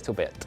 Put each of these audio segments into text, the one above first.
little bit.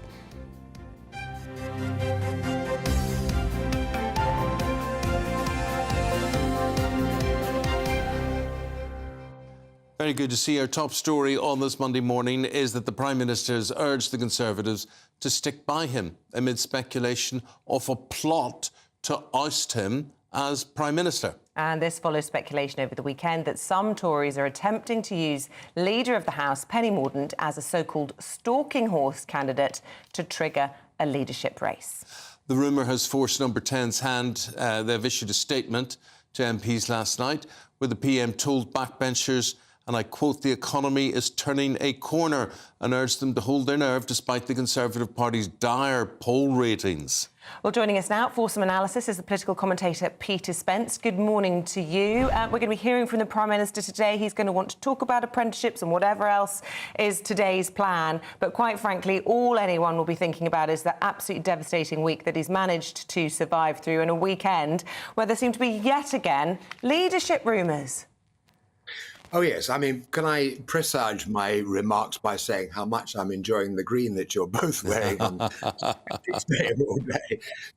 Very good to see. Our top story on this Monday morning is that the Prime Minister has urged the Conservatives to stick by him amid speculation of a plot to oust him as Prime Minister. And this follows speculation over the weekend that some Tories are attempting to use Leader of the House, Penny Mordaunt, as a so-called stalking horse candidate to trigger a leadership race. The rumour has forced Number 10's hand. They've issued a statement to MPs last night where the PM told backbenchers, and I quote, the economy is turning a corner, and urged them to hold their nerve despite the Conservative Party's dire poll ratings. Well, joining us now for some analysis is the political commentator Peter Spence. Good morning to you. We're going to be hearing from the Prime Minister today. He's going to want to talk about apprenticeships and whatever else is today's plan. But quite frankly, all anyone will be thinking about is the absolutely devastating week that he's managed to survive through, and a weekend where there seem to be yet again leadership rumours. Oh, yes. I mean, can I presage my remarks by saying how much I'm enjoying the green that you're both wearing on this day of all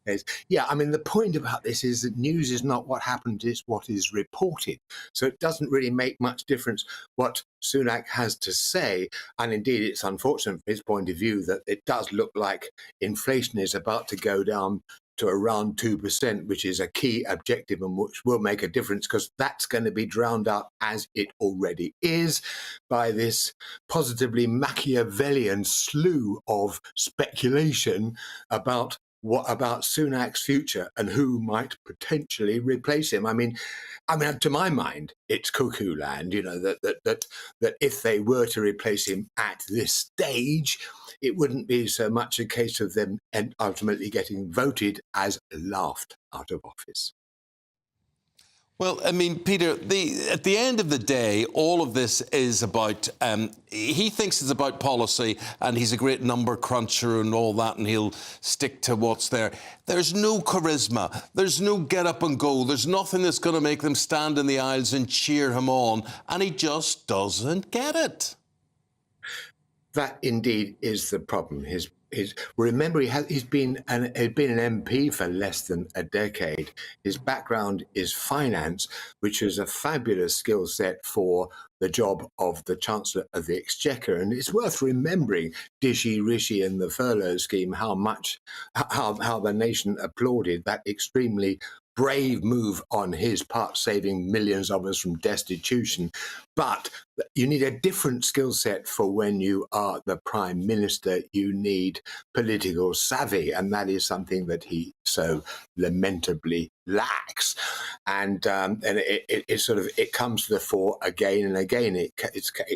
days? Yeah, I mean, the point about this is that news is not what happened, it's what is reported. So it doesn't really make much difference what Sunak has to say. And indeed, it's unfortunate from his point of view that it does look like inflation is about to go down to around 2%, which is a key objective and which will make a difference, because that's going to be drowned out, as it already is, by this positively Machiavellian slew of speculation about Sunak's future and who might potentially replace him. I mean, to my mind, it's cuckoo land. You know that if they were to replace him at this stage, it wouldn't be so much a case of them and ultimately getting voted as laughed out of office. Well, I mean, Peter, at the end of the day, all of this is about, he thinks it's about policy, and he's a great number cruncher and all that, and he'll stick to what's there. There's no charisma. There's no get up and go. There's nothing that's going to make them stand in the aisles and cheer him on, and he just doesn't get it. That indeed is the problem. Remember, he's been an MP for less than a decade. His background is finance, which is a fabulous skill set for the job of the Chancellor of the Exchequer. And it's worth remembering Dishy Rishi and the furlough scheme, how the nation applauded that extremely brave move on his part, saving millions of us from destitution. But you need a different skill set for when you are the Prime Minister. You need political savvy, and that is something that he so lamentably lacks. And it comes to the fore again and again. It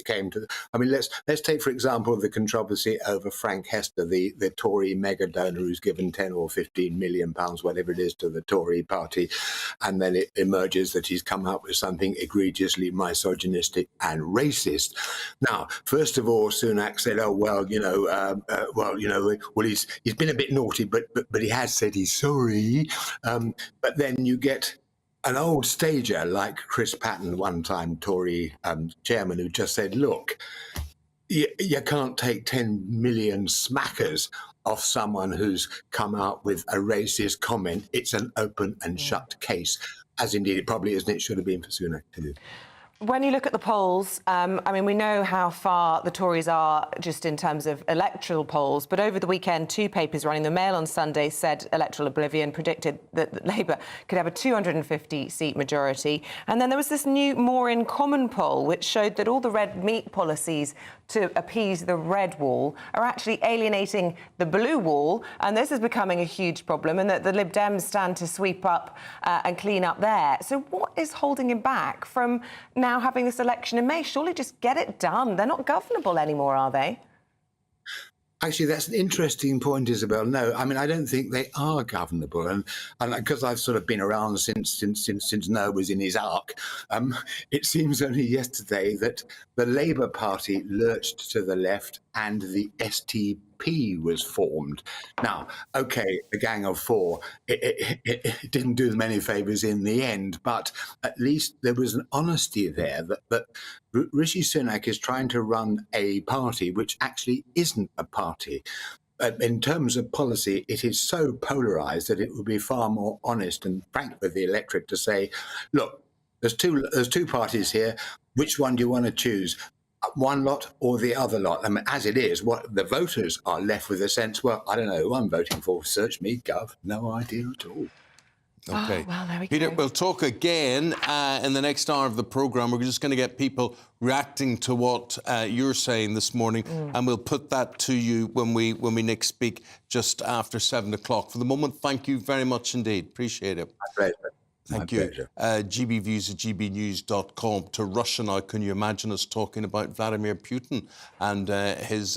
came to. I mean, let's take for example the controversy over Frank Hester, the Tory mega donor who's given 10 or 15 million pounds, whatever it is, to the Tory party, and then it emerges that he's come up with something egregiously misogynistic and racist. Now, first of all, Sunak said, "Oh well, he's been a bit naughty, but he has said he's sorry." But then you get an old stager like Chris Patten, one-time Tory chairman, who just said, "Look, you can't take 10 million smackers off someone who's come out with a racist comment. It's an open and shut case," as indeed it probably is, and it should have been for Sunak too. When you look at the polls, we know how far the Tories are just in terms of electoral polls, but over the weekend, two papers running, the Mail on Sunday said Electoral Oblivion predicted that Labour could have a 250-seat majority. And then there was this new More in Common poll, which showed that all the red meat policies to appease the red wall are actually alienating the blue wall, and this is becoming a huge problem, and that the Lib Dems stand to sweep up and clean up there. So what is holding him back from now having this election in May? Surely just get it done. They're not governable anymore, are they? Actually, that's an interesting point, Isabel. No, I mean, I don't think they are governable, and because I've sort of been around since Noah was in his ark, it seems only yesterday that the Labour Party lurched to the left and the STP was formed. Now, okay, a gang of four, it didn't do them any favours in the end, but at least there was an honesty there that Rishi Sunak is trying to run a party which actually isn't a party. In terms of policy, it is so polarised that it would be far more honest and frank with the electorate to say, look, there's two parties here. Which one do you want to choose? One lot or the other lot? I mean, as it is, what the voters are left with a sense, well, I don't know who I'm voting for. Search me, Gov. No idea at all. Okay. Oh, well, there we Peter, go. we'll talk again in the next hour of the programme. We're just going to get people reacting to what you're saying this morning, and we'll put that to you when we next speak just after 7 o'clock. For the moment, thank you very much indeed. Appreciate it. My pleasure. Thank you. gbviews@gbnews.com. To Russia now, can you imagine us talking about Vladimir Putin and his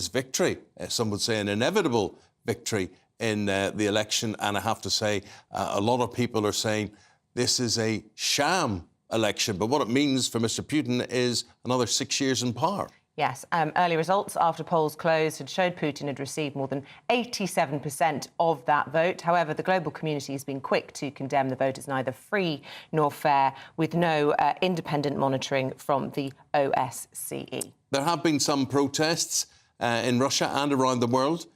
victory? Some would say an inevitable victory in the election. And I have to say, a lot of people are saying this is a sham election. But what it means for Mr. Putin is another 6 years in power. Yes, early results after polls closed had showed Putin had received more than 87% of that vote. However, the global community has been quick to condemn the vote as neither free nor fair, with no independent monitoring from the OSCE. There have been some protests in Russia and around the world.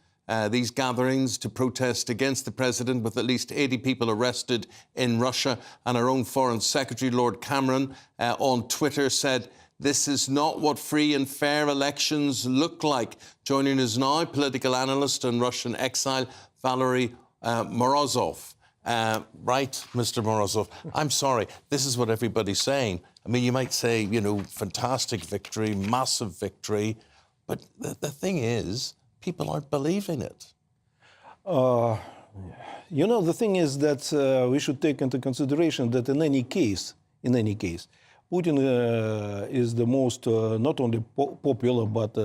These gatherings to protest against the president, with at least 80 people arrested in Russia. And our own Foreign Secretary, Lord Cameron, on Twitter said, "This is not what free and fair elections look like." Joining us now, political analyst and Russian exile, Valery Morozov. Right, Mr. Morozov, I'm sorry, this is what everybody's saying. I mean, you might say, you know, fantastic victory, massive victory, but the thing is, people aren't believing it. You know, the thing is that we should take into consideration that in any case, Putin is the most not only popular but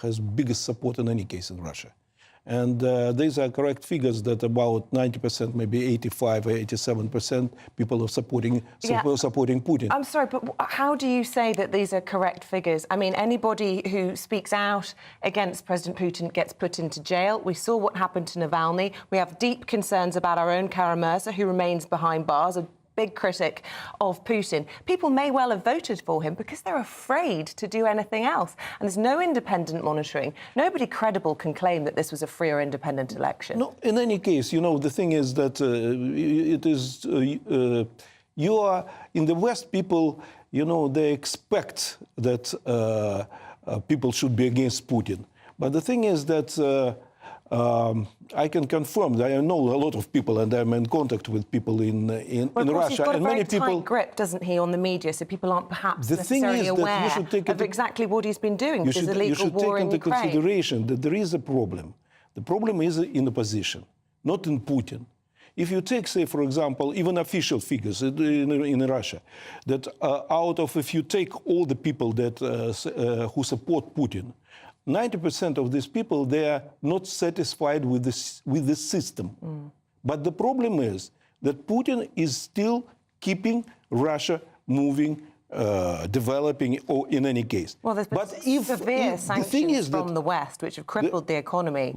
has biggest support in any case in Russia. And these are correct figures that about 90%, maybe 85 or 87% people are supporting Putin. I'm sorry, but how do you say that these are correct figures? I mean, anybody who speaks out against President Putin gets put into jail. We saw what happened to Navalny. We have deep concerns about our own Kara-Murza, who remains behind bars, a big critic of Putin. People may well have voted for him because they're afraid to do anything else. And there's no independent monitoring. Nobody credible can claim that this was a free or independent election. No, in any case, you know, the thing is that it is, you are, in the West, people, you know, they expect that people should be against Putin. But the thing is that I can confirm that I know a lot of people, and I'm in contact with people in Russia. He's got and a very many people tight grip, doesn't he, on the media, so people aren't perhaps the thing necessarily is that aware you should take of exactly what he's been doing. There's illegal war in Ukraine. You should take into consideration that there is a problem. The problem is in opposition, not in Putin. If you take, say, for example, even official figures in Russia, that out of, if you take all the people that who support Putin, 90% of these people, they are not satisfied with the system. But the problem is that Putin is still keeping Russia moving, developing, or in any case. Well, there's been severe sanctions from the West, which have crippled the economy.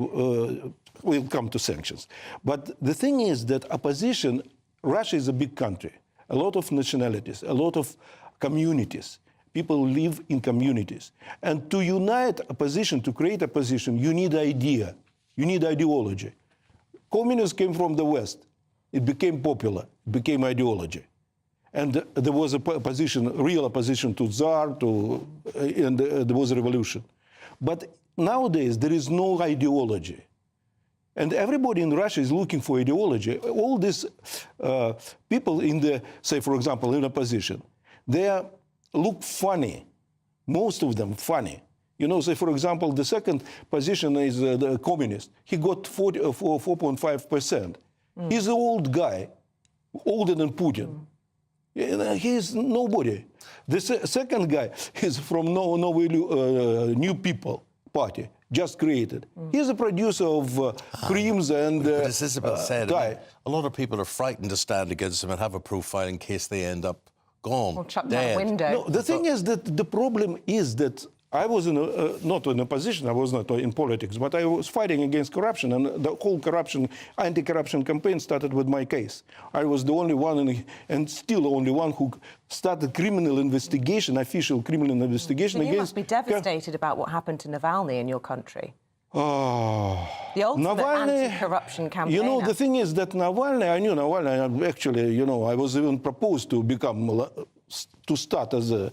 We'll come to sanctions. But the thing is that opposition, Russia is a big country, a lot of nationalities, a lot of communities. People live in communities. And to unite opposition, to create opposition, you need idea. You need ideology. Communism came from the West. It became popular. It became ideology. And there was a real opposition to Tsar, and there was a revolution. But nowadays, there is no ideology. And everybody in Russia is looking for ideology. All these people in the, say, for example, in opposition, they look funny, most of them funny. You know, say, for example, the second position is the communist. He got 4.5%. He's an old guy, older than Putin. He's nobody. The second guy is from New People Party, just created. He's a producer of creams and... But as Isabel said, a lot of people are frightened to stand against him and have a profile in case they end up gone, or chucked out a window. No, the thing is that the problem is that I was not in opposition, I was not in politics, but I was fighting against corruption, and the whole anti-corruption campaign started with my case. I was the only one, and still only one, who started criminal investigation, official criminal investigation You against... must be devastated about what happened to Navalny in your country. Oh, The ultimate Navalny, anti-corruption campaign. You know, the thing is that Navalny, I knew Navalny, actually, you know, I was even proposed to to start as a,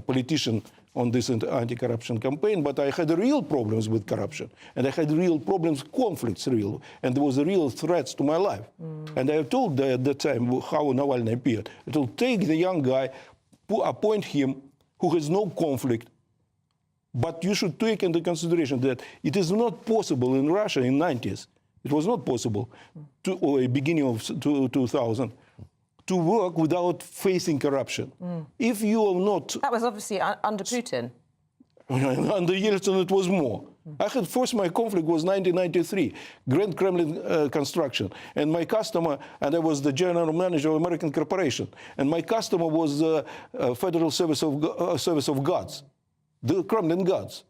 politician on this anti-corruption campaign, but I had real problems with corruption, and I had real problems, conflicts real, and there was a real threats to my life. And I told at that time how Navalny appeared. I told, take the young guy, appoint him who has no conflict, but you should take into consideration that it is not possible in Russia in the 90s, it was not possible, or beginning of 2000, to work without facing corruption. If you are not... That was obviously under Putin. Under Yeltsin it was more. I had first, my conflict was 1993, Grand Kremlin construction. And my customer, and I was the general manager of American corporation, and my customer was Federal Service of Guards, the Kremlin Guards.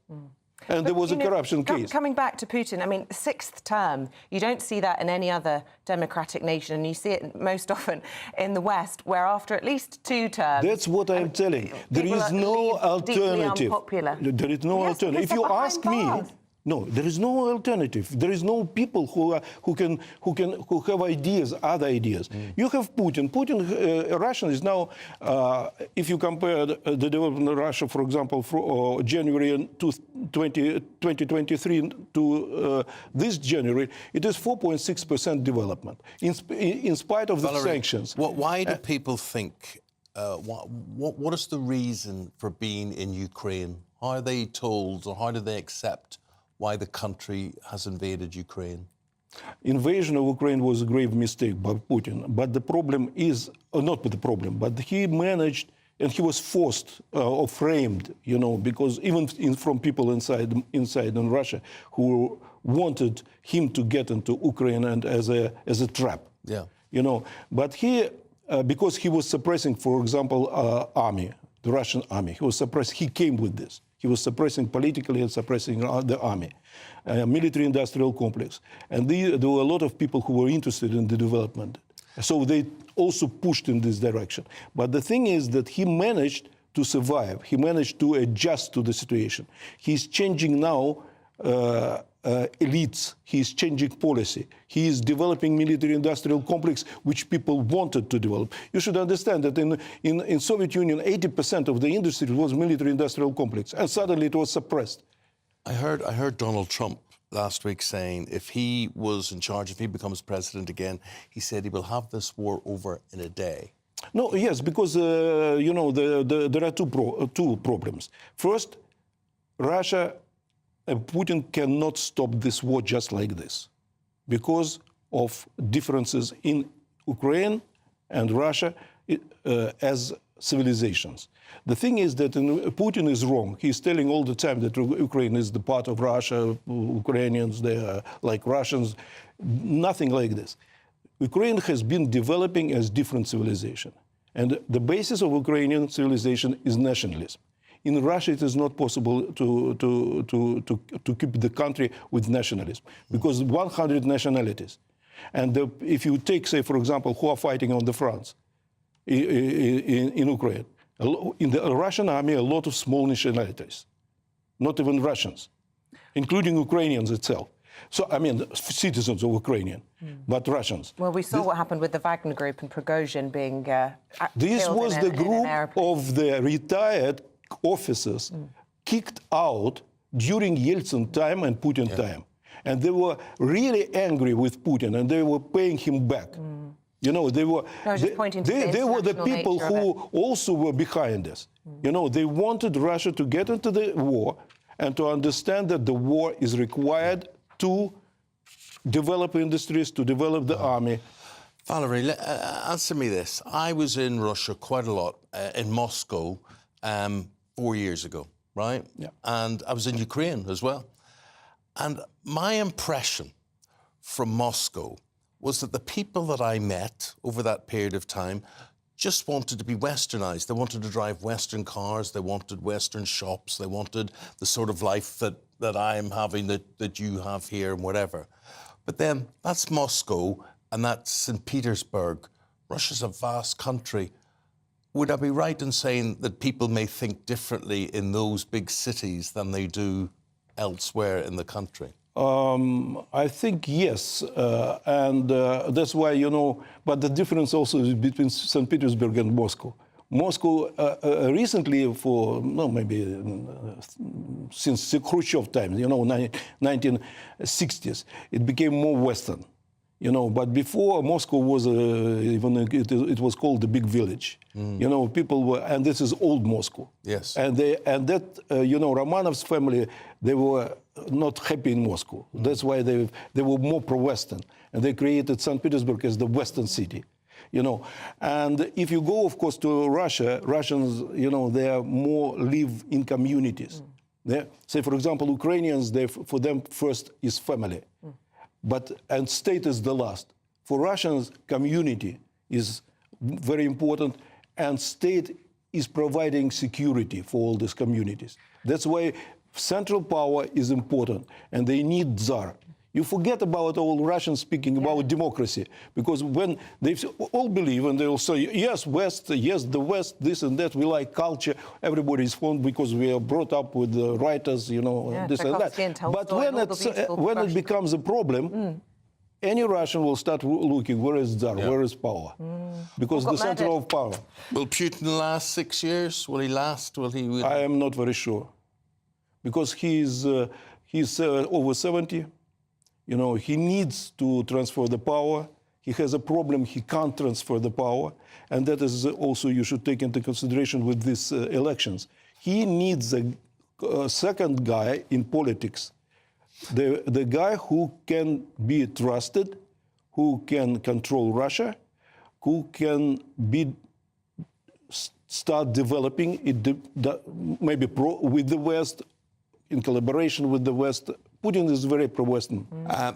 And there was a corruption case. Coming back to Putin, I mean, sixth term, you don't see that in any other democratic nation, and you see it most often in the West, where after at least 2 terms... That's what I'm telling. There is no alternative. There is no alternative. If you ask me... No, there is no alternative. There is no people who have ideas, other ideas. You have Putin. Russia is now, if you compare the development of Russia, for example, from January 2023 to this January, it is 4.6% development, in spite of the sanctions. Why do people think? What is the reason for being in Ukraine? How are they told, or how do they accept why the country has invaded Ukraine? Invasion of Ukraine was a grave mistake by Putin. But the problem is, not the problem, but he managed, and he was forced or framed, because even from people inside in Russia who wanted him to get into Ukraine and as a trap. Yeah. But he, because he was suppressing, for example, army, the Russian army, he came with this. He was suppressing politically and suppressing the army, military-industrial complex. And there were a lot of people who were interested in the development. So they also pushed in this direction. But the thing is that he managed to survive. He managed to adjust to the situation. He's changing now elites. He's changing policy. He is developing military-industrial complex, which people wanted to develop. You should understand that in Soviet Union, 80% of the industry was military-industrial complex, and suddenly it was suppressed. I heard Donald Trump last week saying if he was in charge, if he becomes president again, he said he will have this war over in a day. No, yes, because there are two problems. First, Russia and Putin cannot stop this war just like this because of differences in Ukraine and Russia as civilizations. The thing is that Putin is wrong. He's telling all the time that Ukraine is the part of Russia, Ukrainians, they are like Russians. Nothing like this. Ukraine has been developing as different civilization. And the basis of Ukrainian civilization is nationalism. In Russia, it is not possible to keep the country with nationalism because 100 nationalities. And if you take, say, for example, who are fighting on the fronts in Ukraine, in the Russian army, a lot of small nationalities, not even Russians, including Ukrainians itself. So, I mean, citizens of Ukrainian, but Russians. Well, we saw what happened with the Wagner Group and Prigozhin being This killed was in the an group airplane. of the retired officers kicked out during Yeltsin time and Putin time. And they were really angry with Putin and they were paying him back. They were they were the people who also were behind this. They wanted Russia to get into the war and to understand that the war is required to develop industries, to develop the army. Valerie, answer me this. I was in Russia quite a lot, in Moscow, 4 years ago, right? Yeah. And I was in Ukraine as well. And my impression from Moscow was that the people that I met over that period of time just wanted to be westernized. They wanted to drive Western cars, they wanted Western shops, they wanted the sort of life that I'm having, that you have here and whatever. But then that's Moscow and that's St. Petersburg. Russia's a vast country. Would I be right in saying that people may think differently in those big cities than they do elsewhere in the country? I think yes, and that's why, but the difference also is between St. Petersburg and Moscow. Moscow recently, maybe since the Khrushchev times, 1960s, it became more Western, But before, Moscow was it was called the big village. People were, and this is old Moscow. Yes. And Romanov's family, they were not happy in Moscow. That's why they were more pro-Western, and they created St. Petersburg as the Western city. And if you go, of course, to Russia, Russians, they are more live in communities. Say, for example, Ukrainians, for them first is family, and state is the last. For Russians, community is very important, and state is providing security for all these communities. That's why central power is important, and they need Tsar. You forget about all Russians speaking about democracy, because when they all believe and they will say, yes, West, yes, the West, this and that, we like culture, everybody is fond because we are brought up with the writers, this and that. But when it becomes a problem, any Russian will start looking, where is Tsar, where is power? Because the center of power. Will Putin last 6 years? Will he last? I am not very sure. Because he's over 70. He needs to transfer the power. He has a problem. He can't transfer the power. And that is also you should take into consideration with these elections. He needs a second guy in politics. The guy who can be trusted, who can control Russia, who can start developing it, maybe with the West, in collaboration with the West. Putin is very pro-Western.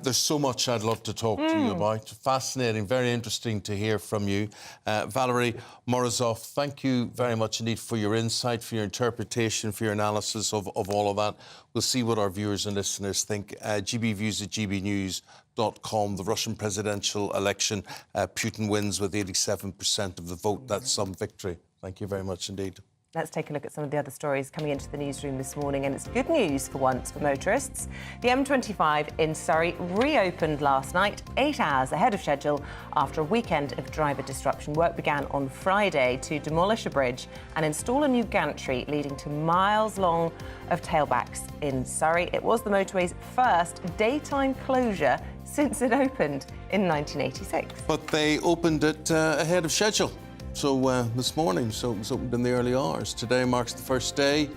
There's so much I'd love to talk to you about. Fascinating, very interesting to hear from you. Valerie Morozov, thank you very much indeed for your insight, for your interpretation, for your analysis of all of that. We'll see what our viewers and listeners think. gbviews@gbnews.com. The Russian presidential election, Putin wins with 87% of the vote. That's some victory. Thank you very much indeed. Let's take a look at some of the other stories coming into the newsroom this morning, and it's good news for once for motorists. The M25 in Surrey reopened last night, 8 hours ahead of schedule after a weekend of driver disruption. Work began on Friday to demolish a bridge and install a new gantry, leading to miles long of tailbacks in Surrey. It was the motorway's first daytime closure since it opened in 1986. But they opened it ahead of schedule. So this morning, so it was opened in the early hours. Today marks the first day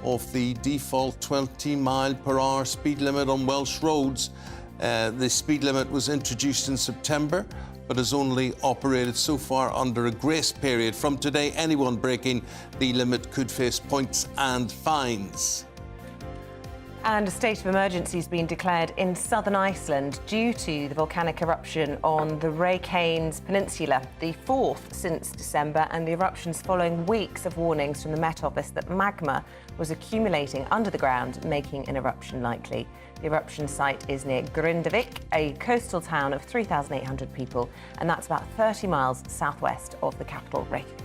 of the default 20-mile-per-hour speed limit on Welsh roads. The speed limit was introduced in September, but has only operated so far under a grace period. From today, anyone breaking the limit could face points and fines. And a state of emergency has been declared in southern Iceland due to the volcanic eruption on the Reykjanes Peninsula, the fourth since December, and the eruptions following weeks of warnings from the Met Office that magma was accumulating under the ground, making an eruption likely. The eruption site is near Grindavik, a coastal town of 3,800 people, and that's about 30 miles southwest of the capital, Reykjavik.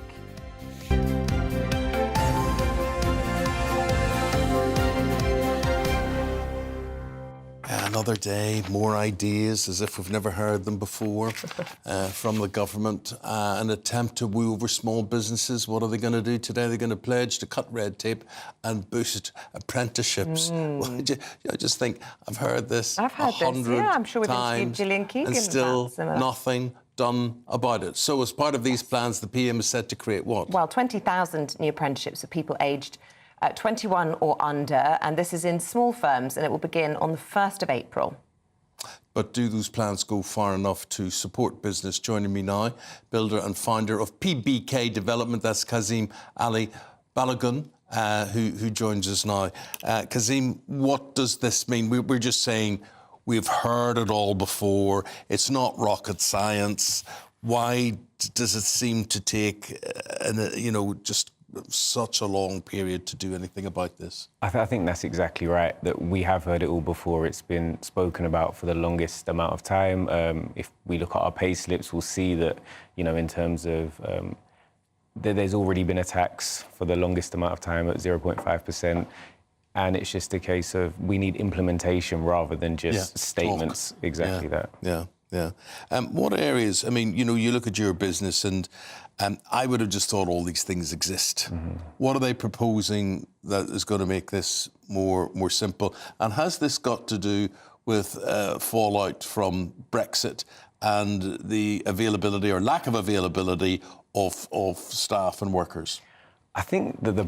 Another day, more ideas, as if we've never heard them before, from the government. An attempt to woo over small businesses. What are they going to do today? They're going to pledge to cut red tape and boost apprenticeships. I just think I've heard this 100 I'm sure we've times, interviewed Gillian Keegan and still about nothing done about it. So as part of these plans, the PM is set to create what? Well, 20,000 new apprenticeships for people aged 21 or under, and this is in small firms, and it will begin on the 1st of April. But do those plans go far enough to support business? Joining me now, builder and founder of PBK Development, that's Kazim Ali Balagun, who joins us now. Kazim, what does this mean? We're just saying we've heard it all before. It's not rocket science. Why does it seem to take, just such a long period to do anything about this? I think that's exactly right, that we have heard it all before. It's been spoken about for the longest amount of time. If we look at our pay slips, we'll see that, in terms of there's already been a tax for the longest amount of time at 0.5%. And it's just a case of we need implementation rather than just statements. Talk. Exactly that. Yeah. What areas, you look at your business and I would have just thought all these things exist. Mm-hmm. What are they proposing that is going to make this more simple? And has this got to do with fallout from Brexit and the availability or lack of availability of staff and workers? I think that the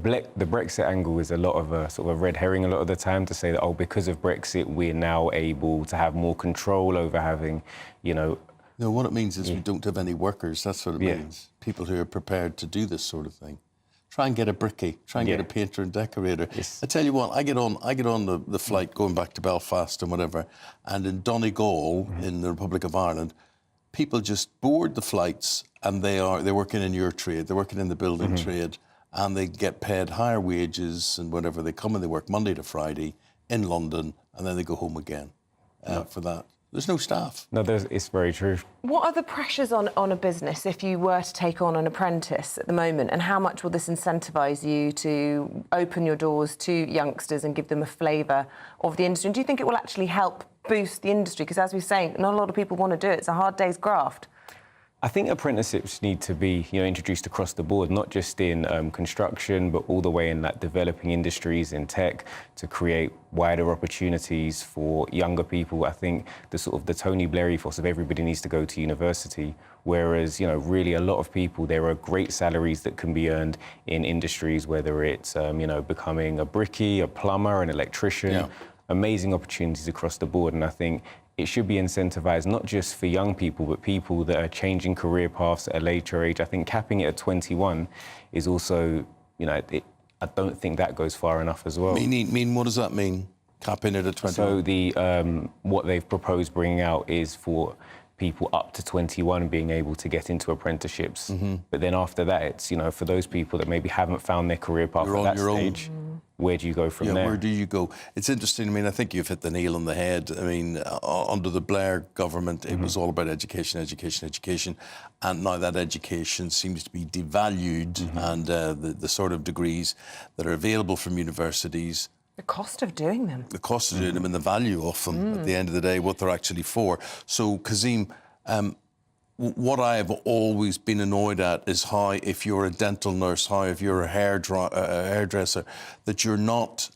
Brexit angle is a lot of a sort of a red herring a lot of the time, to say that, because of Brexit, we're now able to have more control over having, No, what it means is we don't have any workers. That's what it means. People who are prepared to do this sort of thing. Try and get a brickie. Try and get a painter and decorator. Yes. I tell you what, I get on the flight going back to Belfast and whatever, and in Donegal, in the Republic of Ireland, people just board the flights and they're working in your trade. They're working in the building trade. And they get paid higher wages and whatever. They come and they work Monday to Friday in London, and then they go home again for that. There's no staff. No, it's very true. What are the pressures on a business if you were to take on an apprentice at the moment, and how much will this incentivise you to open your doors to youngsters and give them a flavour of the industry? And do you think it will actually help boost the industry? Because as we're saying, not a lot of people want to do it. It's a hard day's graft. I think apprenticeships need to be, introduced across the board, not just in construction, but all the way in developing industries, in tech, to create wider opportunities for younger people. I think the Tony Blair ethos of everybody needs to go to university, whereas, really a lot of people, there are great salaries that can be earned in industries, whether it's, becoming a brickie, a plumber, an electrician, amazing opportunities across the board. And I think it should be incentivised not just for young people, but people that are changing career paths at a later age. I think capping it at 21 is also, I don't think that goes far enough as well. What does that mean, capping it at 21? So what they've proposed bringing out is for people up to 21 being able to get into apprenticeships. Mm-hmm. But then after that, it's, for those people that maybe haven't found their career path at that stage. Where do you go from there? Where do you go? It's interesting. I think you've hit the nail on the head. Under the Blair government, it was all about education. And now that education seems to be devalued, and the sort of degrees that are available from universities. The cost of doing them. The cost of doing them and the value of them at the end of the day, what they're actually for. So, Kazim, what I have always been annoyed at is how, if you're a dental nurse, how if you're a hairdresser, that you're not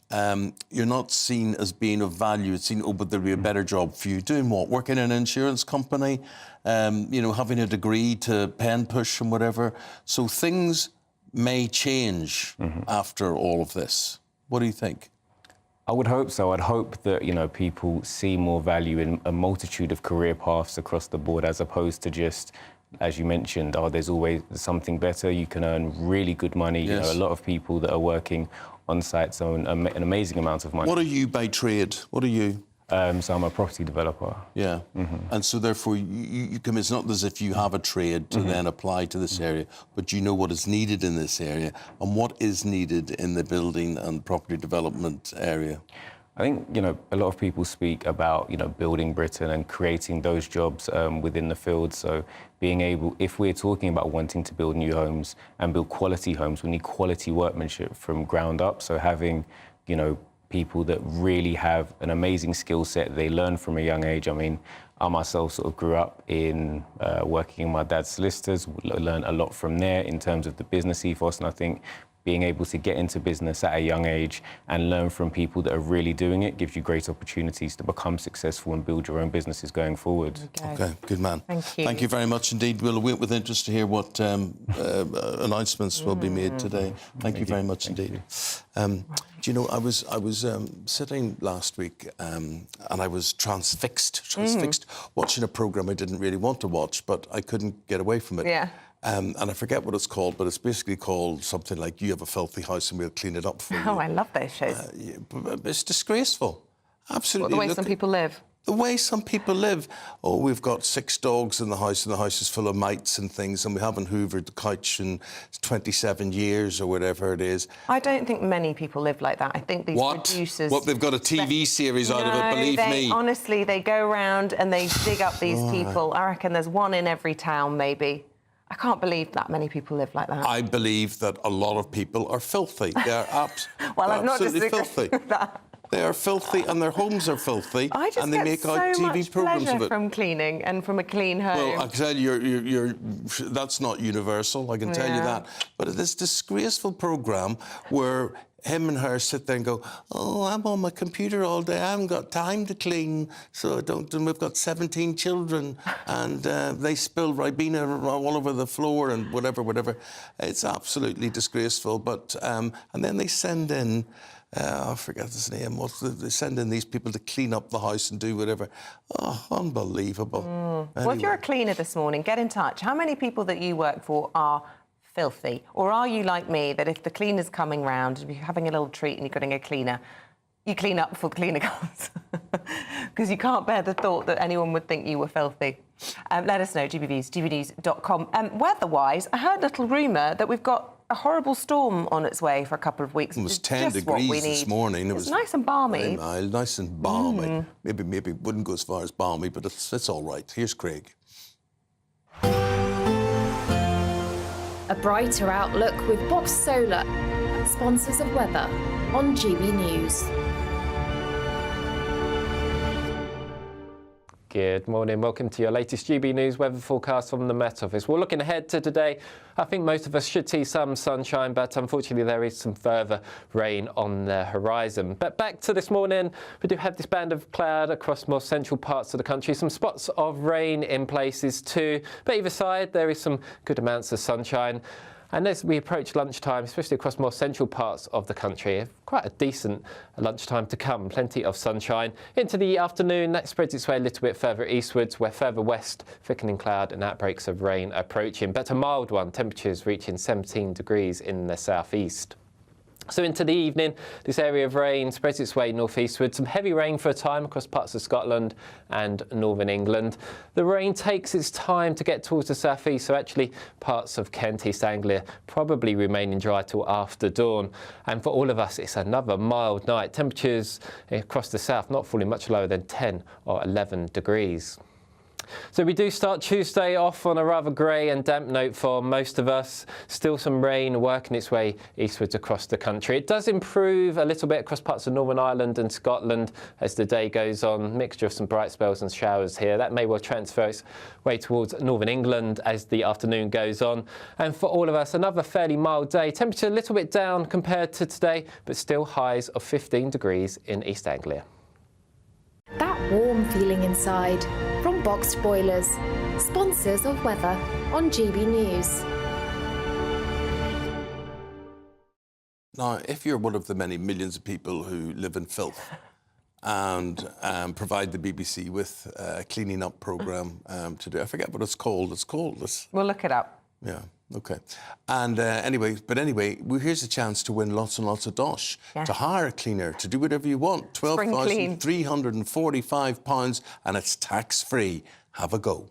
seen as being of value. It's seen, but there'll be a better job for you. Doing what? Working in an insurance company, having a degree to pen push and whatever. So things may change after all of this. What do you think? I would hope so. I'd hope that, people see more value in a multitude of career paths across the board, as opposed to just, as you mentioned, there's always something better. You can earn really good money. Yes. A lot of people that are working on sites earn an amazing amount of money. What are you by trade? What are you? So I'm a property developer. Yeah. And so therefore you come, it's not as if you have a trade to then apply to this area, but you know what is needed in this area and what is needed in the building and property development area. I think, a lot of people speak about, building Britain and creating those jobs within the field. So being able, if we're talking about wanting to build new homes and build quality homes, we need quality workmanship from ground up. So having, people that really have an amazing skill set they learn from a young age. I myself sort of grew up in working in my dad's solicitors, learned a lot from there in terms of the business ethos, and I think being able to get into business at a young age and learn from people that are really doing it gives you great opportunities to become successful and build your own businesses going forward. Okay, good man. Thank you. Thank you very much indeed. We'll wait with interest to hear what announcements will be made today. Thank you very much indeed. Do you know, I was sitting last week and I was transfixed watching a programme I didn't really want to watch, but I couldn't get away from it. Yeah. And I forget what it's called, but it's basically called something like "You have a filthy house and we'll clean it up for you." Oh, I love those shows. It's disgraceful. Absolutely. What, the way some people live. the way some people live. Oh, we've got 6 dogs in the house and the house is full of mites and things and we haven't hoovered the couch in 27 years or whatever it is. I don't think many people live like that. I think these producers... What, they've got a TV series out of it, believe me. Honestly, they go around and they dig up these people. I reckon there's one in every town, maybe. I can't believe that many people live like that. I believe that a lot of people are filthy. They are well, I'm not absolutely disagreeing filthy. with that. They are filthy and their homes are filthy. I just and they get make so out TV much programs pleasure of it. from cleaning and from a clean home. Well, I can tell you, that's not universal, I can tell you that. But this disgraceful programme where him and her sit there and go, oh, I'm on my computer all day, I haven't got time to clean, so I don't, and we've got 17 children, and they spill Ribena all over the floor and whatever. It's absolutely disgraceful. But, and then they send in, I forget his name. They send in these people to clean up the house and do whatever. Oh, unbelievable. Anyway. Well, if you're a cleaner this morning, get in touch. How many people that you work for are filthy? Or are you like me, that if the cleaner's coming round, if you're having a little treat and you're getting a cleaner, you clean up before the cleaner comes? Because you can't bear the thought that anyone would think you were filthy. Let us know, gbnews.com. Weather-wise, I heard a little rumour that we've got a horrible storm on its way for a couple of weeks. It was 10 degrees this morning. It was nice and balmy. Very mild, nice and balmy. Maybe wouldn't go as far as balmy, but it's all right. Here's Craig. A brighter outlook with Box Solar, sponsors of weather on GB News. Good morning, welcome to your latest GB News weather forecast from the Met Office. We're looking ahead to today. I think most of us should see some sunshine, but unfortunately there is some further rain on the horizon. But back to this morning, we do have this band of cloud across more central parts of the country. Some spots of rain in places too, but either side there is some good amounts of sunshine. And as we approach lunchtime, especially across more central parts of the country, quite a decent lunchtime to come. Plenty of sunshine. Into the afternoon, that spreads its way a little bit further eastwards, where further west, thickening cloud and outbreaks of rain approaching. But a mild one, temperatures reaching 17 degrees in the southeast. So into the evening, this area of rain spreads its way northeastward. Some heavy rain for a time across parts of Scotland and northern England. The rain takes its time to get towards the southeast, so actually parts of Kent, East Anglia probably remaining dry till after dawn. And for all of us, it's another mild night. Temperatures across the south not falling much lower than 10 or 11 degrees. So we do start Tuesday off on a rather grey and damp note for most of us. Still some rain working its way eastwards across the country. It does improve a little bit across parts of Northern Ireland and Scotland as the day goes on. Mixture of some bright spells and showers here. That may well transfer its way towards Northern England as the afternoon goes on. And for all of us, another fairly mild day. Temperature a little bit down compared to today, but still highs of 15 degrees in East Anglia. That warm feeling inside from Boxed Boilers, sponsors of weather on GB News. Now, if you're one of the many millions of people who live in filth and provide the BBC with a cleaning up programme to do, I forget what it's called. We'll look it up. Yeah, OK. And anyway, here's a chance to win lots and lots of dosh, to hire a cleaner, to do whatever you want. £12,345 and it's tax-free. Have a go.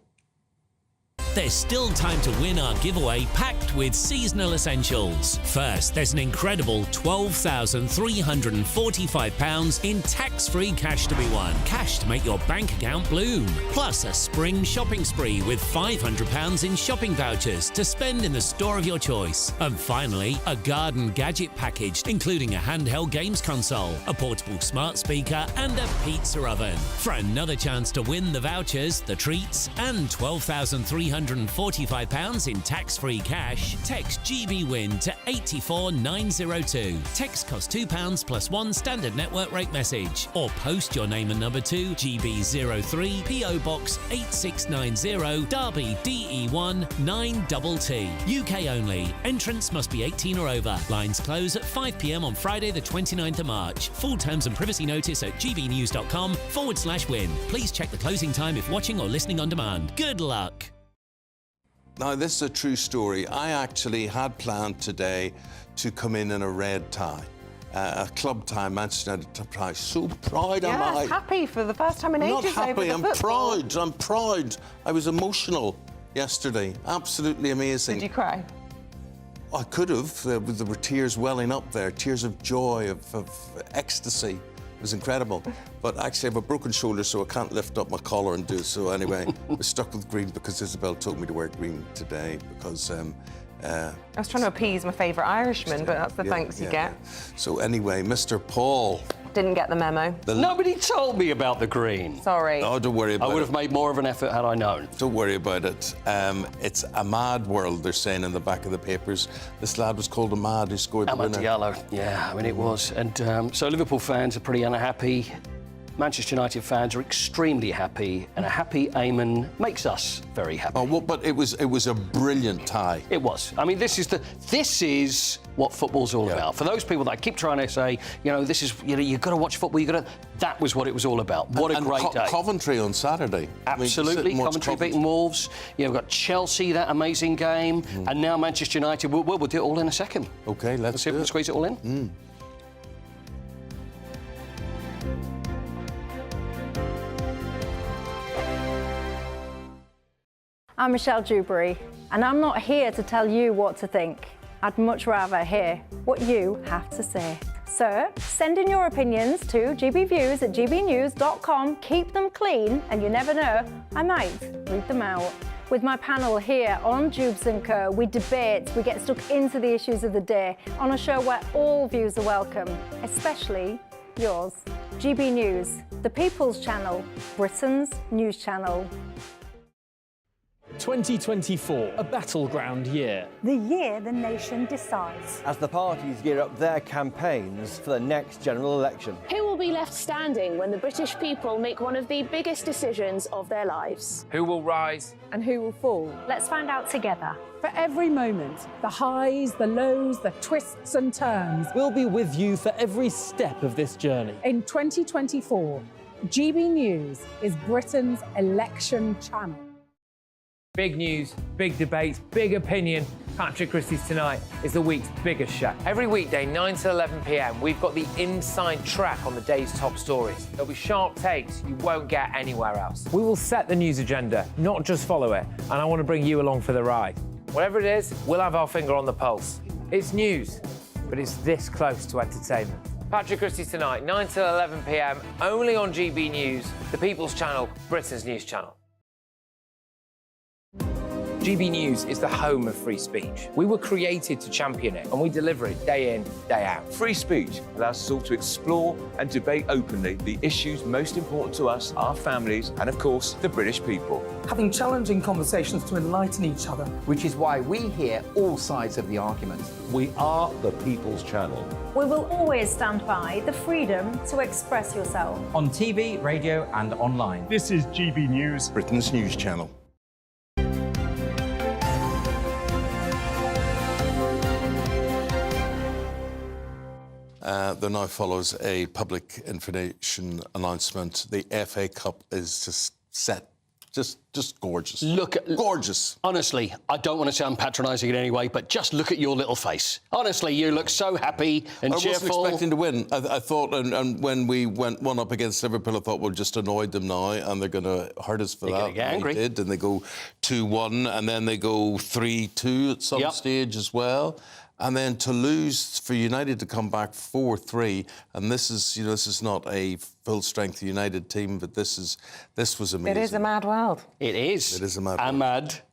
There's still time to win our giveaway packed with seasonal essentials. First, there's an incredible £12,345 in tax-free cash to be won. Cash to make your bank account bloom. Plus a spring shopping spree with £500 in shopping vouchers to spend in the store of your choice. And finally, a garden gadget package, including a handheld games console, a portable smart speaker and a pizza oven. For another chance to win the vouchers, the treats and £12,345 in tax-free cash, text GBWIN to 84902. Text costs £2 plus one standard network rate message. Or post your name and number to GB03 PO Box 8690 Derby DE1 9TT. UK only. Entrance must be 18 or over. Lines close at 5 p.m. on Friday the 29th of March. Full terms and privacy notice at gbnews.com/win. Please check the closing time if watching or listening on demand. Good luck. Now, this is a true story. I actually had planned today to come in a red tie. club tie, Manchester United tie. So proud am I. Happy for the first time in Not ages. happy, over the I'm football. proud. I'm proud. I was emotional yesterday. Absolutely amazing. Did you cry? I could have. There were tears welling up there, tears of joy, of ecstasy. It was incredible. But actually, I have a broken shoulder, so I can't lift up my collar and do it. So anyway, I was stuck with green because Isabel told me to wear green today because... I was trying to appease my favourite Irishman, but that's the thanks you get. So anyway, Mr. Paul... Didn't get the memo. Nobody told me about the green. Sorry. Oh, don't worry about it. I would have made more of an effort had I known. Don't worry about it. It's a mad world, they're saying in the back of the papers. This lad was called a mad who scored the winner. Diallo, yeah, I mean, it was. And so Liverpool fans are pretty unhappy. Manchester United fans are extremely happy, and a happy Eamonn makes us very happy. Oh, well, but it was a brilliant tie. It was. I mean, this is what football's all about. For those people that keep trying to say, this is, you've got to watch football, that was what it was all about. What a great day. Coventry on Saturday. Absolutely. Coventry beating Wolves. You've got Chelsea, that amazing game, and now Manchester United. We'll do it all in a second. OK, let's see if we can squeeze it all in. I'm Michelle Dewberry, and I'm not here to tell you what to think. I'd much rather hear what you have to say. So, send in your opinions to gbviews@gbnews.com. Keep them clean, and you never know, I might read them out. With my panel here on Jubes & Co, we debate, we get stuck into the issues of the day on a show where all views are welcome, especially yours. GB News, the People's Channel, Britain's news channel. 2024, a battleground year. The year the nation decides. As the parties gear up their campaigns for the next general election. Who will be left standing when the British people make one of the biggest decisions of their lives? Who will rise? And who will fall? Let's find out together. For every moment, the highs, the lows, the twists and turns. We'll be with you for every step of this journey. In 2024, GB News is Britain's election channel. Big news, big debates, big opinion. Patrick Christie's Tonight is the week's biggest show. Every weekday, 9 to 11 p.m, we've got the inside track on the day's top stories. There'll be sharp takes you won't get anywhere else. We will set the news agenda, not just follow it, and I want to bring you along for the ride. Whatever it is, we'll have our finger on the pulse. It's news, but it's this close to entertainment. Patrick Christie's Tonight, 9 to 11 p.m, only on GB News, the People's Channel, Britain's news channel. GB News is the home of free speech. We were created to champion it, and we deliver it day in, day out. Free speech allows us all to explore and debate openly the issues most important to us, our families, and of course, the British people. Having challenging conversations to enlighten each other. Which is why we hear all sides of the argument. We are the People's Channel. We will always stand by the freedom to express yourself. On TV, radio, and online. This is GB News, Britain's news channel. There now follows a public information announcement. The FA Cup is just set. Just gorgeous. Gorgeous. Honestly, I don't want to sound patronising in any way, but just look at your little face. Honestly, you look so happy and cheerful. I wasn't expecting to win. I thought, and when we went one up against Liverpool, I thought we'll just annoyed them now, and they're going to hurt us for that. They're going to get angry. They did, and they go 2-1, and then they go 3-2 at some stage as well. And then to lose, for United to come back 4-3, and this is not a full-strength United team, but this was amazing. It is a mad world. It is. It is a mad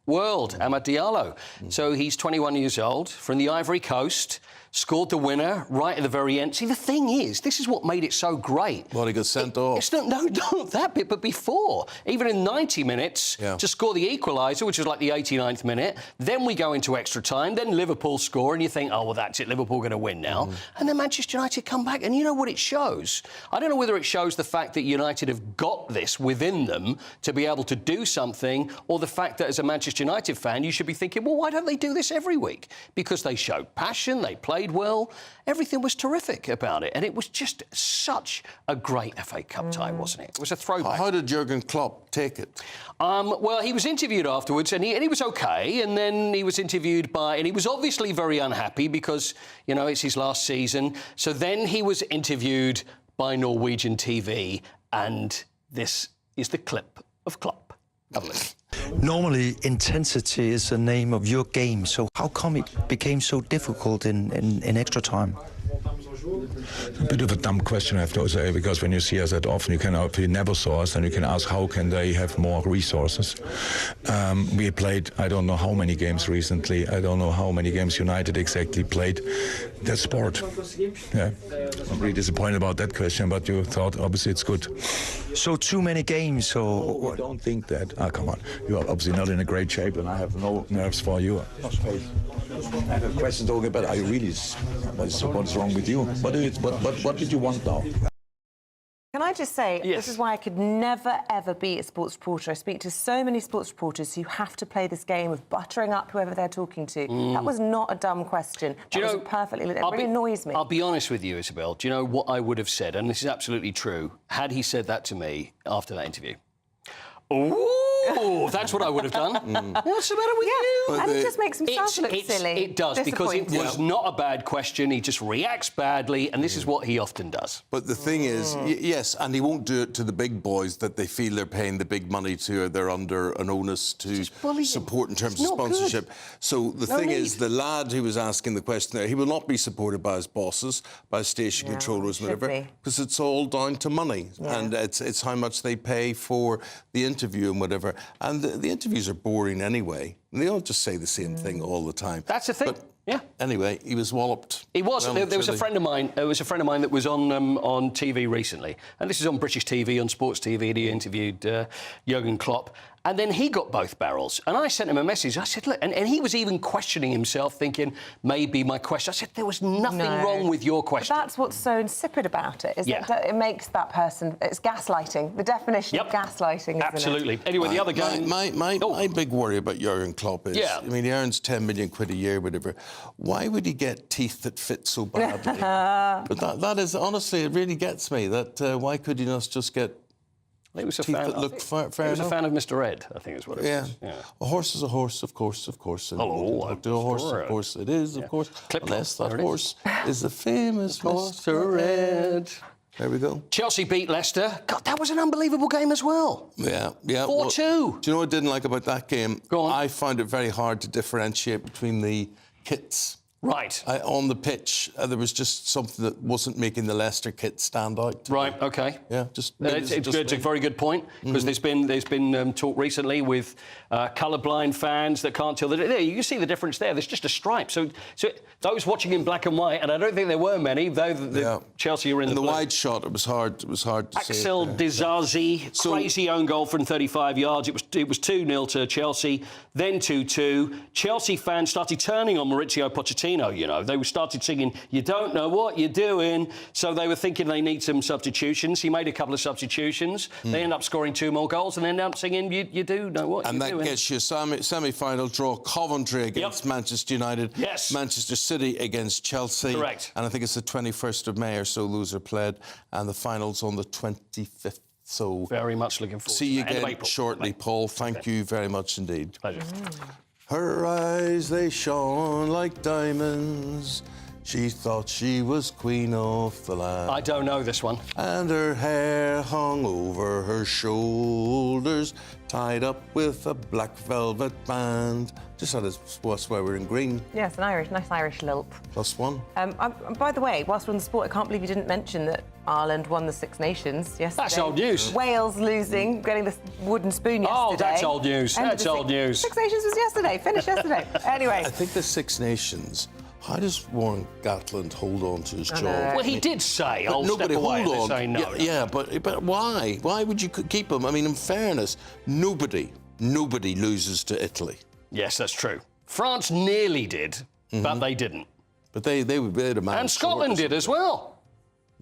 world. Amad Diallo. So he's 21 years old, from the Ivory Coast, scored the winner right at the very end. See, the thing is, this is what made it so great. Well, he got sent off. It's not that bit, but before. Even in 90 minutes, to score the equaliser, which was like the 89th minute, then we go into extra time, then Liverpool score, and you think, oh, well, that's it, Liverpool going to win now. And then Manchester United come back, and you know what it shows? I don't know whether it shows shows the fact that United have got this within them to be able to do something, or the fact that as a Manchester United fan, you should be thinking, well, why don't they do this every week? Because they showed passion, they played well, everything was terrific about it. And it was just such a great FA Cup tie, wasn't it? It was a throwback. How did Jurgen Klopp take it? Well, he was interviewed afterwards, and he was OK, and then he was interviewed and he was obviously very unhappy because, you know, it's his last season. So then he was interviewed by Norwegian TV, and this is the clip of Klopp. Have a listen. Normally, intensity is the name of your game, so how come it became so difficult in extra time? A bit of a dumb question, I have to say, because when you see us that often, if you never saw us, then you can ask how can they have more resources. We played, I don't know how many games recently, I don't know how many games United exactly played. That's sport. Yeah, I'm really disappointed about that question, but you thought obviously it's good. So too many games, so... I don't think that. Come on, you are obviously not in a great shape, and I have no nerves for you. No space. I have a question talking about, are you really, what's wrong with you? What did you want now? Can I just say, this is why I could never, ever be a sports reporter. I speak to so many sports reporters who have to play this game of buttering up whoever they're talking to. That was not a dumb question. That was perfectly... It really annoys me. I'll be honest with you, Isabel. Do you know what I would have said? And this is absolutely true. Had he said that to me after that interview? Ooh, that's what I would have done. What's the matter with you? And it just makes himself look silly. It does, because it was not a bad question. He just reacts badly, and this is what he often does. But the thing is, yes, and he won't do it to the big boys that they feel they're paying the big money to, or they're under an onus to support in terms of sponsorship. Good. So the thing is, the lad who was asking the question there, he will not be supported by his bosses, by station controllers, whatever, because it's all down to money, and it's how much they pay for the interview and whatever. And the interviews are boring anyway. And they all just say the same thing all the time. That's the thing. But anyway, he was walloped. He was. There was a friend of mine. There was a friend of mine that was on TV recently, and this is on British TV, on Sports TV, and he interviewed Jurgen Klopp. And then he got both barrels. And I sent him a message. I said, look, and he was even questioning himself, thinking, maybe my question... I said, there was nothing wrong with your question. But that's what's so insipid about it, is that it makes that person... It's gaslighting, the definition of gaslighting, isn't Absolutely. it? Anyway, the other guy... My big worry about Jurgen Klopp is... I mean, he earns 10 million quid a year, whatever. Why would he get teeth that fit so badly? But that is, honestly, it really gets me, that why could he not just get... He was a teeth fan. That looked fair he was enough. a fan of Mr. Ed, I think is what it was. Yeah. A horse is a horse, of course. And hello, to a horse, of course, it is, of course. Unless that horse is the famous Mr. Ed. There we go. Chelsea beat Leicester. God, that was an unbelievable game as well. Yeah. 4-2. Well, do you know what I didn't like about that game? Go on. I found it very hard to differentiate between the kits. Right. On the pitch, there was just something that wasn't making the Leicester kit stand out. Right, OK. Yeah, it's a very good point, because there's been talk recently with colourblind fans that can't tell. There, you can see the difference there. There's just a stripe. So those watching in black and white, and I don't think there were many, though Chelsea are in the wide shot, it was hard to see. Axel Disasi, crazy own goal from 35 yards. It was 2-0 to Chelsea, then 2-2. Chelsea fans started turning on Maurizio Pochettino. You know, they started singing, "You don't know what you're doing." So they were thinking they need some substitutions. He made a couple of substitutions. They end up scoring 2 more goals, and they end up singing, "You do know what you're doing." And that gets you a semi-final draw. Coventry against Manchester United. Yes. Manchester City against Chelsea. Correct. And I think it's the 21st of May or so those are played, and the final's on the 25th. So very much looking forward. See you again shortly, Paul. Thank you very much indeed. Pleasure. Her eyes, they shone like diamonds. She thought she was queen of the land. I don't know this one. And her hair hung over her shoulders, tied up with a black velvet band. Just had a swear we're in green. Yes, nice Irish lilt. +1. By the way, whilst we're on the sport, I can't believe you didn't mention that Ireland won the Six Nations yesterday. That's old news. Wales losing, getting the wooden spoon yesterday. Oh, that's old news. That's old news. Six Nations was yesterday, finished yesterday. Anyway. I think the Six Nations... How does Warren Gatland hold on to his job? Well, he did say, "I'll step away." Hold on. Say no. Yeah, but why? Why would you keep him? I mean, in fairness, nobody loses to Italy. Yes, that's true. France nearly did, but they didn't. But they had a man. And Scotland did as well.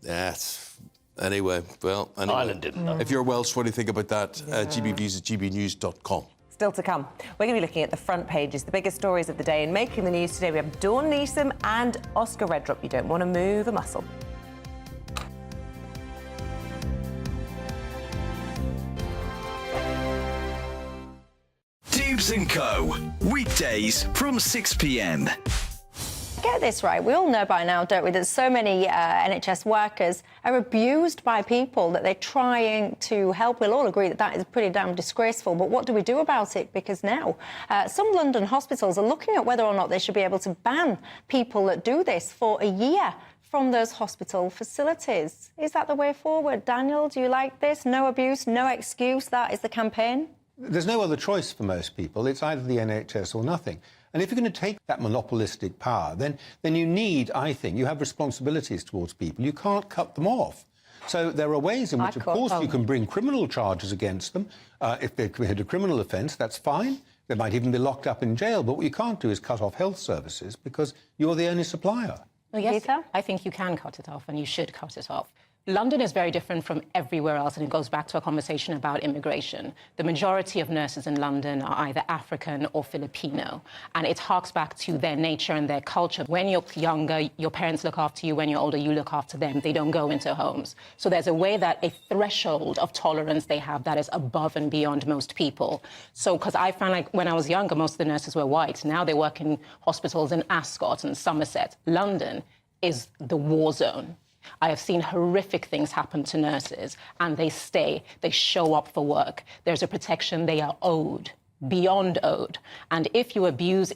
That's Anyway, well, Ireland didn't know. If you're Welsh, what do you think about that? gbviews@gbnews.com. Still to come. We're going to be looking at the front pages, the biggest stories of the day. And making the news today, we have Dawn Neeson and Oscar Redrop. You don't want to move a muscle. Dubes & Co. Weekdays from 6 p.m. Get this right, we all know by now, don't we, that so many NHS workers are abused by people that they're trying to help. We'll all agree that that is pretty damn disgraceful, but what do we do about it? Because now some London hospitals are looking at whether or not they should be able to ban people that do this for a year from those hospital facilities. Is that the way forward? Daniel, do you like this? No abuse, no excuse, that is the campaign? There's no other choice for most people. It's either the NHS or nothing. And if you're going to take that monopolistic power, then you need, I think, you have responsibilities towards people. You can't cut them off. So there are ways in which, of course, you can bring criminal charges against them. If they've committed a criminal offence, that's fine. They might even be locked up in jail. But what you can't do is cut off health services because you're the only supplier. Well, yes, I think you can cut it off, and you should cut it off. London is very different from everywhere else, and it goes back to a conversation about immigration. The majority of nurses in London are either African or Filipino, and it harks back to their nature and their culture. When you're younger, your parents look after you. When you're older, you look after them. They don't go into homes. So there's a way that a threshold of tolerance they have that is above and beyond most people. So, because I found like when I was younger, most of the nurses were white. Now they work in hospitals in Ascot and Somerset. London is the war zone. I have seen horrific things happen to nurses, and they stay. They show up for work. There's a protection they are owed, beyond owed. And if you abuse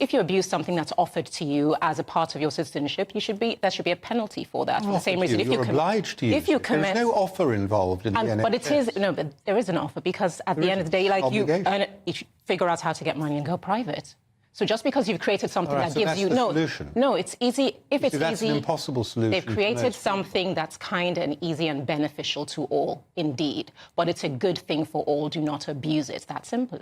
something that's offered to you as a part of your citizenship, there should be a penalty for that. For the same reason, you're obliged to use it. There's no offer involved in the NHS. But there is an offer, because at the end of the day, like you earn it, you figure out how to get money and go private. So just because you've created something that gives you no, it's easy. If it's that's easy, an impossible solution. They've created something that's kind and easy and beneficial to all, indeed. But it's a good thing for all. Do not abuse it. That simple.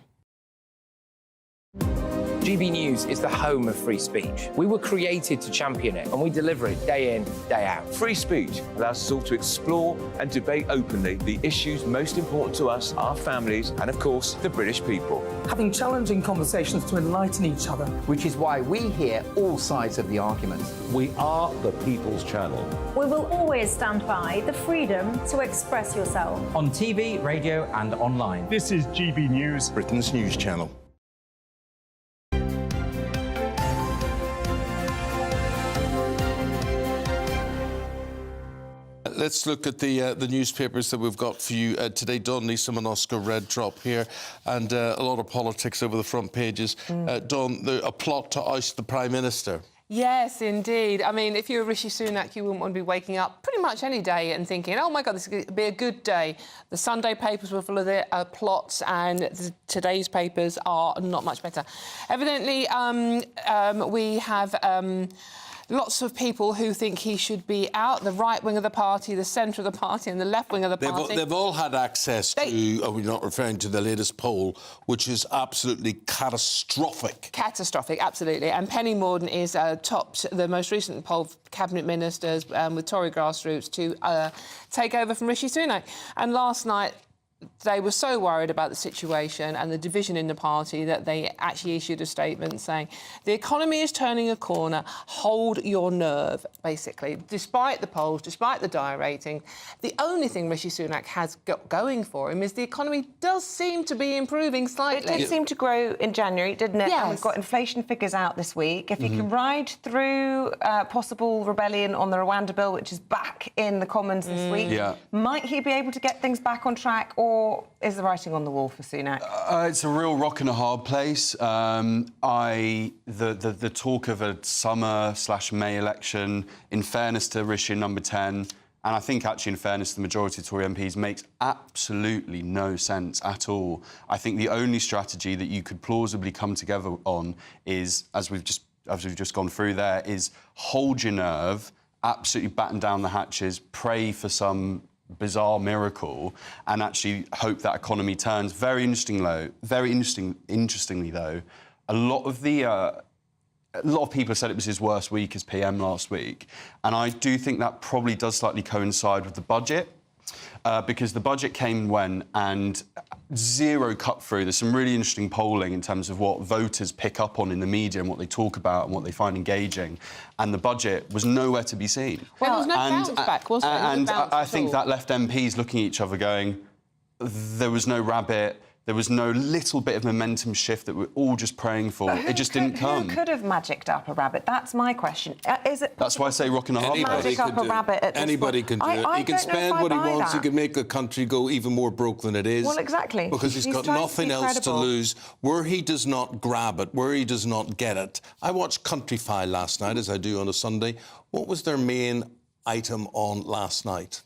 GB News is the home of free speech. We were created to champion it, and we deliver it day in, day out. Free speech allows us all to explore and debate openly the issues most important to us, our families, and of course, the British people. Having challenging conversations to enlighten each other. Which is why we hear all sides of the argument. We are the People's Channel. We will always stand by the freedom to express yourself. On TV, radio and online. This is GB News, Britain's news channel. Let's look at the newspapers that we've got for you today. Dawn Neeson and Oscar Redrop here, and a lot of politics over the front pages. Dawn, a plot to oust the Prime Minister. Yes, indeed. I mean, if you're Rishi Sunak, you wouldn't want to be waking up pretty much any day and thinking, oh, my God, this is going to be a good day. The Sunday papers were full of their plots, and today's papers are not much better. Evidently, we have... lots of people who think he should be out, the right wing of the party, the centre of the party and the left wing of the party. They've all had access to, we're not referring to the latest poll, which is absolutely catastrophic. Catastrophic, absolutely. And Penny Mordaunt is topped the most recent poll of cabinet ministers with Tory grassroots to take over from Rishi Sunak. And last night, they were so worried about the situation and the division in the party that they actually issued a statement saying, the economy is turning a corner, hold your nerve, basically. Despite the polls, despite the dire rating, the only thing Rishi Sunak has got going for him is the economy does seem to be improving slightly. It did seem to grow in January, didn't it? Yes. And we've got inflation figures out this week. If he can ride through possible rebellion on the Rwanda bill, which is back in the Commons this week, might he be able to get things back on track, or is the writing on the wall for Sunak? It's a real rock and a hard place. The talk of a summer/May election, in fairness to Rishi number 10, and I think actually in fairness to the majority of Tory MPs, makes absolutely no sense at all. I think the only strategy that you could plausibly come together on is, as we've just gone through there, is hold your nerve, absolutely batten down the hatches, pray for some bizarre miracle, and actually hope that economy turns. Very interestingly, though, a lot of people said it was his worst week as PM last week, and I do think that probably does slightly coincide with the budget. Because the budget came and went and zero cut through. There's some really interesting polling in terms of what voters pick up on in the media and what they talk about and what they find engaging. And the budget was nowhere to be seen. Well, there was no bounce back, was there? And I think that left MPs looking at each other going, there was no rabbit. There was no little bit of momentum shift that we're all just praying for. It just didn't come. Who could have magicked up a rabbit? That's my question. Is it? That's why I say rock and a hard Anybody magic up a rabbit at this Anybody point? can do it. I He can don't know spend if I what he buy wants. He that. can make the country go even more broke than it is. Well, exactly. Because he's got trying to nothing be else to credible. lose. Where he does not grab it, where he does not get it. I watched Country File last night, as I do on a Sunday. What was their main item on last night?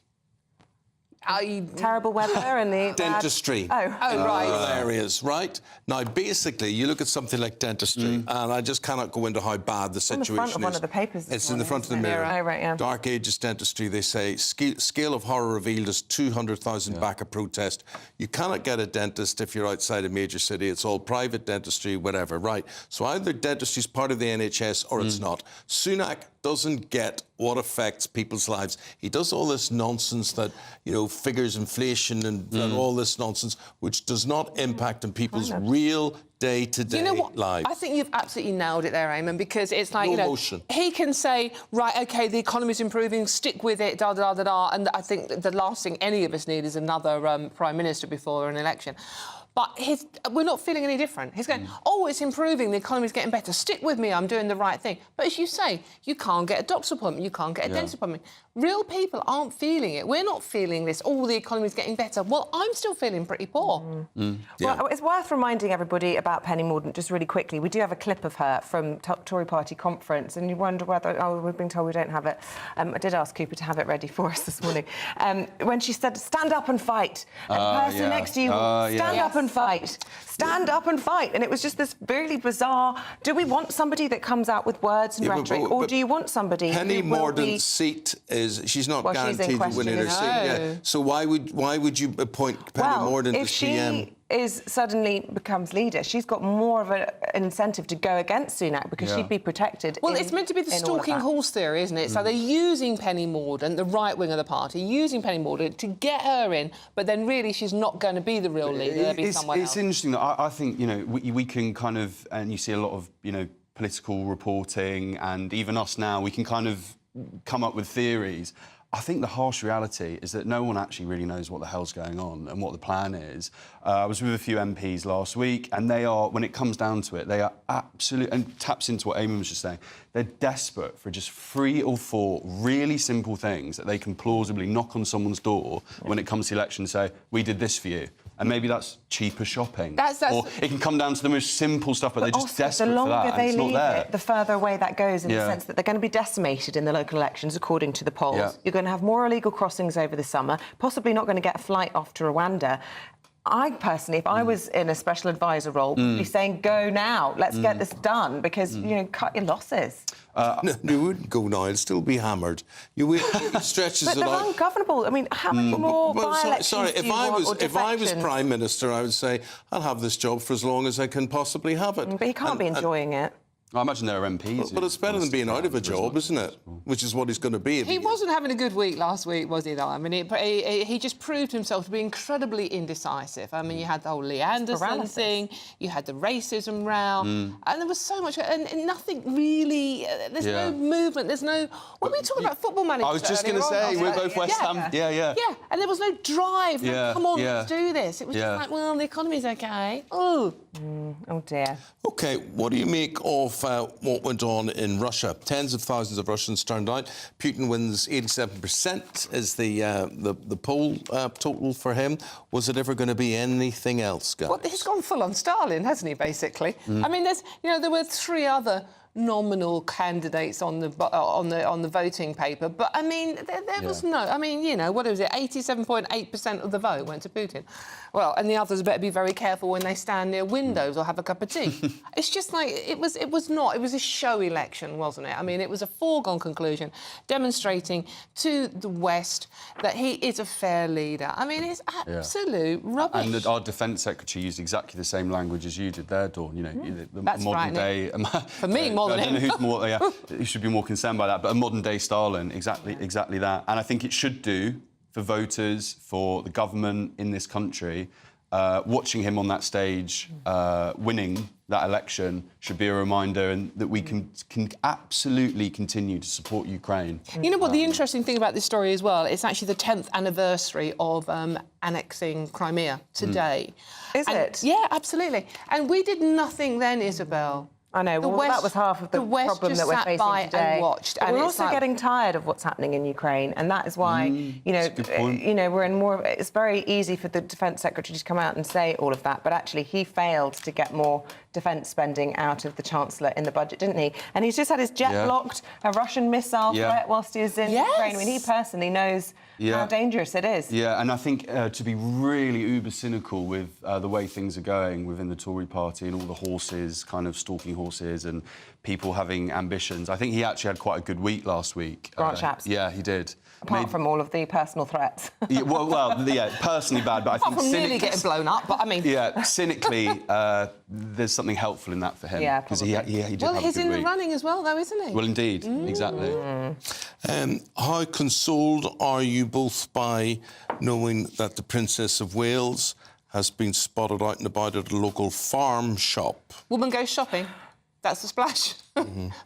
Terrible weather and the Dentistry. Right. Areas, right? Now, basically, you look at something like dentistry, and I just cannot go into how bad the situation is. On the front of one of the papers this It's in the front of the Mirror. Oh, right, yeah. Dark Ages dentistry, they say, scale of horror revealed as 200,000 back a protest. You cannot get a dentist if you're outside a major city. It's all private dentistry, whatever, right? So either dentistry is part of the NHS or it's not. Sunak doesn't get what affects people's lives. He does all this nonsense that, figures inflation and all this nonsense, which does not impact on people's real day-to-day lives. I think you've absolutely nailed it there, Eamonn, because it's like, emotion. He can say, right, OK, the economy's improving, stick with it, da-da-da-da-da, and I think the last thing any of us need is another Prime Minister before an election. But we're not feeling any different. He's going, oh, it's improving, the economy's getting better, stick with me, I'm doing the right thing. But as you say, you can't get a doctor's appointment, you can't get a dentist appointment. Real people aren't feeling it. We're not feeling this, oh, the economy's getting better. Well, I'm still feeling pretty poor. Well, it's worth reminding everybody about Penny Mordaunt just really quickly. We do have a clip of her from Tory party conference, and you wonder whether, we've been told we don't have it. I did ask Cooper to have it ready for us this morning. When she said, stand up and fight. And the person next to you, stand up and fight. Stand up and fight. And it was just this really bizarre... Do we want somebody that comes out with words and rhetoric, or do you want somebody Penny who will Mordaunt's seat is... She's not Well, she's in guaranteed to win in her seat. question, So why would you appoint Penny Mordaunt as PM? If she suddenly becomes leader, she's got more of an incentive to go against Sunak because she'd be protected. Well, it's meant to be the stalking horse theory, isn't it? So they're using Penny Mordaunt, the right wing of the party, using Penny Mordaunt to get her in, but then really she's not going to be the real leader. There'll be someone else. It's interesting that I think, we can kind of, and you see a lot of, political reporting, and even us now, we can kind of come up with theories. I think the harsh reality is that no one actually really knows what the hell's going on and what the plan is. I was with a few MPs last week, and they are, when it comes down to it, they are absolutely, and taps into what Eamonn was just saying, they're desperate for just 3 or 4 really simple things that they can plausibly knock on someone's door when it comes to the election and say, we did this for you. And maybe that's cheaper shopping. Or it can come down to the most simple stuff, but they're just desperate for that, the longer they and it's not leave there. it, the further away that goes in the sense that they're going to be decimated in the local elections, according to the polls. You're going to have more illegal crossings over the summer, possibly not going to get a flight off to Rwanda. I personally, if I was in a special advisor role, would be saying, go now, let's get this done, because, cut your losses. No, you wouldn't go now. It'd still be hammered. You wait, it stretches But it they're out. ungovernable. I mean, how many more by-elections Sorry, do if you want, or if I was defections? Prime Minister, I would say, I'll have this job for as long as I can possibly have it. But he can't be enjoying it. I imagine there are MPs. But it's better than being out of a job, isn't it? Which is what he's going to be. He wasn't having a good week last week, was he, though? I mean, he just proved himself to be incredibly indecisive. I mean, you had the whole Lee Anderson thing, you had the racism row, and there was so much... And nothing really... there's no movement, there's no... What were we talking about? Football managers. I was just going to say, we're both West Ham. Yeah, and there was no drive. Come on, let's do this. It was just like, well, the economy's OK. Oh. Oh, dear. OK, what do you make of what went on in Russia? Tens of thousands of Russians turned out. Putin wins 87% is the poll total for him. Was it ever going to be anything else, guys? Well, he's gone full on Stalin, hasn't he, basically? I mean, there were 3 other nominal candidates on the voting paper, but I mean there was no. I mean, what was it? 87.8% of the vote went to Putin. Well, and the others better be very careful when they stand near windows or have a cup of tea. It's just like it was a show election, wasn't it? I mean, it was a foregone conclusion, demonstrating to the West that he is a fair leader. I mean, it's absolute rubbish. And our Defence Secretary used exactly the same language as you did there, Dawn. The That's modern day. For me, more than him. I don't know who's more. Who should be more concerned by that, but a modern day Stalin, exactly that. And I think it should do for voters, for the government in this country. Watching him on that stage, winning that election, should be a reminder, and that we can absolutely continue to support Ukraine. You know what, the interesting thing about this story as well, it's actually the 10th anniversary of annexing Crimea today. Is it? Yeah, absolutely. And we did nothing then, Isabel. I know, well, that was half of the problem that we're facing by today. And watched, but and we're it's also like... getting tired of what's happening in Ukraine, and that is why, we're in more... It's very easy for the Defence Secretary to come out and say all of that, but actually he failed to get more defence spending out of the Chancellor in the budget, didn't he? And he's just had his jet blocked, a Russian missile threat whilst he was in Ukraine. I mean, he personally knows how dangerous it is. Yeah, and I think to be really uber cynical with the way things are going within the Tory party and all the horses, kind of stalking horses and people having ambitions, I think he actually had quite a good week last week. Grant Shapps. Yeah, he did. Apart from all of the personal threats. Personally bad, but I think... Apart from nearly getting blown up, but I mean... Yeah, cynically, there's something helpful in that for him. Yeah, because he did have a good week. Well, he's in the running as well, though, isn't he? Well, indeed, exactly. How consoled are you both by knowing that the Princess of Wales has been spotted out and about at a local farm shop? Woman goes shopping. That's the splash.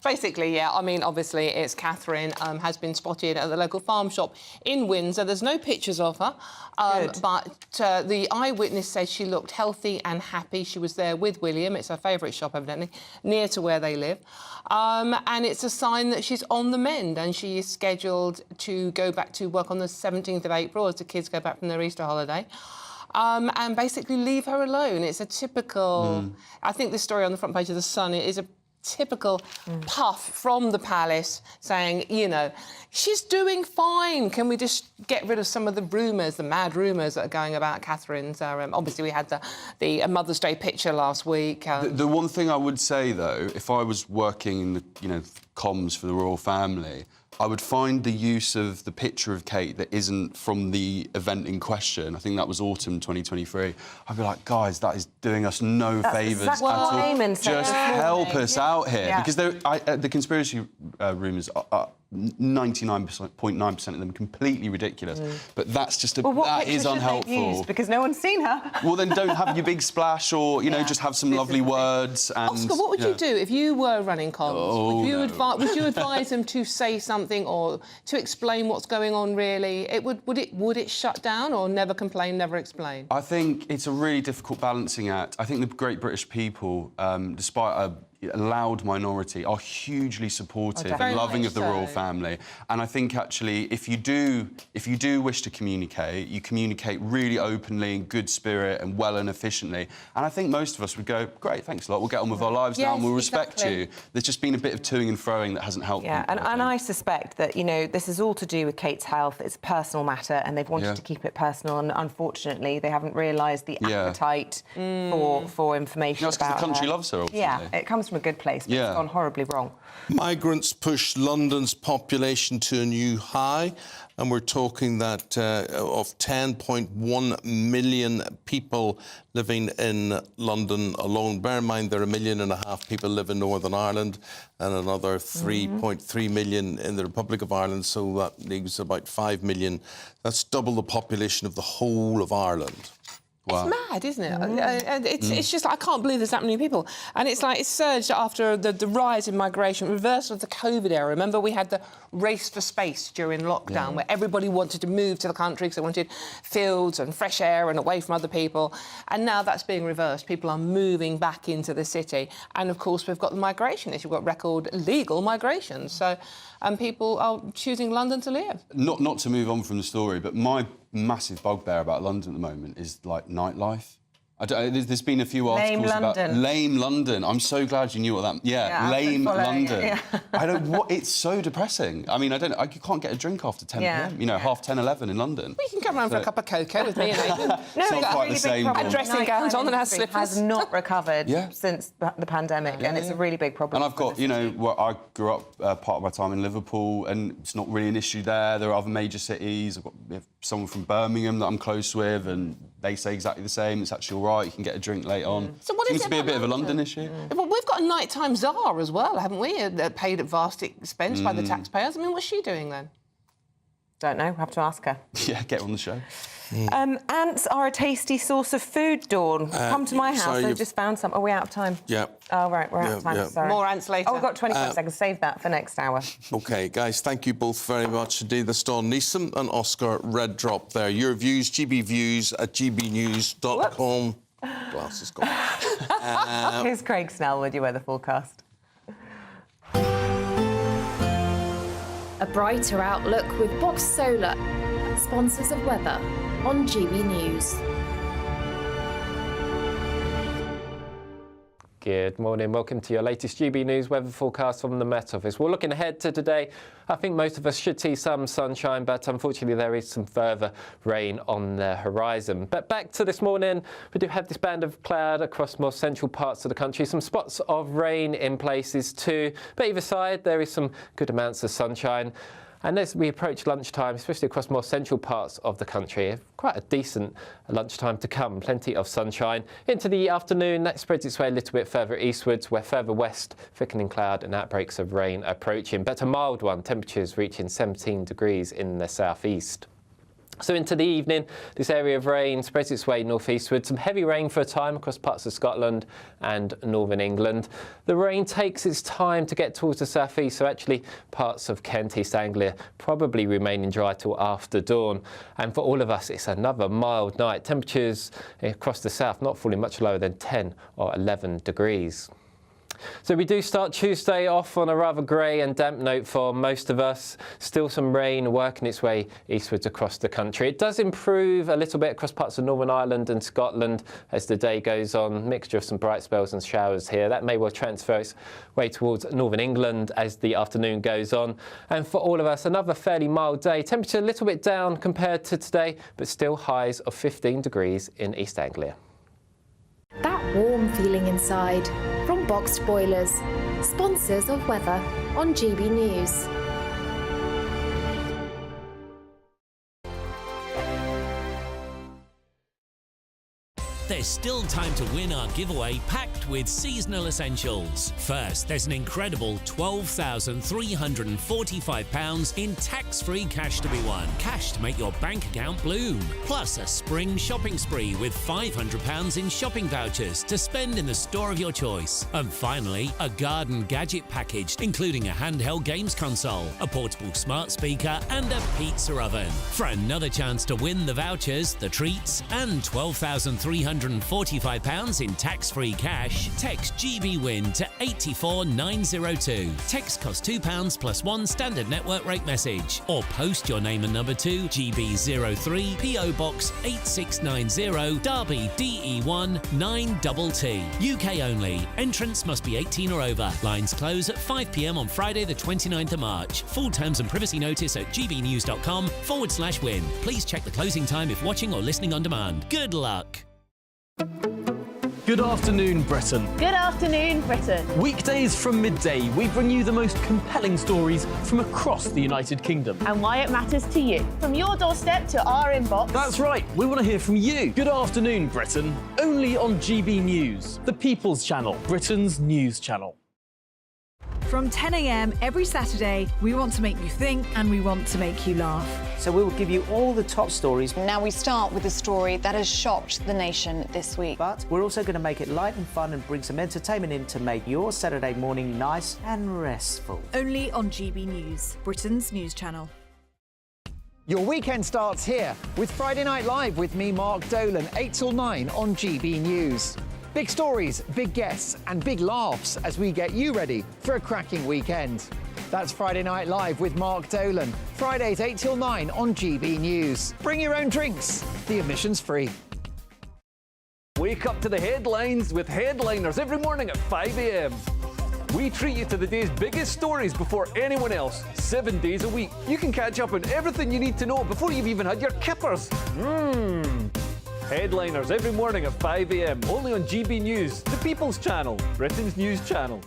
Basically, yeah. I mean, obviously, it's Catherine has been spotted at the local farm shop in Windsor. There's no pictures of her, but the eyewitness said she looked healthy and happy. She was there with William. It's her favourite shop, evidently, near to where they live. And it's a sign that she's on the mend, and she is scheduled to go back to work on the 17th of April as the kids go back from their Easter holiday. And basically leave her alone. It's a typical... I think this story on the front page of The Sun is a typical puff from the palace saying, you know, she's doing fine. Can we just get rid of some of the rumours, the mad rumours that are going about Catherine's? Obviously, we had the Mother's Day picture last week. The one thing I would say, though, if I was working in the, comms for the royal family, I would find the use of the picture of Kate that isn't from the event in question. I think that was autumn 2023. I'd be like, guys, that is doing us no favours at all. Eamonn said Just help us out here. Because the conspiracy rumours are 99.9% of them completely ridiculous. But that's just that is unhelpful. Because no one's seen her. Well, then don't have your big splash, or just have some lovely words. And Oscar, what would you do if you were running comms? Would you advise them to say something or to explain what's going on? Really, would it shut down, or never complain, never explain? I think it's a really difficult balancing act. I think the great British people, despite a loud minority, are hugely supportive and loving of the royal family. And I think actually, if you do wish to communicate, you communicate really openly, in good spirit, and well and efficiently. And I think most of us would go, great, thanks a lot. We'll get on with our lives now, and we'll respect you. There's just been a bit of toing and froing that hasn't helped. Yeah, and I suspect that this is all to do with Kate's health. It's a personal matter, and they've wanted to keep it personal. And unfortunately, they haven't realised the appetite for information about because the country loves her. Ultimately. Yeah, it comes from a good place, but it's gone horribly wrong. Migrants push London's population to a new high, and we're talking that of 10.1 million people living in London alone. Bear in mind there are 1.5 million people live in Northern Ireland and another 3.3 million in the Republic of Ireland, so that leaves about 5 million. That's double the population of the whole of Ireland. Wow. It's mad, isn't it? It's just like, I can't believe there's that many people. And it's like, it's surged after the rise in migration, reversal of the COVID era. Remember, we had the race for space during lockdown, where everybody wanted to move to the country because they wanted fields and fresh air and away from other people. And now that's being reversed. People are moving back into the city. And, of course, we've got the migration issue. We've got record legal migration. So, and people are choosing London to live. Not to move on from the story, but my massive bugbear about London at the moment is, like, nightlife. There's been a few articles about lame London. I'm so glad you knew what that... Yeah, lame London. It's so depressing. I mean, you can't get a drink after 10 p.m, half 10, 11 in London. Well, you can come around for a cup of cocoa with me and Eamonn. It's not quite the same. And dressing gowns on and has slippers. Has not recovered since the pandemic, and it's a really big problem. And I've got, I grew up part of my time in Liverpool, and it's not really an issue there. There are other major cities. I've got someone from Birmingham that I'm close with, and they say exactly the same. It's actually all right. You can get a drink late on. So what seems to be a bit of a London issue. Well, we've got a nighttime czar as well, haven't we? Paid at vast expense by the taxpayers. I mean, what's she doing then? Don't know. We'll have to ask her. Yeah, get her on the show. Ants are a tasty source of food, Dawn. Come to my house. I've just found some. Are we out of time? Yeah. Oh, right. We're out of time. Sorry. More ants later. Oh, we've got 25 seconds. Save that for next hour. OK, guys, thank you both very much indeed. That's Dawn Neeson and Oscar Reddrop there. Your views, gbviews@gbnews.com. Glasses gone. Here's Craig Snell with your weather forecast. A brighter outlook with Box Solar, sponsors of weather on GB News. Good morning, welcome to your latest GB News weather forecast from the Met Office. We're looking ahead to today. I think most of us should see some sunshine, but unfortunately there is some further rain on the horizon. But back to this morning, we do have this band of cloud across more central parts of the country, some spots of rain in places too. But either side, there is some good amounts of sunshine. And as we approach lunchtime, especially across more central parts of the country, quite a decent lunchtime to come, plenty of sunshine. Into the afternoon, that spreads its way a little bit further eastwards, where further west, thickening cloud and outbreaks of rain approaching, but a mild one, temperatures reaching 17 degrees in the southeast. So into the evening, this area of rain spreads its way northeastward. Some heavy rain for a time across parts of Scotland and northern England. The rain takes its time to get towards the southeast, so actually parts of Kent, East Anglia probably remaining dry till after dawn. And for all of us, it's another mild night. Temperatures across the south not falling much lower than 10 or 11 degrees. So we do start Tuesday off on a rather grey and damp note for most of us. Still some rain working its way eastwards across the country. It does improve a little bit across parts of Northern Ireland and Scotland as the day goes on. Mixture of some bright spells and showers here. That may well transfer its way towards Northern England as the afternoon goes on. And for all of us, another fairly mild day. Temperature a little bit down compared to today, but still highs of 15 degrees in East Anglia. That warm feeling inside from Boxed Boilers, sponsors of weather on GB News. There's still time to win our giveaway packed with seasonal essentials. First, there's an incredible £12,345 in tax-free cash to be won. Cash to make your bank account bloom. Plus a spring shopping spree with £500 in shopping vouchers to spend in the store of your choice. And finally, a garden gadget package, including a handheld games console, a portable smart speaker and a pizza oven. For another chance to win the vouchers, the treats and £12,345 in tax-free cash, text GB-WIN to 84902. Text costs £2 plus one standard network rate message. Or post your name and number to GB03 PO Box 8690 Derby DE1 9TT. UK only. Entrance must be 18 or over. Lines close at 5 p.m. on Friday the 29th of March. Full terms and privacy notice at gbnews.com/win. Please check the closing time if watching or listening on demand. Good luck. Good afternoon, Britain. Good afternoon, Britain. Weekdays from midday, we bring you the most compelling stories from across the United Kingdom. And why it matters to you. From your doorstep to our inbox. That's right, we want to hear from you. Good afternoon, Britain. Only on GB News, the People's Channel, Britain's news channel. From 10 a.m. every Saturday, we want to make you think and we want to make you laugh. So we will give you all the top stories. Now we start with a story that has shocked the nation this week. But we're also going to make it light and fun and bring some entertainment in to make your Saturday morning nice and restful. Only on GB News, Britain's news channel. Your weekend starts here with Friday Night Live with me, Mark Dolan, 8 till 9 on GB News. Big stories, big guests and big laughs as we get you ready for a cracking weekend. That's Friday Night Live with Mark Dolan. Fridays 8 till 9 on GB News. Bring your own drinks. The admission's free. Wake up to the headlines with Headliners every morning at 5 a.m. We treat you to the day's biggest stories before anyone else, 7 days a week. You can catch up on everything you need to know before you've even had your kippers. Headliners every morning at 5 a.m. only on GB News, the People's Channel, Britain's news channel.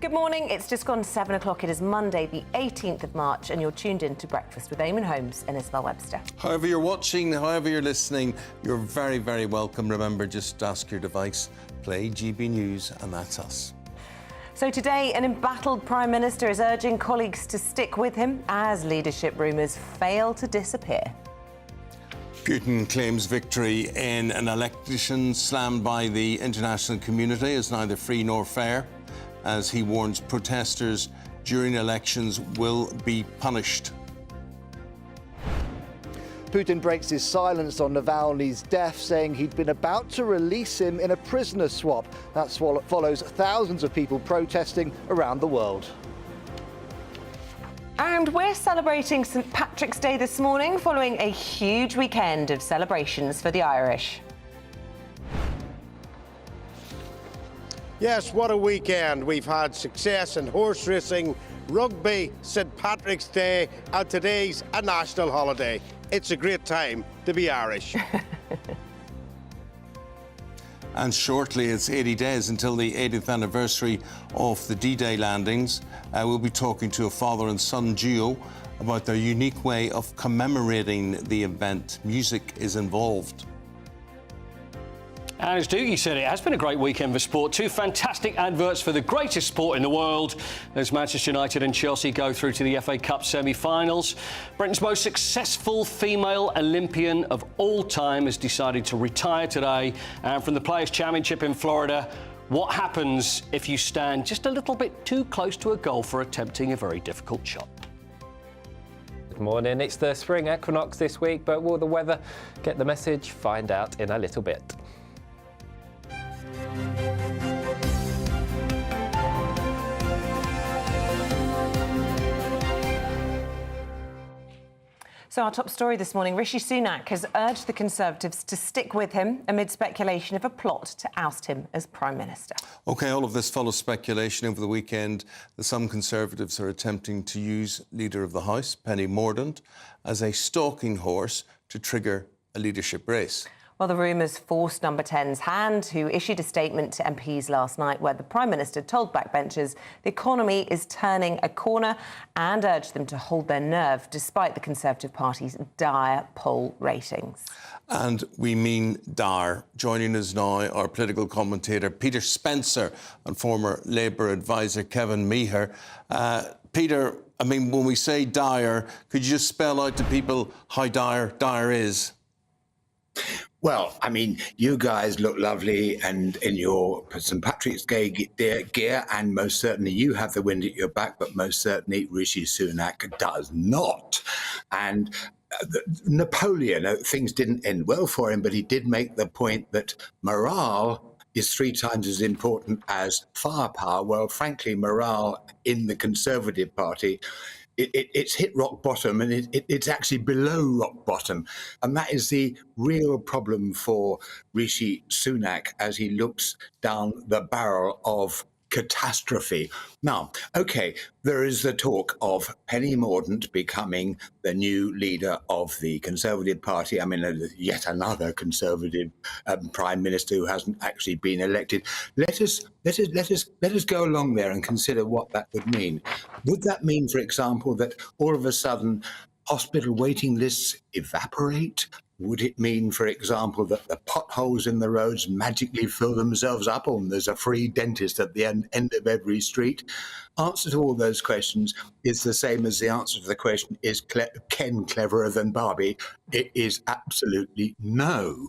Good morning. It's just gone 7 o'clock. It is Monday, the 18th of March, and you're tuned in to Breakfast with Eamonn Holmes and Isabel Webster. However you're watching, however you're listening, you're very, very welcome. Remember, just ask your device, play GB News, and that's us. So today, an embattled Prime Minister is urging colleagues to stick with him as leadership rumours fail to disappear. Putin claims victory in an election slammed by the international community as neither free nor fair, as he warns protesters during elections will be punished. Putin breaks his silence on Navalny's death, saying he'd been about to release him in a prisoner swap. That follows thousands of people protesting around the world. And we're celebrating St Patrick's Day this morning following a huge weekend of celebrations for the Irish. Yes, what a weekend. We've had success in horse racing, rugby, St Patrick's Day, and today's a national holiday. It's a great time to be Irish. And shortly, it's 80 days until the 80th anniversary of the D-Day landings. We'll be talking to a father and son duo about their unique way of commemorating the event. Music is involved. And as Doogie said, it has been a great weekend for sport. Two fantastic adverts for the greatest sport in the world as Manchester United and Chelsea go through to the FA Cup semi-finals. Britain's most successful female Olympian of all time has decided to retire today. And from the Players' Championship in Florida, what happens if you stand just a little bit too close to a golfer attempting a very difficult shot? Good morning. It's the spring equinox this week, but will the weather get the message? Find out in a little bit. So our top story this morning, Rishi Sunak has urged the Conservatives to stick with him amid speculation of a plot to oust him as Prime Minister. OK, all of this follows speculation over the weekend that some Conservatives are attempting to use Leader of the House, Penny Mordaunt, as a stalking horse to trigger a leadership race. Well, the rumours forced Number 10's hand, who issued a statement to MPs last night where the Prime Minister told backbenchers the economy is turning a corner and urged them to hold their nerve despite the Conservative Party's dire poll ratings. And we mean dire. Joining us now, our political commentator Peter Spencer and former Labour advisor Kevin Meaher. Peter, I mean, when we say dire, could you just spell out to people how dire is? Well, I mean, you guys look lovely and in your St Patrick's Day gear, and most certainly you have the wind at your back, but most certainly Rishi Sunak does not. And Napoleon, things didn't end well for him, but he did make the point that morale is 3 times as important as firepower. Well, frankly, morale in the Conservative Party, it's hit rock bottom, and it's actually below rock bottom. And that is the real problem for Rishi Sunak as he looks down the barrel of catastrophe. Now, OK, there is the talk of Penny Mordaunt becoming the new leader of the Conservative Party. I mean, yet another Conservative Prime Minister who hasn't actually been elected. Let us go along there and consider what that would mean. Would that mean, for example, that all of a sudden hospital waiting lists evaporate? Would it mean, for example, that the potholes in the roads magically fill themselves up, or there's a free dentist at the end of every street? Answer to all those questions is the same as the answer to the question, is Ken cleverer than Barbie? It is absolutely no.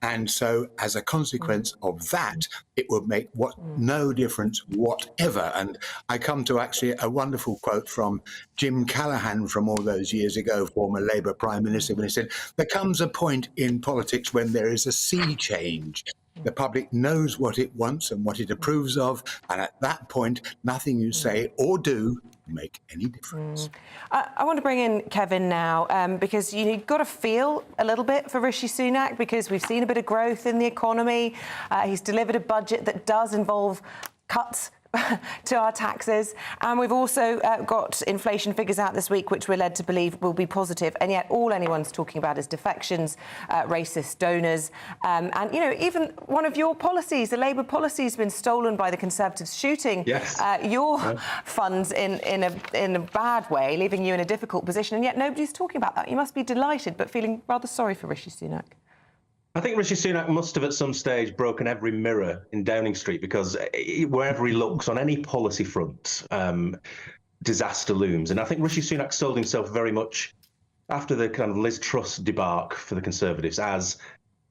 And so as a consequence of that, it would make no difference whatever. And I come to actually a wonderful quote from Jim Callaghan from all those years ago, former Labour Prime Minister, when he said, there comes a point in politics when there is a sea change. The public knows what it wants and what it approves of, and at that point, nothing you say or do make any difference. I want to bring in Kevin now, because you've got to feel a little bit for Rishi Sunak, because we've seen a bit of growth in the economy. He's delivered a budget that does involve cuts to our taxes. And we've also got inflation figures out this week, which we're led to believe will be positive. And yet all anyone's talking about is defections, racist donors. And, you know, even one of your policies, the Labour policy, has been stolen by the Conservatives, shooting your funds in a bad way, leaving you in a difficult position. And yet nobody's talking about that. You must be delighted, but feeling rather sorry for Rishi Sunak. I think Rishi Sunak must have at some stage broken every mirror in Downing Street, because wherever he looks on any policy front, disaster looms. And I think Rishi Sunak sold himself very much after the kind of Liz Truss debacle for the Conservatives as,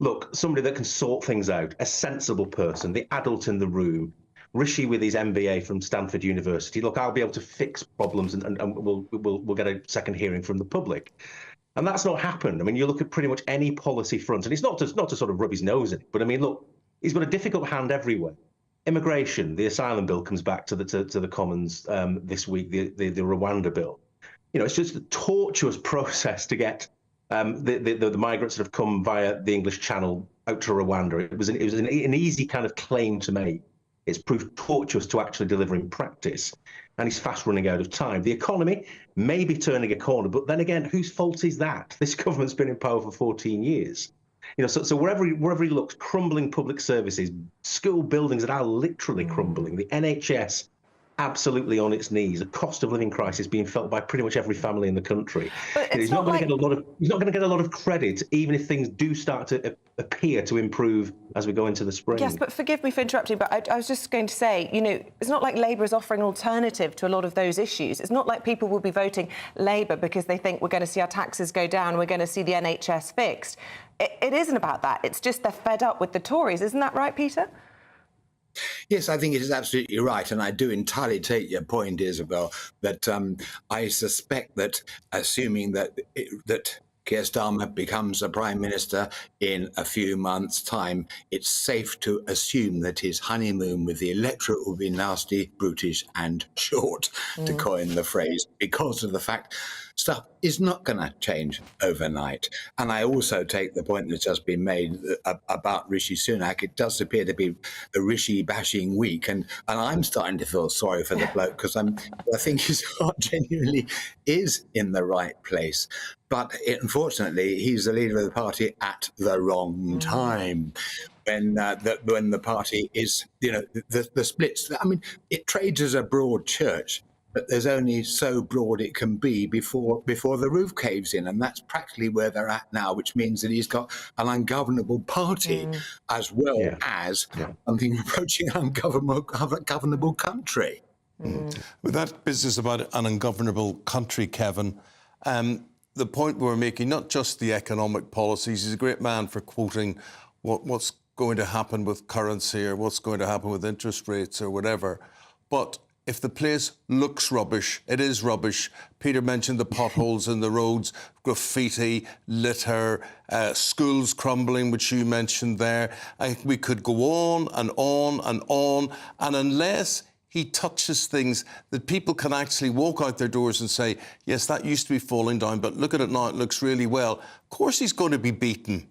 look, somebody that can sort things out, a sensible person, the adult in the room. Rishi with his MBA from Stanford University. Look, I'll be able to fix problems and we'll get a second hearing from the public. And that's not happened. I mean, you look at pretty much any policy front, and it's not to sort of rub his nose in it, but I mean, look, he's got a difficult hand everywhere. Immigration, the asylum bill comes back to the Commons this week, the Rwanda bill. You know, it's just a tortuous process to get the migrants that have come via the English Channel out to Rwanda. It was an easy kind of claim to make. It's proved tortuous to actually deliver in practice, and he's fast running out of time. The economy may be turning a corner, but then again, whose fault is that? This government's been in power for 14 years. You know, so wherever he looks, crumbling public services, school buildings that are literally crumbling, the NHS absolutely on its knees, the cost of living crisis being felt by pretty much every family in the country. He's not going to get a lot of credit, even if things do start to appear to improve as we go into the spring. Yes, but forgive me for interrupting, but I was just going to say, you know, it's not like Labour is offering an alternative to a lot of those issues. It's not like people will be voting Labour because they think we're going to see our taxes go down, we're going to see the NHS fixed. It isn't about that. It's just they're fed up with the Tories. Isn't that right, Peter? Yes, I think it is absolutely right. And I do entirely take your point, Isabel, that I suspect that assuming that Keir Starmer becomes a Prime Minister in a few months' time, it's safe to assume that his honeymoon with the electorate will be nasty, brutish and short, to coin the phrase, because of the fact stuff is not going to change overnight. And I also take the point that's just been made about Rishi Sunak. It does appear to be a Rishi bashing week, and I'm starting to feel sorry for the bloke, because I think his heart genuinely is in the right place. But unfortunately, he's the leader of the party at the wrong time. When the party is, you know, the splits. I mean, it trades as a broad church, but there's only so broad it can be before the roof caves in, and that's practically where they're at now, which means that he's got an ungovernable party as well as something approaching an ungovernable country. With that business about an ungovernable country, Kevin, the point we're making, not just the economic policies, he's a great man for quoting what's going to happen with currency or what's going to happen with interest rates or whatever. But if the place looks rubbish, it is rubbish. Peter mentioned the potholes in the roads, graffiti, litter, schools crumbling, which you mentioned there. We could go on and on and on. And unless he touches things that people can actually walk out their doors and say, yes, that used to be falling down, but look at it now, it looks really well. Of course he's going to be beaten.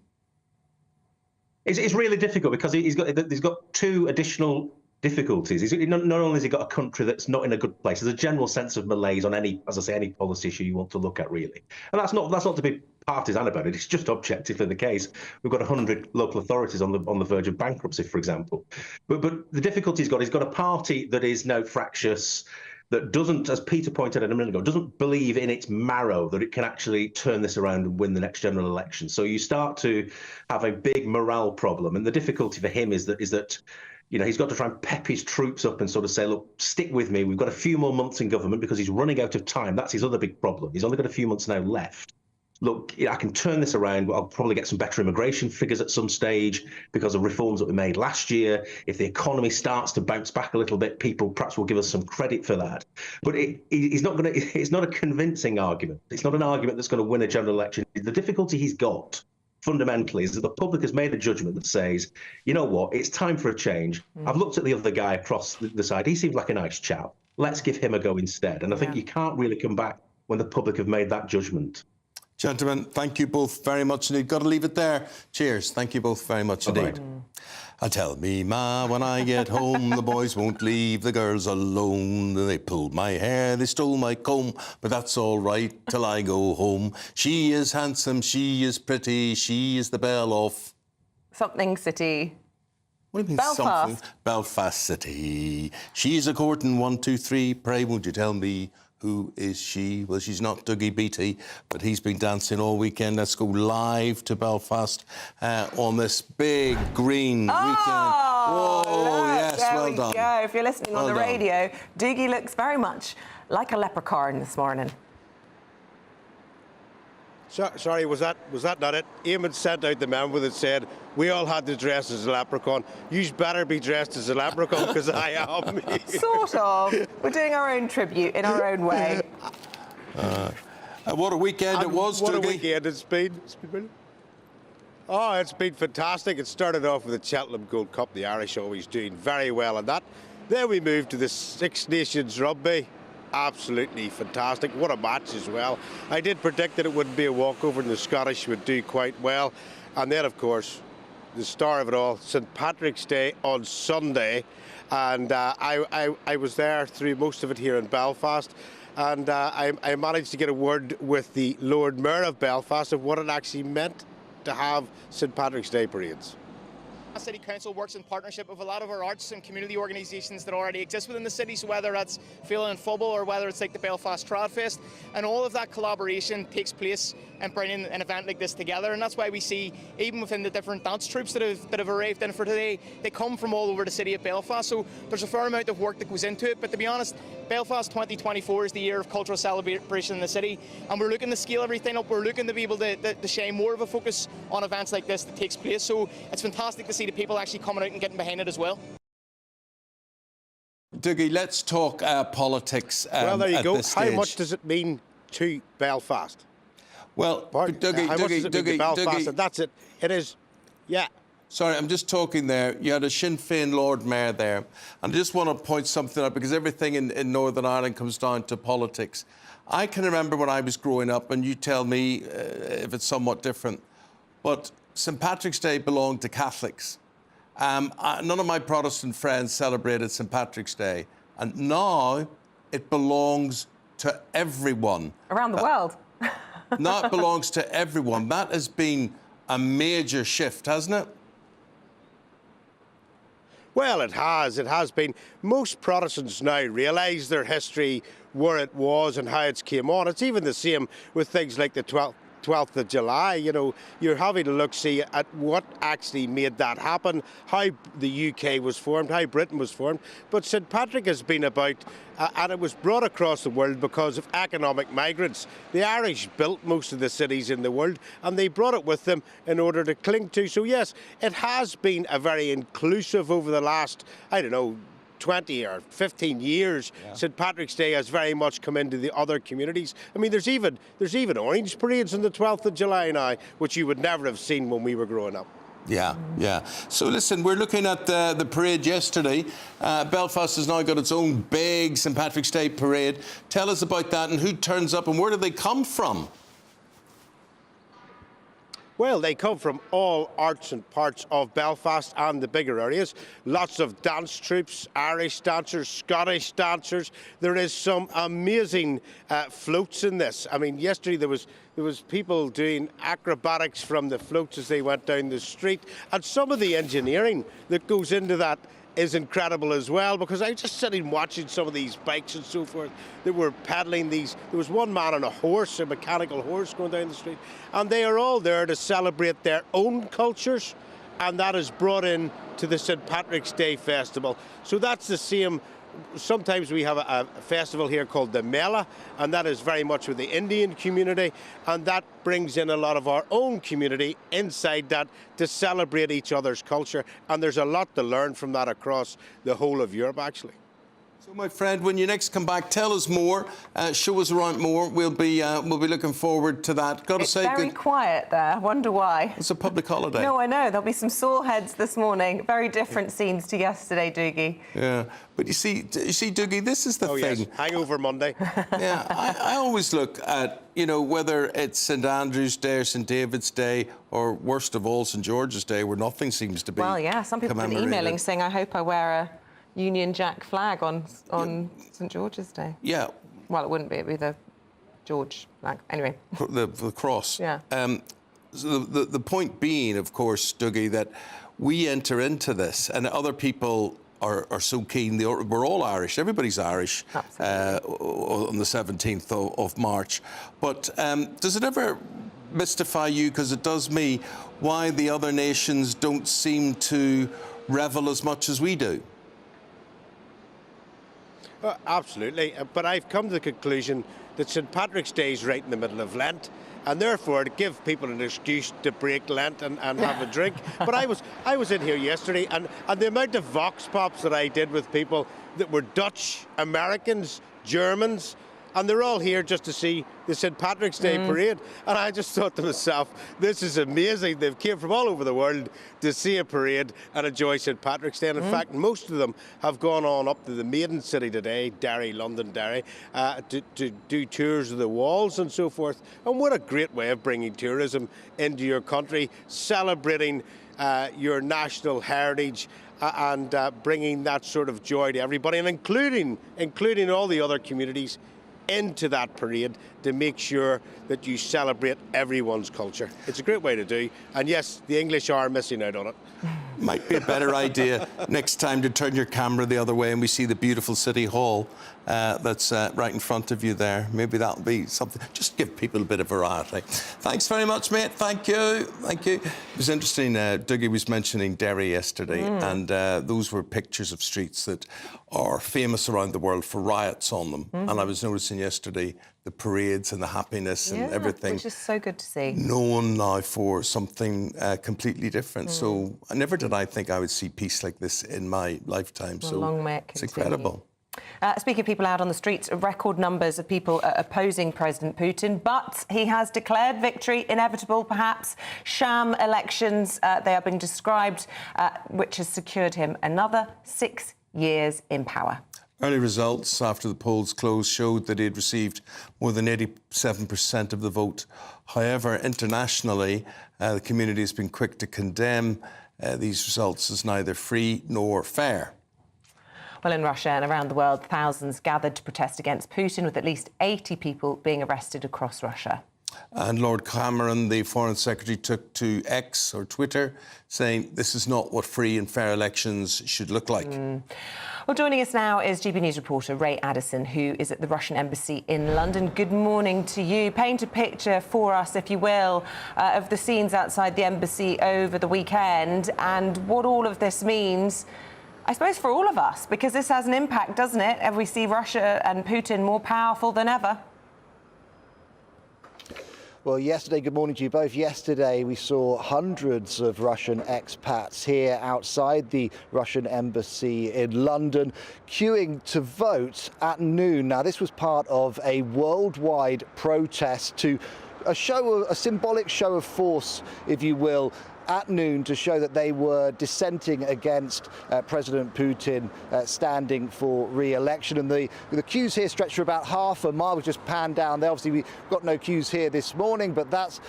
It's really difficult because he's got two additional difficulties. Not only has he got a country that's not in a good place, there's a general sense of malaise on any policy issue you want to look at, really. And that's not to be partisan about it. It's just objectively the case. We've got 100 local authorities on the verge of bankruptcy, for example. But the difficulty he's got a party that is now fractious, that doesn't, as Peter pointed out a minute ago, doesn't believe in its marrow that it can actually turn this around and win the next general election. So you start to have a big morale problem. And the difficulty for him is that you know, he's got to try and pep his troops up and sort of say, look, stick with me. We've got a few more months in government because he's running out of time. That's his other big problem. He's only got a few months now left. Look, I can turn this around. I'll probably get some better immigration figures at some stage because of reforms that we made last year. If the economy starts to bounce back a little bit, people perhaps will give us some credit for that. But it's not a convincing argument. It's not an argument that's going to win a general election. The difficulty he's got fundamentally is that the public has made a judgment that says, you know what, it's time for a change. I've looked at the other guy across the side. He seems like a nice chap. Let's give him a go instead. And I think you can't really come back when the public have made that judgment. Gentlemen, thank you both very much indeed. Got to leave it there. Cheers. Thank you both very much indeed. Tell me, Ma, when I get home, the boys won't leave the girls alone. They pulled my hair, they stole my comb, but that's all right till I go home. She is handsome, she is pretty, she is the belle of... Something city. What do you mean Belfast. something? Belfast City. She's a courting 1, 2, 3. Pray, won't you tell me who is she? Well, she's not Dougie Beattie, but he's been dancing all weekend. Let's go live to Belfast on this big green weekend. Whoa, yes, well done. There we go. If you're listening on the radio, Dougie looks very much like a leprechaun this morning. Sorry, was that not it? Eamonn sent out the memo that said we all had to dress as a leprechaun. You better be dressed as a leprechaun because I am. Sort of. We're doing our own tribute in our own way. What a weekend it was, What Dougie. a weekend it's been. It's been brilliant. Oh, it's been fantastic. It started off with the Cheltenham Gold Cup. The Irish always doing very well in that. Then we moved to the Six Nations Rugby. Absolutely fantastic. What a match as well. I did predict that it wouldn't be a walkover and the Scottish would do quite well. And then, of course, the star of it all, St Patrick's Day on Sunday. And I was there through most of it here in Belfast. And I managed to get a word with the Lord Mayor of Belfast of what it actually meant to have St Patrick's Day parades. City Council works in partnership with a lot of our arts and community organisations that already exist within the city, so whether that's Féile and Football or whether it's like the Belfast Trad Fest, and all of that collaboration takes place and bringing an event like this together. And that's why we see, even within the different dance troupes that have arrived in for today, they come from all over the city of Belfast, so there's a fair amount of work that goes into it. But to be honest, Belfast 2024 is the year of cultural celebration in the city, and we're looking to scale everything up. We're looking to be able to shine more of a focus on events like this that takes place, so it's fantastic to see the people actually coming out and getting behind it as well. Dougie, let's talk politics. Well, there you go. This How stage. much does it mean to Belfast? Well, Dougie, how much does it mean to Belfast? Dougie. And that's it. It is, yeah. Sorry, I'm just talking there. You had a Sinn Féin Lord Mayor there. And I just want to point something out, because everything in Northern Ireland comes down to politics. I can remember when I was growing up, and you tell me if it's somewhat different, but St Patrick's Day belonged to Catholics. None of my Protestant friends celebrated St Patrick's Day. And now it belongs to everyone. Around the world. Now it belongs to everyone. That has been a major shift, hasn't it? Well, it has. It has been. Most Protestants now realise their history, where it was and how it's came on. It's even the same with things like the 12th of July. You know, you're having to see at what actually made that happen, how the UK was formed, how Britain was formed. But St Patrick has been about, and it was brought across the world because of economic migrants. The Irish built most of the cities in the world, and they brought it with them in order to cling to. So yes, it has been a very inclusive over the last, I don't know, 20 or 15 years. Yeah. St Patrick's Day has very much come into the other communities. I mean, there's even orange parades on the 12th of July now, which you would never have seen when we were growing up. Yeah, yeah. So listen, we're looking at the parade yesterday. Belfast has now got its own big St Patrick's Day parade. Tell us about that and who turns up and where do they come from? Well, they come from all arts and parts of Belfast and the bigger areas. Lots of dance troupes, Irish dancers, Scottish dancers. There is some amazing floats in this. I mean, yesterday there was people doing acrobatics from the floats as they went down the street. And some of the engineering that goes into that is incredible as well, because I was just sitting watching some of these bikes and so forth that were pedaling these. There was one man on a horse, a mechanical horse, going down the street, and they are all there to celebrate their own cultures, and that is brought in to the St Patrick's Day Festival. So that's the same. Sometimes we have a festival here called the Mela, and that is very much with the Indian community, and that brings in a lot of our own community inside that to celebrate each other's culture, and there's a lot to learn from that across the whole of Europe, actually. So, my friend, when you next come back, tell us more, show us around more. We'll be looking forward to that. Got to say, very quiet there. I wonder why. It's a public holiday. No, I know. There'll be some sore heads this morning. Very different scenes to yesterday, Doogie. Yeah, but you see, Doogie, this is the thing. Yes. Hangover Monday. Yeah, I always look at, whether it's St Andrew's Day or St David's Day, or worst of all, St George's Day, where nothing seems to be. Well, yeah, some people have been emailing saying, I hope I wear a Union Jack flag on St George's Day. Yeah. Well, it wouldn't be. It'd be the George flag. Anyway. The cross. Yeah. So the point being, of course, Dougie, that we enter into this, and other people are so keen. We're all Irish. Everybody's Irish on the 17th of March. But does it ever mystify you, because it does me, why the other nations don't seem to revel as much as we do? Absolutely, but I've come to the conclusion that St Patrick's Day is right in the middle of Lent, and therefore to give people an excuse to break Lent and have a drink. But I was in here yesterday, and the amount of vox pops that I did with people that were Dutch, Americans, Germans, and they're all here just to see the St Patrick's Day parade. And I just thought to myself, this is amazing. They've came from all over the world to see a parade and enjoy St Patrick's Day. And in fact, most of them have gone on up to the Maiden City today, Derry, London, Derry, to do tours of the walls and so forth. And what a great way of bringing tourism into your country, celebrating your national heritage, and bringing that sort of joy to everybody, and including all the other communities into that parade to make sure that you celebrate everyone's culture. It's a great way to do, and yes, the English are missing out on it. Might be a better idea next time to turn your camera the other way and we see the beautiful City Hall that's right in front of you there. Maybe that'll be something. Just give people a bit of variety. Thanks very much, mate. Thank you. Thank you. It was interesting, Dougie was mentioning Derry yesterday, and those were pictures of streets that are famous around the world for riots on them. And I was noticing yesterday the parades and the happiness and everything. Which is so good to see. Known now for something completely different. So never did I think I would see peace like this in my lifetime. Well, so long may it it's continue. incredible. Speaking of people out on the streets, record numbers of people opposing President Putin, but he has declared victory, inevitable perhaps. Sham elections, they are being described, which has secured him another 6 years in power. Early results after the polls closed showed that he had received more than 87% of the vote. However, internationally, the community has been quick to condemn these results as neither free nor fair. Well, in Russia and around the world, thousands gathered to protest against Putin, with at least 80 people being arrested across Russia. And Lord Cameron, the Foreign Secretary, took to X, or Twitter, saying this is not what free and fair elections should look like. Well, joining us now is GB News reporter Ray Addison, who is at the Russian Embassy in London. Good morning to you. Paint a picture for us, if you will, of the scenes outside the embassy over the weekend and what all of this means, I suppose, for all of us, because this has an impact, doesn't it? And we see Russia and Putin more powerful than ever. Well, yesterday, good morning to you both. Yesterday, we saw hundreds of Russian expats here outside the Russian embassy in London queuing to vote at noon. Now, this was part of a worldwide protest to a symbolic show of force, if you will, at noon to show that they were dissenting against President Putin standing for re-election. And the queues here stretch for about half a mile. We just panned down there. Obviously, we've got no queues here this morning, but that's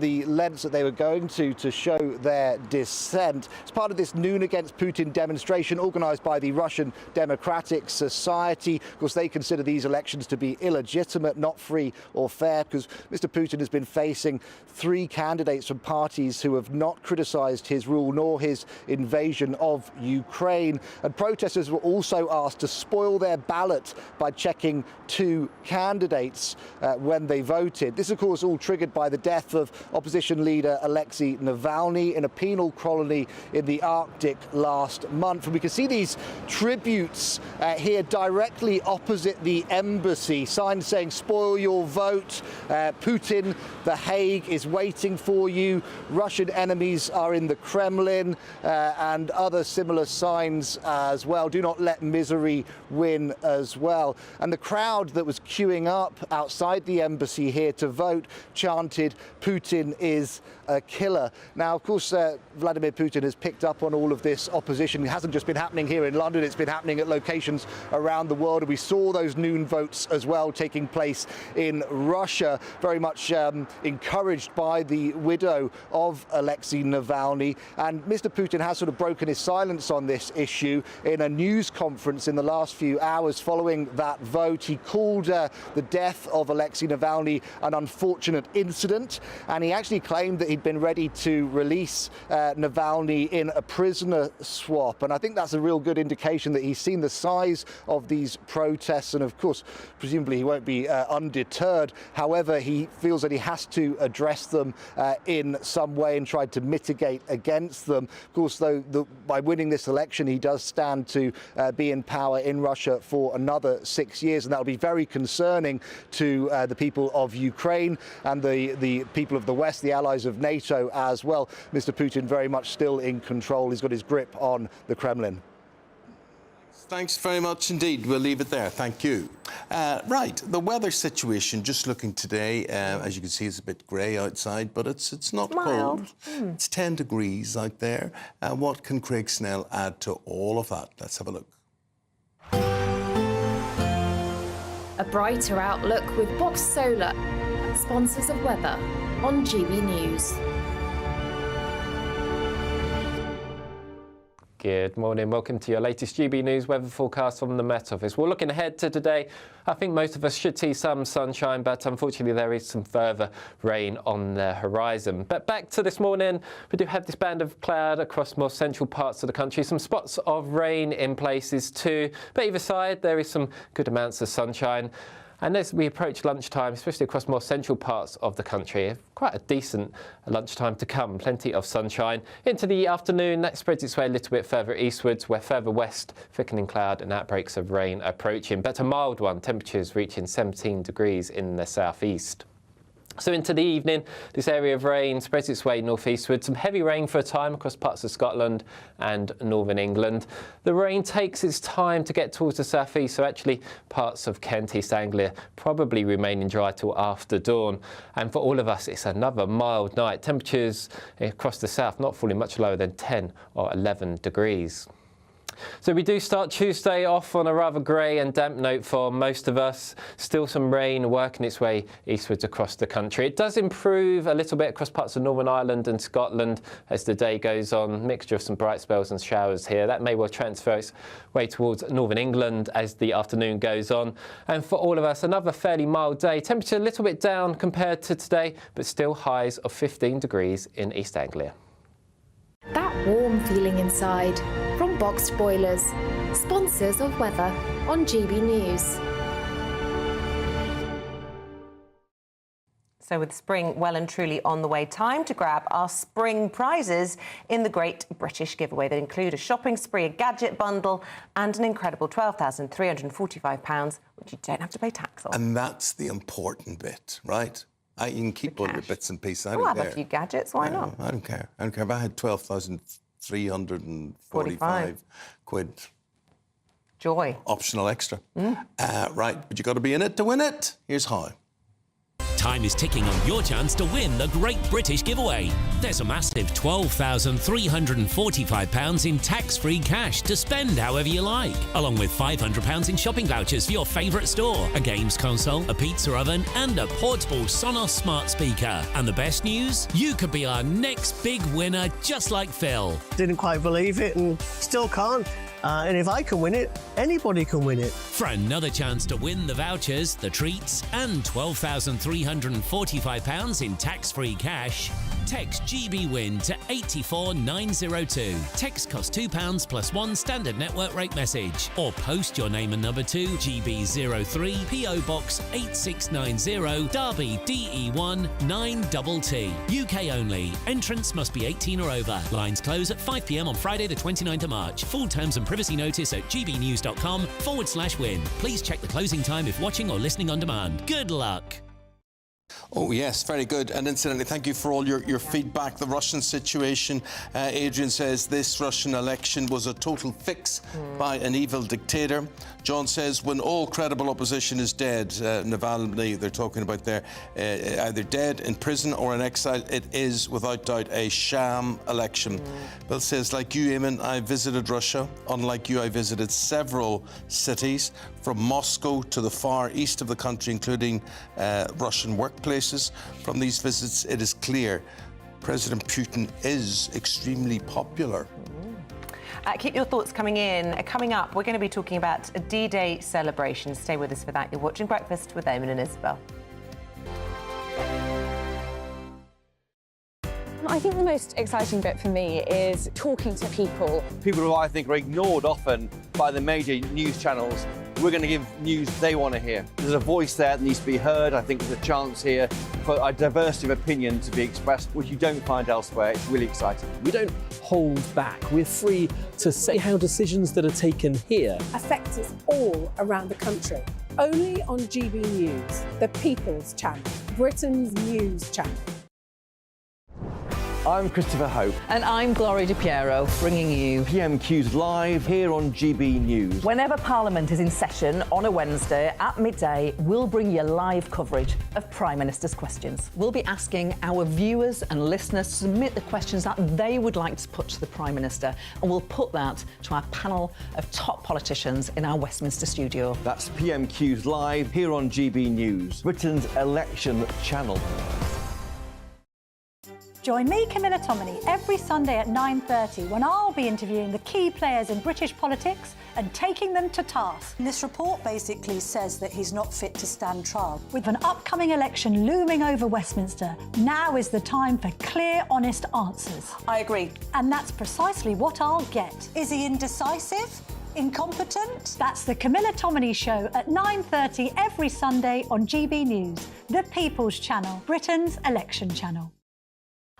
the lengths that they were going to show their dissent. It's part of this Noon Against Putin demonstration organised by the Russian Democratic Society. Of course, they consider these elections to be illegitimate, not free or fair, because Mr. Putin has been facing 3 candidates from parties who have not criticised his rule nor his invasion of Ukraine. And protesters were also asked to spoil their ballot by checking 2 candidates when they voted. This, of course, all triggered by the death of opposition leader Alexei Navalny in a penal colony in the Arctic last month. And we can see these tributes here directly opposite the embassy, signs saying "spoil your vote," Putin Putin. The Hague is waiting for you. Russian enemies are in the Kremlin, and other similar signs as well. Do not let misery win as well. And the crowd that was queuing up outside the embassy here to vote chanted, "Putin is a killer." Now, of course, Vladimir Putin has picked up on all of this opposition. It hasn't just been happening here in London, it's been happening at locations around the world. And we saw those noon votes as well taking place in Russia, very much encouraged by the widow of Alexei Navalny. And Mr. Putin has sort of broken his silence on this issue in a news conference in the last few hours following that vote. He called the death of Alexei Navalny an unfortunate incident, and he actually claimed that he'd been ready to release Navalny in a prisoner swap. And I think that's a real good indication that he's seen the size of these protests, and of course, presumably he won't be undeterred. However, he feels that he has to address them in some way and try to mitigate against them. Of course, though, by winning this election, he does stand to be in power in Russia for another 6 years, and that'll be very concerning to the people of Ukraine and the people of the West, the allies of NATO as well. Mr. Putin very much still in control. He's got his grip on the Kremlin. Thanks very much indeed. We'll leave it there. Thank you. Right, the weather situation, just looking today, as you can see, it's a bit grey outside, but it's not cold. It's 10 degrees out there. What can Craig Snell add to all of that? Let's have a look. A brighter outlook with Box Solar, sponsors of weather on GB News. Good morning, welcome to your latest GB News weather forecast from the Met Office. We're looking ahead to today. I think most of us should see some sunshine, but unfortunately there is some further rain on the horizon. But back to this morning, we do have this band of cloud across more central parts of the country. Some spots of rain in places too, but either side there is some good amounts of sunshine. And as we approach lunchtime, especially across more central parts of the country, quite a decent lunchtime to come, plenty of sunshine. Into the afternoon, that spreads its way a little bit further eastwards, where further west, thickening cloud and outbreaks of rain approaching, but a mild one, temperatures reaching 17 degrees in the southeast. So into the evening, this area of rain spreads its way northeastward. Some heavy rain for a time across parts of Scotland and northern England. The rain takes its time to get towards the southeast, so actually parts of Kent, East Anglia probably remaining dry till after dawn. And for all of us, it's another mild night. Temperatures across the south not falling much lower than 10 or 11 degrees. So we do start Tuesday off on a rather grey and damp note for most of us. Still some rain working its way eastwards across the country. It does improve a little bit across parts of Northern Ireland and Scotland as the day goes on. Mixture of some bright spells and showers here. That may well transfer its way towards Northern England as the afternoon goes on. And for all of us, another fairly mild day. Temperature a little bit down compared to today, but still highs of 15 degrees in East Anglia. That warm feeling inside from Boxed Boilers, sponsors of weather on GB News. So with spring well and truly on the way, time to grab our spring prizes in the Great British Giveaway. They include a shopping spree, a gadget bundle and an incredible £12,345, which you don't have to pay tax on. And that's the important bit, right? You can keep all your bits and pieces. We'll have a few gadgets, why not? I don't care. I don't care. If I had 12,345 quid. Joy. Optional extra. Right, but you've got to be in it to win it. Here's how. Time is ticking on your chance to win the Great British Giveaway. There's a massive £12,345 in tax-free cash to spend however you like, along with £500 in shopping vouchers for your favourite store, a games console, a pizza oven and a portable Sonos smart speaker. And the best news? You could be our next big winner, just like Phil. Didn't quite believe it and still can't. And if I can win it, anybody can win it. For another chance to win the vouchers, the treats, and £12,345 in tax-free cash, text GBWIN to 84902. Text costs £2 plus one standard network rate message. Or post your name and number to GB03 PO Box 8690 Derby DE1 9TT. UK only. Entrance must be 18 or over. Lines close at 5 p.m. on Friday the 29th of March. Full terms and privacy notice at gbnews.com/win. Please check the closing time if watching or listening on demand. Good luck. Oh, yes, very good. And incidentally, thank you for all your feedback. The Russian situation, Adrian says this Russian election was a total fix by an evil dictator. John says when all credible opposition is dead, Navalny, they're talking about there, either dead, in prison or in exile, it is without doubt a sham election. Bill says, like you, Eamonn, I visited Russia. Unlike you, I visited several cities, from Moscow to the far east of the country, including Russian workplaces. From these visits, it is clear President Putin is extremely popular. Keep your thoughts coming in. Coming up, we're going to be talking about a D-Day celebration. Stay with us for that. You're watching Breakfast with Eamonn and Isabel. I think the most exciting bit for me is talking to people. People who I think are ignored often by the major news channels. We're going to give news they want to hear. There's a voice there that needs to be heard. I think there's a chance here for a diversity of opinion to be expressed, which you don't find elsewhere. It's really exciting. We don't hold back. We're free to say how decisions that are taken here affect us all around the country. Only on GB News, the People's Channel, Britain's news channel. I'm Christopher Hope. And I'm Gloria Di Piero, bringing you PMQ's live here on GB News. Whenever Parliament is in session on a Wednesday at midday, we'll bring you live coverage of Prime Minister's questions. We'll be asking our viewers and listeners to submit the questions that they would like to put to the Prime Minister, and we'll put that to our panel of top politicians in our Westminster studio. That's PMQ's live here on GB News, Britain's election channel. Join me, Camilla Tominey, every Sunday at 9:30 when I'll be interviewing the key players in British politics and taking them to task. This report basically says that he's not fit to stand trial. With an upcoming election looming over Westminster, now is the time for clear, honest answers. I agree. And that's precisely what I'll get. Is he indecisive? Incompetent? That's the Camilla Tominey Show at 9:30 every Sunday on GB News, the People's Channel, Britain's election channel.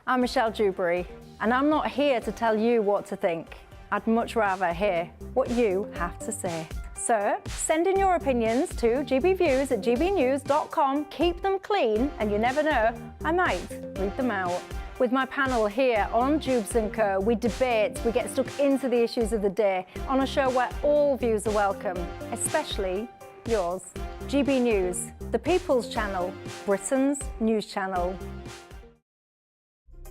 I'm Michelle Dewberry, and I'm not here to tell you what to think. I'd much rather hear what you have to say. So send in your opinions to gbviews@gbnews.com. Keep them clean, and you never know, I might read them out. With my panel here on Jubes & Co, we debate, we get stuck into the issues of the day on a show where all views are welcome, especially yours. GB News, the People's Channel, Britain's news channel.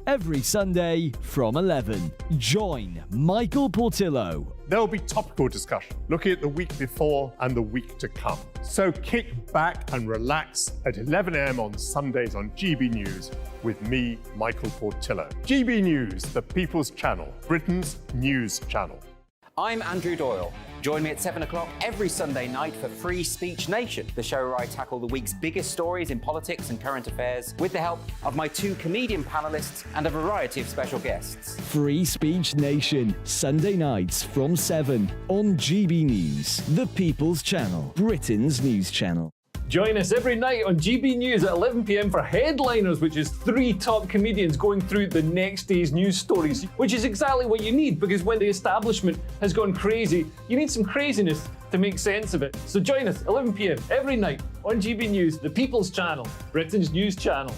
Every Sunday from 11, join Michael Portillo. There will be topical discussion, looking at the week before and the week to come. So kick back and relax at 11 a.m. on Sundays on GB News with me, Michael Portillo. GB News, the People's Channel, Britain's news channel. I'm Andrew Doyle. Join me at 7 o'clock every Sunday night for Free Speech Nation, the show where I tackle the week's biggest stories in politics and current affairs with the help of my two comedian panellists and a variety of special guests. Free Speech Nation, Sunday nights from 7 on GB News, the People's Channel, Britain's news channel. Join us every night on GB News at 11 p.m. for Headliners, which is 3 top comedians going through the next day's news stories, which is exactly what you need, because when the establishment has gone crazy, you need some craziness to make sense of it. So join us 11 p.m. every night on GB News, the People's Channel, Britain's news channel.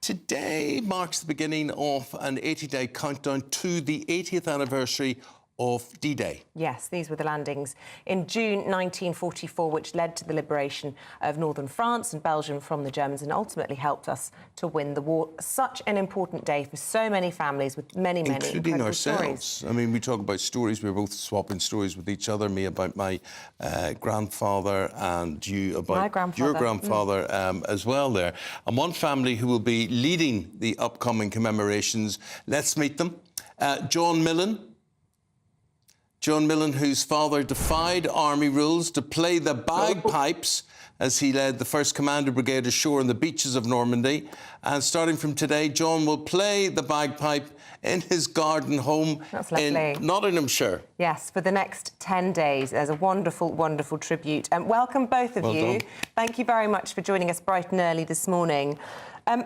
Today marks the beginning of an 80-day countdown to the 80th anniversary of D-Day. Yes, these were the landings in June 1944, which led to the liberation of northern France and Belgium from the Germans and ultimately helped us to win the war. Such an important day for so many families with many including ourselves. Stories. I mean, we talk about stories. We're both swapping stories with each other. Me about my grandfather and you about your grandfather as well there. And one family who will be leading the upcoming commemorations. Let's meet them. John Millen. John Millen, whose father defied army rules to play the bagpipes as he led the 1st Commander Brigade ashore on the beaches of Normandy. And starting from today, John will play the bagpipe in his garden home in Nottinghamshire. Yes, for the next 10 days. There's a wonderful, wonderful tribute. Welcome, both of you. Done. Thank you very much for joining us bright and early this morning.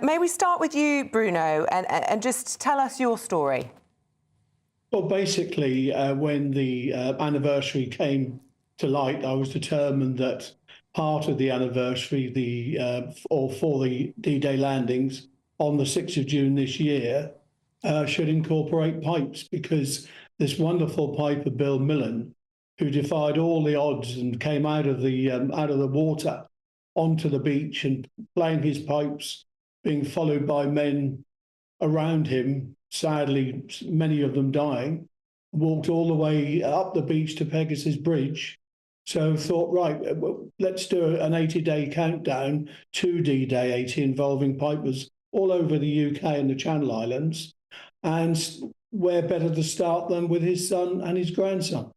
May we start with you, Bruno, and just tell us your story? Well, basically, when the anniversary came to light, I was determined that part of the anniversary, or for the D-Day landings on the 6th of June this year, should incorporate pipes, because this wonderful piper, Bill Millen, who defied all the odds and came out of the water onto the beach and playing his pipes, being followed by men around him, sadly, many of them dying, walked all the way up the beach to Pegasus Bridge. So thought, right, let's do an 80-day countdown to D-Day 80 involving pipers all over the UK and the Channel Islands. And where better to start than with his son and his grandson.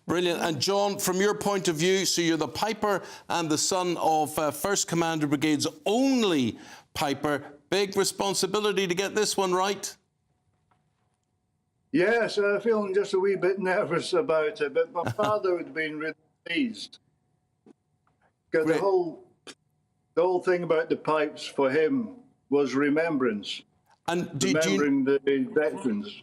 Brilliant. And John, from your point of view, so you're the piper and the son of 1st Commander Brigade's only piper. Big responsibility to get this one right. Yes, I'm feeling just a wee bit nervous about it, but my father would have been really pleased. Because the whole thing about the pipes for him was remembrance. And remembering the veterans.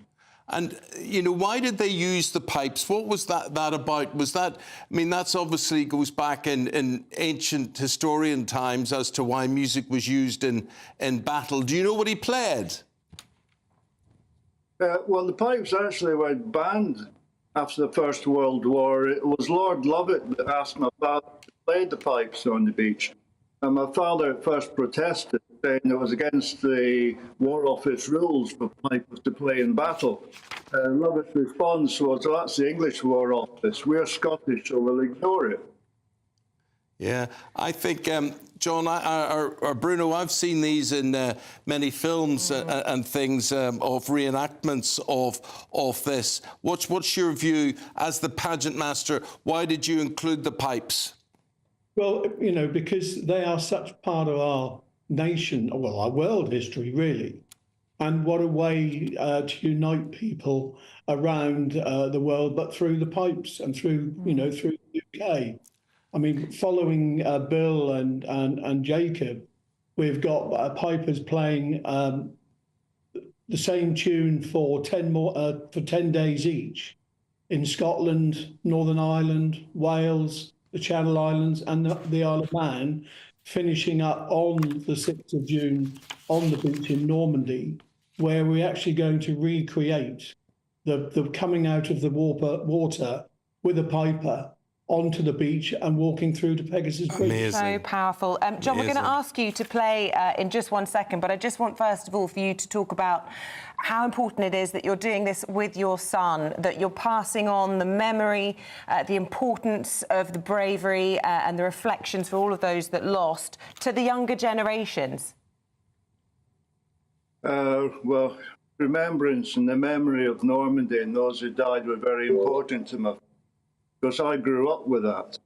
And, you know, why did they use the pipes? What was that about? Was that, I mean, that's obviously goes back in ancient historian times as to why music was used in battle. Do you know what he played? Well, the pipes actually were banned after the First World War. It was Lord Lovat that asked my father to play the pipes on the beach. And my father at first protested, saying it was against the War Office rules for pipers to play in battle. Lovat's response was, oh, that's the English War Office. We're Scottish, so we'll ignore it. Yeah, I think, John, or Bruno, I've seen these in many films and things of reenactments of this. What's your view as the pageant master? Why did you include the pipes? Well, you know, because they are such part of our nation, well, our world history, really. And what a way to unite people around the world, but through the pipes and through, you know, through the UK. I mean, following Bill and Jacob, we've got pipers playing the same tune for 10 days each in Scotland, Northern Ireland, Wales, the Channel Islands and the Isle of Man, finishing up on the 6th of June on the beach in Normandy, where we're actually going to recreate the coming out of the water with a piper onto the beach and walking through to Pegasus Bridge. Amazing. So powerful. John, we're going to ask you to play in just one second, but I just want, first of all, for you to talk about how important it is that you're doing this with your son, that you're passing on the memory, the importance of the bravery and the reflections for all of those that lost to the younger generations. Well, remembrance and the memory of Normandy and those who died were very important to me, because I grew up with that.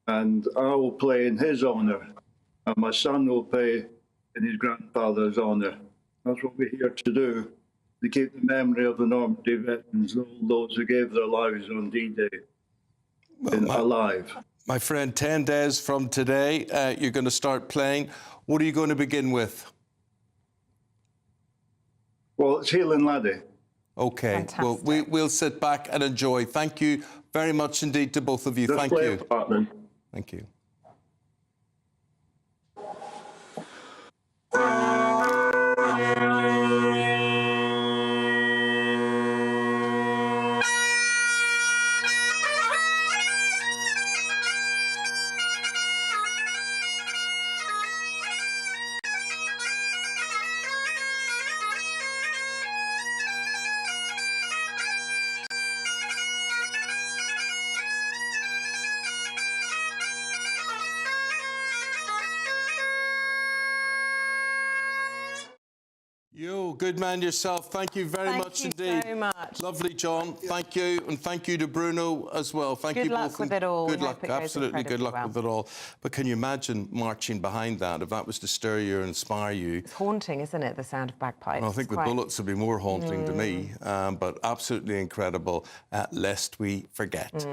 And I will play in his honour, and my son will play in his grandfather's honour. That's what we're here to do, to keep the memory of the Normandy veterans, all those who gave their lives on D-Day, alive. My friend, 10 days from today, you're going to start playing. What are you going to begin with? Well, it's Healing Laddie. OK. Fantastic. Well, we'll sit back and enjoy. Thank you very much indeed to both of you. Thank you. Thank you. Yo, good man yourself. Thank you very much indeed. Thank you so much. Lovely, John. Thank you. And thank you to Bruno as well. Thank you both. Good luck with it all. Good luck. Absolutely good luck with it all. But can you imagine marching behind that, if that was to stir you and inspire you? It's haunting, isn't it, the sound of bagpipes? Well, I think the bullets would be more haunting to me, but absolutely incredible, lest we forget.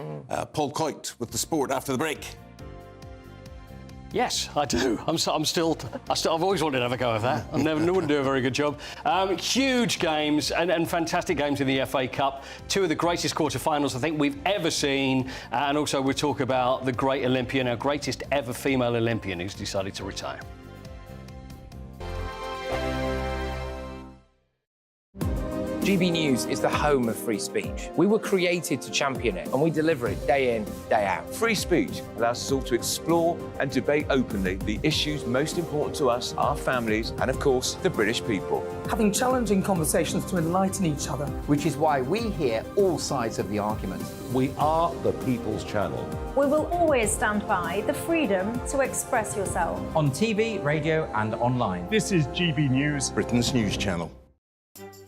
Paul Coit with the sport after the break. Yes, I do. I've always wanted to have a go of that. I wouldn't do a very good job. Huge games and fantastic games in the FA Cup. Two of the greatest quarter-finals I think we've ever seen. And also we'll talk about the great Olympian, our greatest ever female Olympian who's decided to retire. GB News is the home of free speech. We were created to champion it, and we deliver it day in, day out. Free speech allows us all to explore and debate openly the issues most important to us, our families, and of course, the British people. Having challenging conversations to enlighten each other. Which is why we hear all sides of the argument. We are the People's Channel. We will always stand by the freedom to express yourself. On TV, radio and online. This is GB News, Britain's news channel.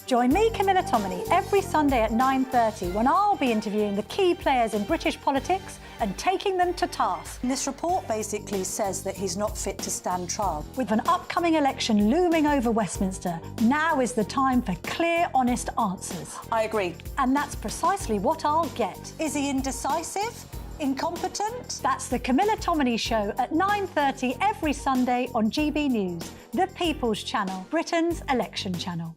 Join me, Camilla Tominey, every Sunday at 9:30 when I'll be interviewing the key players in British politics and taking them to task. This report basically says that he's not fit to stand trial. With an upcoming election looming over Westminster, now is the time for clear, honest answers. I agree. And that's precisely what I'll get. Is he indecisive? Incompetent? That's the Camilla Tominey Show at 9:30 every Sunday on GB News, the People's Channel, Britain's election channel.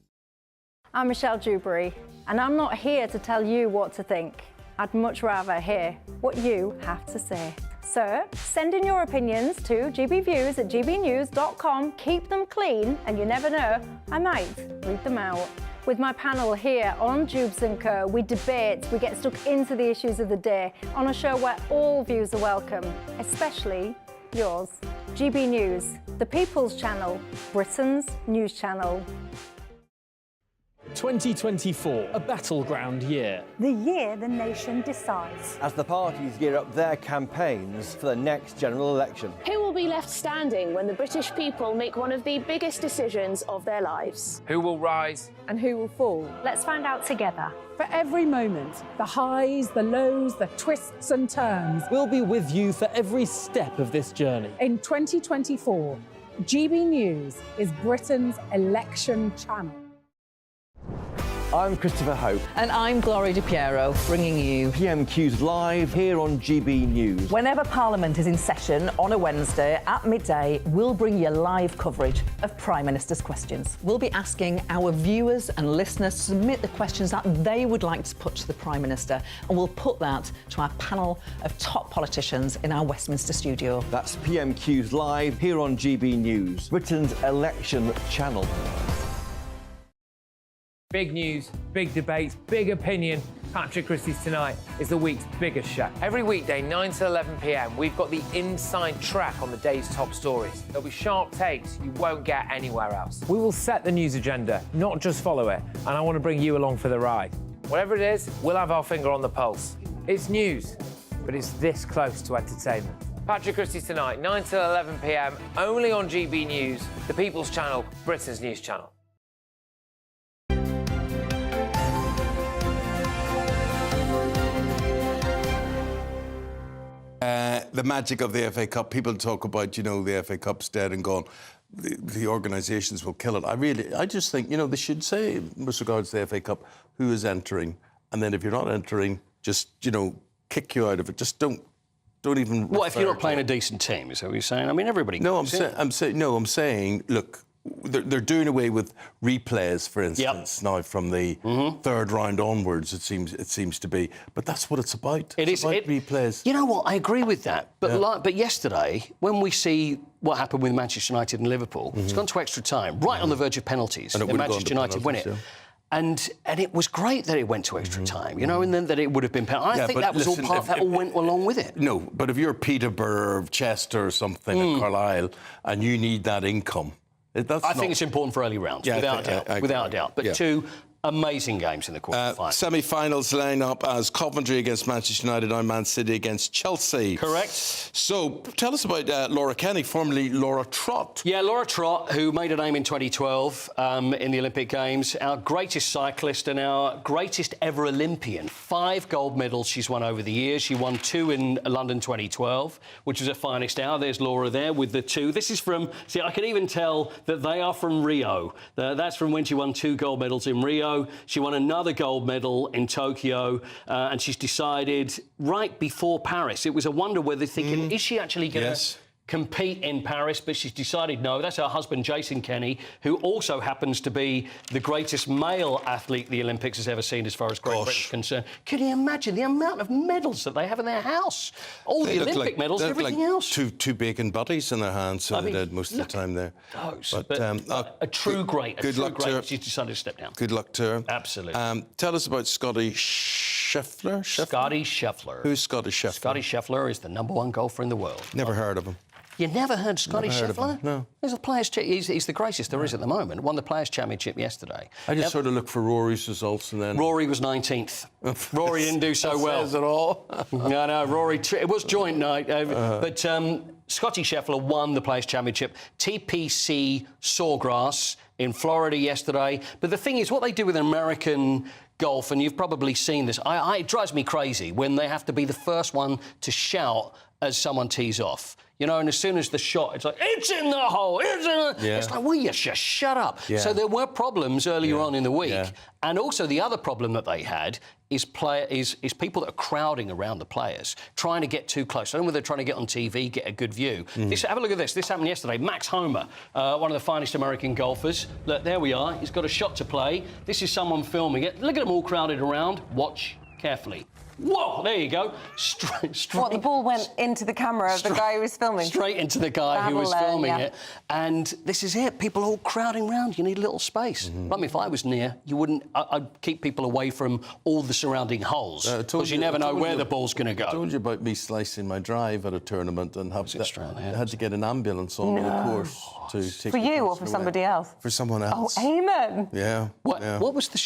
I'm Michelle Dewberry, and I'm not here to tell you what to think. I'd much rather hear what you have to say. So, send in your opinions to gbviews@gbnews.com. Keep them clean, and you never know, I might read them out. With my panel here on Jubes & Co, we debate, we get stuck into the issues of the day on a show where all views are welcome, especially yours. GB News, the People's Channel, Britain's news channel. 2024, a battleground year. The year the nation decides. As the parties gear up their campaigns for the next general election. Who will be left standing when the British people make one of the biggest decisions of their lives? Who will rise? And who will fall? Let's find out together. For every moment, the highs, the lows, the twists and turns. We'll be with you for every step of this journey. In 2024, GB News is Britain's election channel. I'm Christopher Hope. And I'm Gloria Di Piero, bringing you PMQ's live here on GB News. Whenever Parliament is in session on a Wednesday at midday, we'll bring you live coverage of Prime Minister's questions. We'll be asking our viewers and listeners to submit the questions that they would like to put to the Prime Minister, and we'll put that to our panel of top politicians in our Westminster studio. That's PMQ's live here on GB News, Britain's election channel. Big news, big debates, big opinion. Patrick Christie's Tonight is the week's biggest show. Every weekday, 9 to 11 p.m, we've got the inside track on the day's top stories. There'll be sharp takes you won't get anywhere else. We will set the news agenda, not just follow it, and I want to bring you along for the ride. Whatever it is, we'll have our finger on the pulse. It's news, but it's this close to entertainment. Patrick Christie's Tonight, 9 to 11 p.m, only on GB News, the People's Channel, Britain's news channel. The magic of the FA Cup. People talk about, the FA Cup's dead and gone. The organisations will kill it. I just think, they should say, with regards to the FA Cup, who is entering, and then if you're not entering, just, kick you out of it. Just don't even. What if you're not playing a decent team? Is that what you're saying? I mean, everybody. No, I'm saying, look. They're doing away with replays, for instance, now from the third round onwards. It seems to be, but that's what it's about. It's about replays. You know what? I agree with that. But but yesterday, when we see what happened with Manchester United and Liverpool, it's gone to extra time, right on the verge of penalties, and Manchester United win it. Yeah. And it was great that it went to extra time, and then that it would have been penalty. I think that was all part that all went along with it. No, but if you're Peterborough or Chester or something at Carlisle and you need that income. I think it's important for early rounds, without a doubt. But two amazing games in the quarter-final. Semi-finals line up as Coventry against Manchester United and Man City against Chelsea. Correct. So tell us about Laura Kenny, formerly Laura Trott. Yeah, Laura Trott, who made a name in 2012 in the Olympic Games. Our greatest cyclist and our greatest ever Olympian. 5 gold medals she's won over the years. She won 2 in London 2012, which was her finest hour. There's Laura there with the 2. This is from... See, I can even tell that they are from Rio. That's from when she won 2 gold medals in Rio. She won another gold medal in Tokyo, and she's decided right before Paris. It was a wonder whether thinking, is she actually going to compete in Paris, but she's decided no. That's her husband, Jason Kenny, who also happens to be the greatest male athlete the Olympics has ever seen as far as Great Britain is concerned. Can you imagine the amount of medals that they have in their house? All the Olympic medals and everything else. Two bacon buddies in their hands, so they did most of the time there. But a true great. Good luck to her. She's decided to step down. Good luck to her. Absolutely. Tell us about Scotty Scheffler. Scotty Scheffler. Who's Scotty Scheffler? Scotty Scheffler is the #1 golfer in the world. Never heard of him. You never heard Scotty Scheffler? No. He's the greatest there is at the moment. Won the Players' Championship yesterday. I just sort of look for Rory's results and then... Rory was 19th. Rory didn't do so well. Says it all. No, Rory... It was joint night. But Scotty Scheffler won the Players' Championship. TPC Sawgrass in Florida yesterday. But the thing is, what they do with American golf, and you've probably seen this, it drives me crazy when they have to be the first one to shout as someone tees off. You know, and as soon as the shot, it's like, it's in the hole, it's in the... It's like, will you just shut up? Yeah. So there were problems earlier on in the week. And also the other problem that they had is people that are crowding around the players, trying to get too close. I don't know whether they're trying to get on TV, get a good view. Have a look at this. This happened yesterday. Max Homer, one of the finest American golfers. Look, there we are. He's got a shot to play. This is someone filming it. Look at them all crowded around. Watch carefully. Whoa, there you go. Straight. What, the ball went into the camera of the guy who was filming? Straight into the guy who was filming it. And this is it. People all crowding round. You need a little space. I mean, if I was near, you wouldn't... I'd keep people away from all the surrounding holes, because you never know where the ball's going to go. I told you about me slicing my drive at a tournament and had to get an ambulance on the course to take... For you or for somebody else? For someone else. Oh, Eamonn! Yeah. What was the...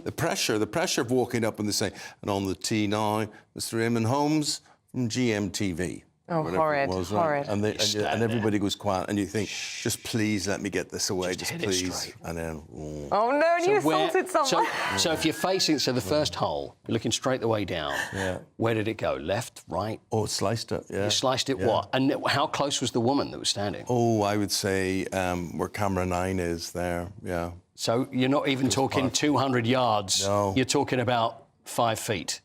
The pressure of walking up and they say, and on the tee now, Mr. Eamonn Holmes from GMTV. Oh, horrid, horrid. And everybody goes quiet, and you think, just please let me get this away, just please. And then... Oh, no, and you assaulted someone. So if you're facing... So the first hole, you're looking straight the way down. Yeah. Where did it go? Left, right? Oh, it sliced it, yeah. You sliced it what? And how close was the woman that was standing? Oh, I would say where camera 9 is there, yeah. So you're not even talking 200 yards. No. You're talking about 5 feet.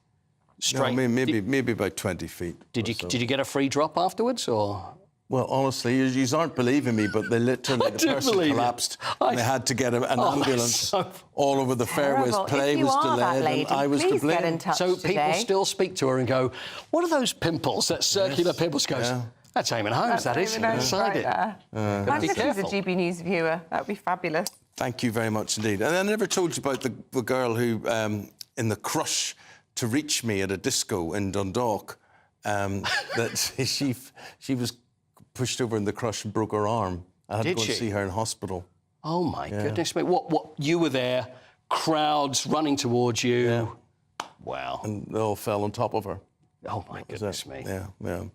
Straight. No, maybe about 20 feet. Did you get a free drop afterwards, or...? Well, honestly, you aren't believing me, but they literally, the person collapsed and they had to get an ambulance all over the fairways. Play was delayed and I was to blame. Get in touch so today. People still speak to her and go, what are those pimples, that circular pimples? Goes, that's Eamonn Holmes, that is. Inside it. Imagine if he's a GB News viewer. That would be fabulous. Thank you very much indeed. And I never told you about the girl who, in the crush to reach me at a disco in Dundalk, that she was pushed over in the crush and broke her arm. I had to go and see her in hospital. Oh, my goodness me. What, you were there, crowds running towards you. Yeah. Wow. And they all fell on top of her. Oh, my goodness me. Yeah.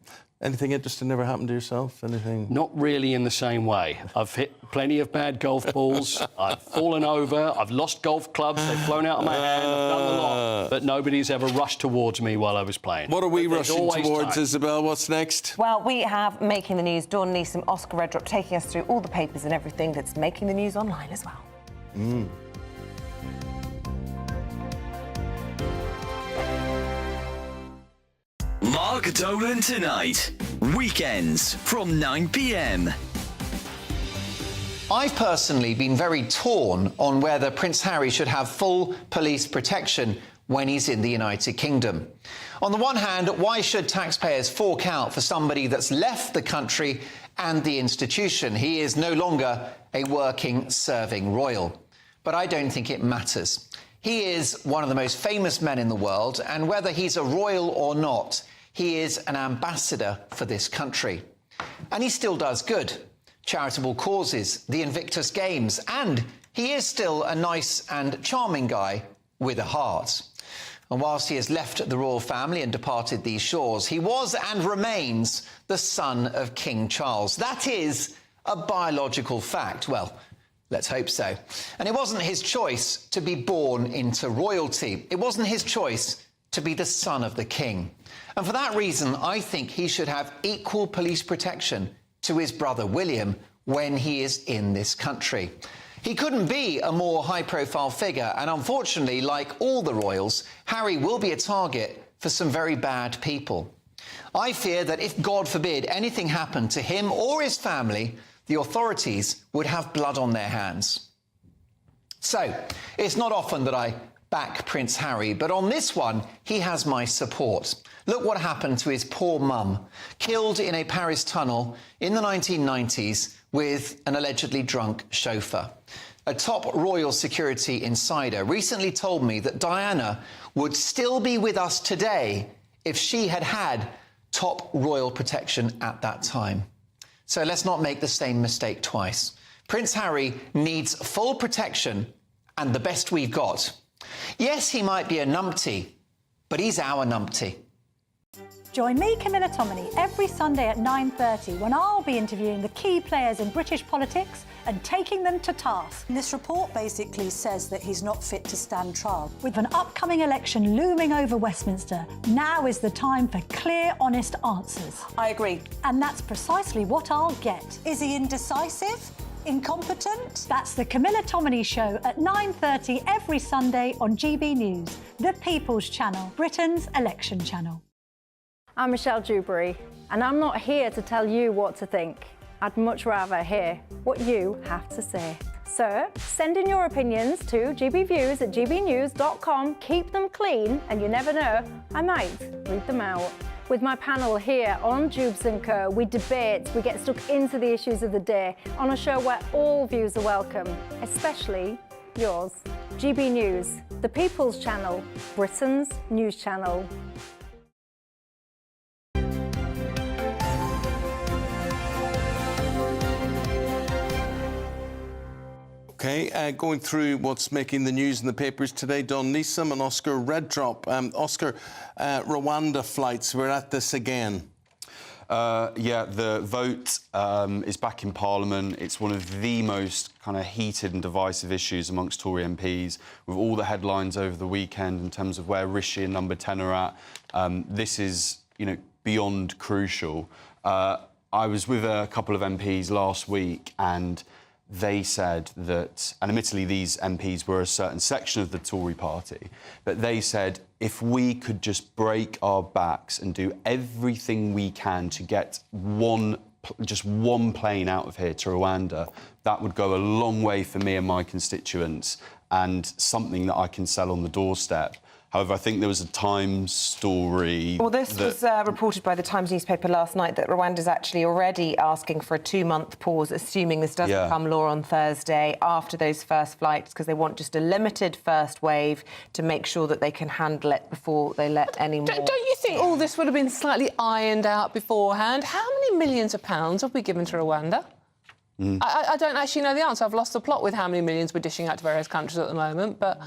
Anything interesting ever happened to yourself? Anything? Not really in the same way. I've hit plenty of bad golf balls. I've fallen over. I've lost golf clubs. They've flown out of my hand. I've done a lot. But nobody's ever rushed towards me while I was playing. What are we rushing towards, Isabel? What's next? Well, we have Making the News. Dawn Neeson, Oscar Redrup taking us through all the papers and everything that's making the news online as well. Mark Dolan Tonight. Weekends from 9 p.m. I've personally been very torn on whether Prince Harry should have full police protection when he's in the United Kingdom. On the one hand, why should taxpayers fork out for somebody that's left the country and the institution? He is no longer a working, serving royal. But I don't think it matters. He is one of the most famous men in the world, and whether he's a royal or not, he is an ambassador for this country. And he still does good. Charitable causes, the Invictus Games, and he is still a nice and charming guy with a heart. And whilst he has left the royal family and departed these shores, he was and remains the son of King Charles. That is a biological fact. Well, let's hope so. And it wasn't his choice to be born into royalty. It wasn't his choice to be the son of the king. And for that reason, I think he should have equal police protection to his brother William when he is in this country. He couldn't be a more high-profile figure, and unfortunately, like all the royals, Harry will be a target for some very bad people. I fear that if, God forbid, anything happened to him or his family, the authorities would have blood on their hands. So, it's not often that I back Prince Harry, but on this one, he has my support. Look what happened to his poor mum, killed in a Paris tunnel in the 1990s with an allegedly drunk chauffeur. A top royal security insider recently told me that Diana would still be with us today if she had had top royal protection at that time. So let's not make the same mistake twice. Prince Harry needs full protection and the best we've got. Yes, he might be a numpty, but he's our numpty. Join me, Camilla Tominey, every Sunday at 9:30 when I'll be interviewing the key players in British politics and taking them to task. This report basically says that he's not fit to stand trial. With an upcoming election looming over Westminster, now is the time for clear, honest answers. I agree. And that's precisely what I'll get. Is he indecisive? Incompetent? That's the Camilla Tominey Show at 9:30 every Sunday on GB News, the People's Channel, Britain's election channel. I'm Michelle Dewberry, and I'm not here to tell you what to think. I'd much rather hear what you have to say. So, send in your opinions to gbviews@gbnews.com. Keep them clean, and you never know, I might read them out. With my panel here on Jubes & Co, we debate, we get stuck into the issues of the day on a show where all views are welcome, especially yours. GB News, the People's Channel, Britain's news channel. Okay, going through what's making the news in the papers today, Don Neeson and Oscar Reddrop. Oscar, Rwanda flights, we're at this again. Yeah, the vote is back in Parliament. It's one of the most kind of heated and divisive issues amongst Tory MPs, with all the headlines over the weekend in terms of where Rishi and Number 10 are at. This is, beyond crucial. I was with a couple of MPs last week, and they said that, and admittedly these MPs were a certain section of the Tory party, but they said if we could just break our backs and do everything we can to get just one plane out of here to Rwanda, that would go a long way for me and my constituents, and something that I can sell on the doorstep. However, I think there was a Times story... Well, this was reported by the Times newspaper last night that Rwanda's actually already asking for a 2-month pause, assuming this does become law on Thursday, after those first flights, because they want just a limited first wave to make sure that they can handle it before they let any more... Don't you think all this would have been slightly ironed out beforehand? How many millions of pounds have we given to Rwanda? I don't actually know the answer. I've lost the plot with how many millions we're dishing out to various countries at the moment, but...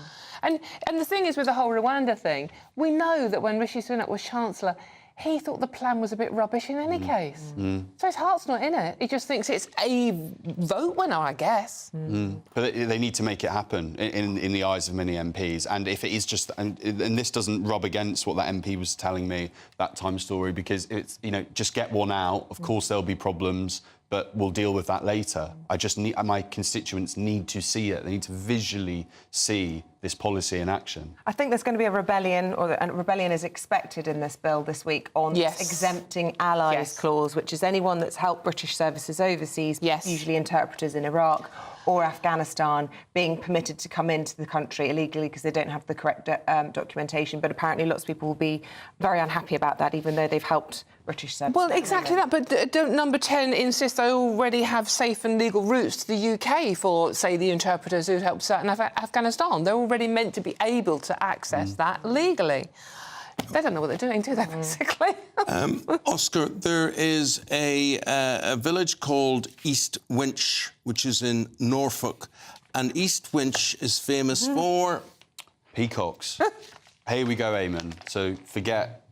And the thing is, with the whole Rwanda thing, we know that when Rishi Sunak was Chancellor, he thought the plan was a bit rubbish in any case. So his heart's not in it. He just thinks it's a vote winner, I guess. But they need to make it happen in the eyes of many MPs. And if it is just... And this doesn't rub against what that MP was telling me, that Times story, because it's, just get one out. Of course, there'll be problems, but we'll deal with that later. My constituents need to see it. They need to visually see this policy in action. I think there's going to be a rebellion, or a rebellion is expected in this bill this week on this exempting allies clause, which is anyone that's helped British services overseas, usually interpreters in Iraq or Afghanistan, being permitted to come into the country illegally because they don't have the correct documentation. But apparently lots of people will be very unhappy about that, even though they've helped British services. Well, exactly that. But don't Number 10 insist they already have safe and legal routes to the UK for, say, the interpreters who helped out in Afghanistan? They're already meant to be able to access that legally. They don't know what they're doing, do they, basically? Oscar, there is a village called East Winch, which is in Norfolk, and East Winch is famous for... Peacocks. Here we go, Eamonn. So forget,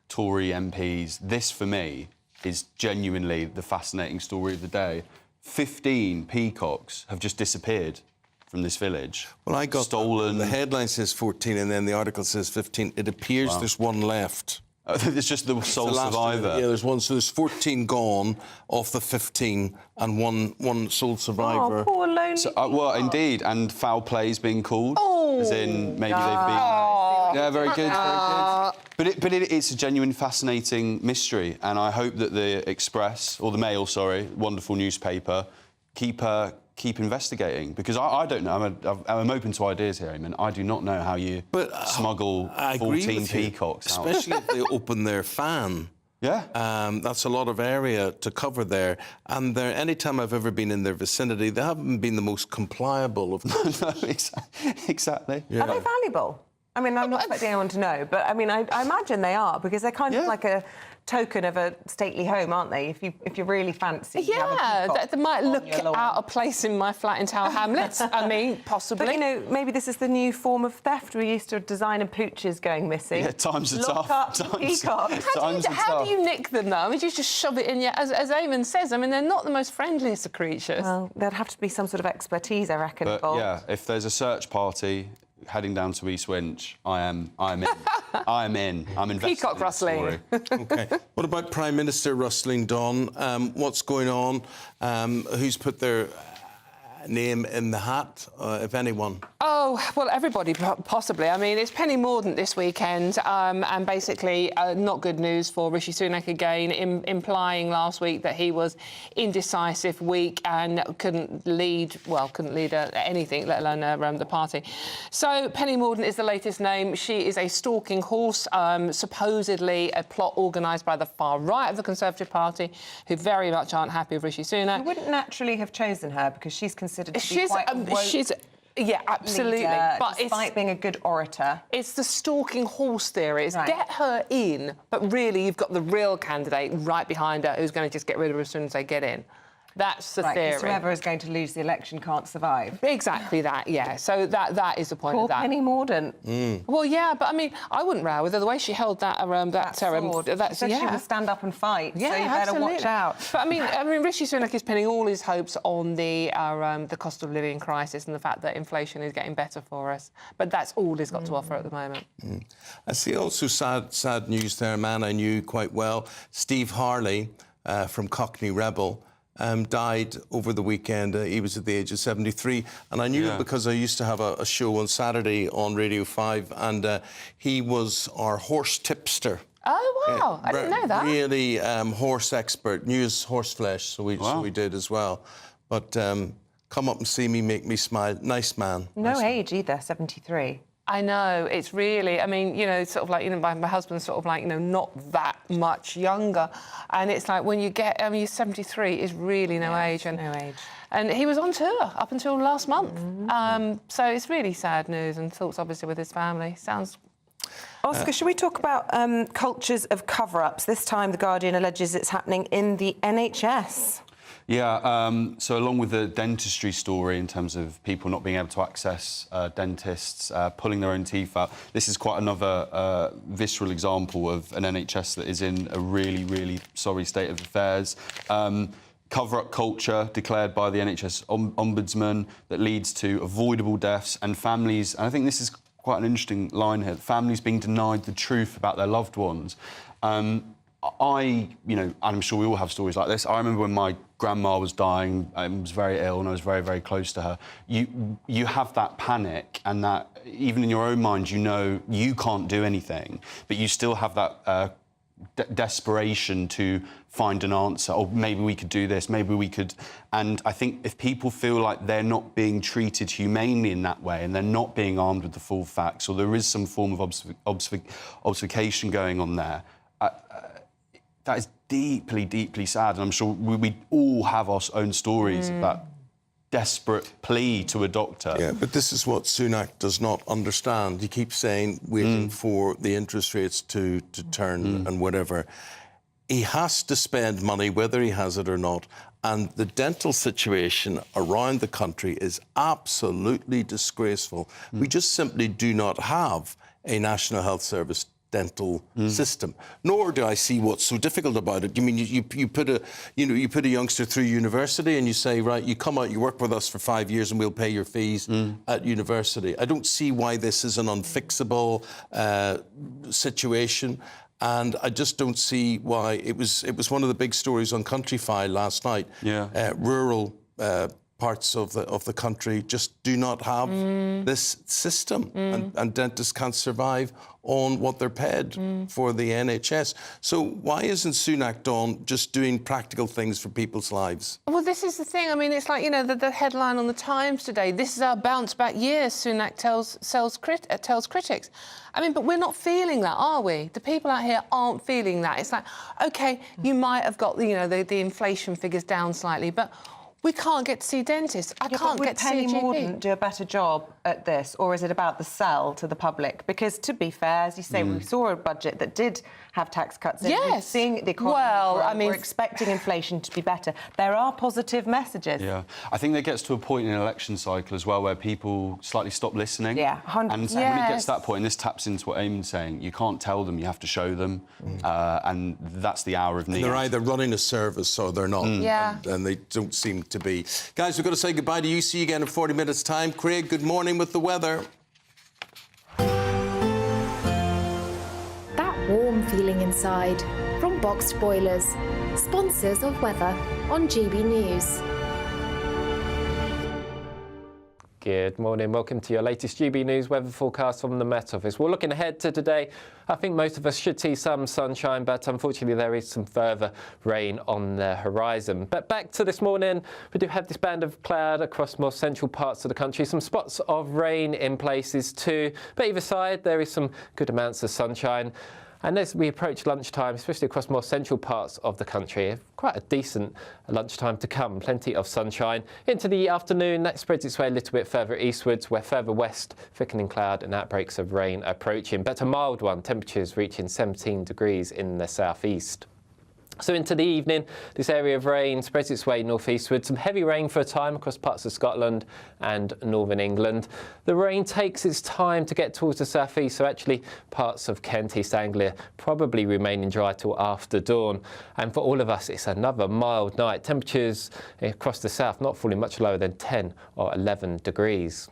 Tory MPs. This, for me, is genuinely the fascinating story of the day. 15 peacocks have just disappeared from this village. Well, I got stolen. The headline says 14 and then the article says 15. It appears there's one left. It's just the sole survivor. Yeah, there's one. So there's 14 gone off the 15 and one sole survivor. Oh, poor lonely well, indeed. And foul play's being called. As in, maybe they've been... Yeah, very good, very good. But it's a genuine, fascinating mystery, and I hope that the Express, or the Mail, sorry, wonderful newspaper, keep investigating, because I don't know. I'm open to ideas here, Eamonn. I do not know how you smuggle 14 peacocks out. Especially if they open their fan. Yeah. That's a lot of area to cover there. And any time I've ever been in their vicinity, they haven't been the most compliable of those. No, exactly. Yeah. Are they valuable? I mean, I'm not expecting anyone to know, but I mean, I imagine they are, because they're kind of like a token of a stately home, aren't they? If you're really fancy. Yeah, they might look out of place in my flat in Tower Hamlets. I mean, possibly. But, you know, maybe this is the new form of theft. We're used to designer pooches going missing. Yeah, times are tough. How do you nick them, though? I mean, you just shove it in. As Eamonn says, I mean, they're not the most friendliest of creatures. Well, there'd have to be some sort of expertise, I reckon, But involved. yeah, if there's a search party heading down to East Winch, I am in. I'm invested. Peacock rustling. OK. What about Prime Minister rustling, Don? What's going on? Who's put their name in the hat, if anyone? Oh, well, everybody, possibly. I mean, it's Penny Mordaunt this weekend, and basically not good news for Rishi Sunak again, implying last week that he was indecisive, weak, and couldn't lead anything, let alone the party. So Penny Mordaunt is the latest name. She is a stalking horse, supposedly a plot organised by the far right of the Conservative Party, who very much aren't happy with Rishi Sunak. You wouldn't naturally have chosen her, because she's considered to be quite a woke yeah, absolutely. leader, but despite being a good orator. It's the stalking horse theory. It's get her in, but really you've got the real candidate right behind her who's going to just get rid of her as soon as they get in. That's the theory. Because whoever is going to lose the election can't survive. Exactly that, yeah. So that is the point of that. Poor Penny Mordaunt. Well, yeah, but I mean, I wouldn't row with her. The way she held that sword. She said she would stand up and fight, yeah, so you better absolutely. watch out. But I mean, Rishi Sunak is pinning all his hopes on the cost of living crisis and the fact that inflation is getting better for us. But that's all he's got to offer at the moment. I see also sad news there, a man I knew quite well, Steve Harley from Cockney Rebel. Died over the weekend. He was at the age of 73. And I knew him because I used to have a show on Saturday on Radio 5, and he was our horse tipster. Oh, wow. I didn't know that. Really horse expert. Knew his horse flesh, so we did as well. But come up and see me, make me smile. Nice man. No age either, 73. I know, it's really, I mean, you know, sort of like, you know, my husband's sort of like, you know, not that much younger. And it's like when you get, I mean, 73 is really no age. And, no age. And he was on tour up until last month. So it's really sad news, and thoughts obviously with his family. Sounds... Oscar, should we talk about cultures of cover-ups? This time, The Guardian alleges it's happening in the NHS. Yeah, so along with the dentistry story in terms of people not being able to access dentists, pulling their own teeth out, this is quite another visceral example of an NHS that is in a really, really sorry state of affairs. Cover-up culture declared by the NHS Ombudsman that leads to avoidable deaths and families, and I think this is quite an interesting line here, families being denied the truth about their loved ones. You know, and I'm sure we all have stories like this. I remember when my grandma was dying, I was very ill, and I was very, very close to her. You have that panic, and that even in your own mind, you know you can't do anything, but you still have that desperation to find an answer. Or maybe we could do this, maybe we could. And I think if people feel like they're not being treated humanely in that way, and they're not being armed with the full facts, or there is some form of obfuscation going on there, that is deeply, deeply sad. And I'm sure we all have our own stories of that desperate plea to a doctor. Yeah, but this is what Sunak does not understand. He keeps saying, waiting for the interest rates to turn and whatever. He has to spend money, whether he has it or not. And the dental situation around the country is absolutely disgraceful. We just simply do not have a National Health Service dental system, nor do I see what's so difficult about it. You mean you put a youngster through university and you say, right, you come out, you work with us for 5 years and we'll pay your fees at university. I don't see why this is an unfixable situation, and I just don't see why. It was one of the big stories on Country File last night. Rural parts of the country just do not have this system, and dentists can't survive on what they're paid for the NHS. So why isn't Sunak, Dawn, just doing practical things for people's lives? Well, this is the thing. I mean, it's like, you know, the headline on the Times today, this is our bounce-back year, Sunak tells critics. I mean, but we're not feeling that, are we? The people out here aren't feeling that. It's like, OK, you might have got, you know, the inflation figures down slightly, but we can't get to see dentists. I can't get to see a GP. Would Penny Mordaunt do a better job at this, or is it about the sell to the public? Because, to be fair, as you say, we saw a budget that did have tax cuts in. Yes. We're seeing the economy grow. I mean, we're expecting inflation to be better. There are positive messages. Yeah. I think there gets to a point in an election cycle as well where people slightly stop listening. Yeah, 100%. And when it gets to that point, and this taps into what Eamonn's saying, you can't tell them, you have to show them. And that's the hour of need. They're either running a service or they're not. Yeah. And they don't seem to be. Guys, we've got to say goodbye to you. See you again in 40 minutes' time. Craig, good morning with the weather. That warm feeling inside from Boxed Boilers, sponsors of weather on GB News. Good morning. Welcome to your latest GB News weather forecast from the Met Office. We're looking ahead to today. I think most of us should see some sunshine, but unfortunately there is some further rain on the horizon. But back to this morning, we do have this band of cloud across more central parts of the country. Some spots of rain in places too. But either side, there is some good amounts of sunshine. And as we approach lunchtime, especially across more central parts of the country, quite a decent lunchtime to come. Plenty of sunshine. Into the afternoon, that spreads its way a little bit further eastwards, where further west, thickening cloud and outbreaks of rain approaching. But a mild one, temperatures reaching 17 degrees in the southeast. So into the evening, this area of rain spreads its way northeastward. Some heavy rain for a time across parts of Scotland and northern England. The rain takes its time to get towards the southeast, so actually parts of Kent, East Anglia probably remaining dry till after dawn. And for all of us, it's another mild night. Temperatures across the south not falling much lower than 10 or 11 degrees.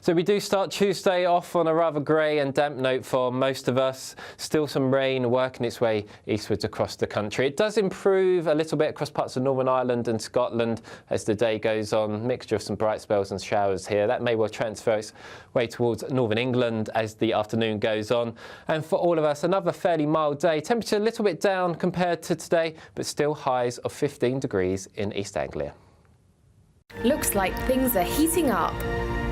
So we do start Tuesday off on a rather grey and damp note for most of us. Still some rain working its way eastwards across the country. It does improve a little bit across parts of Northern Ireland and Scotland as the day goes on. Mixture of some bright spells and showers here. That may well transfer its way towards Northern England as the afternoon goes on. And for all of us, another fairly mild day. Temperature a little bit down compared to today, but still highs of 15 degrees in East Anglia. Looks like things are heating up.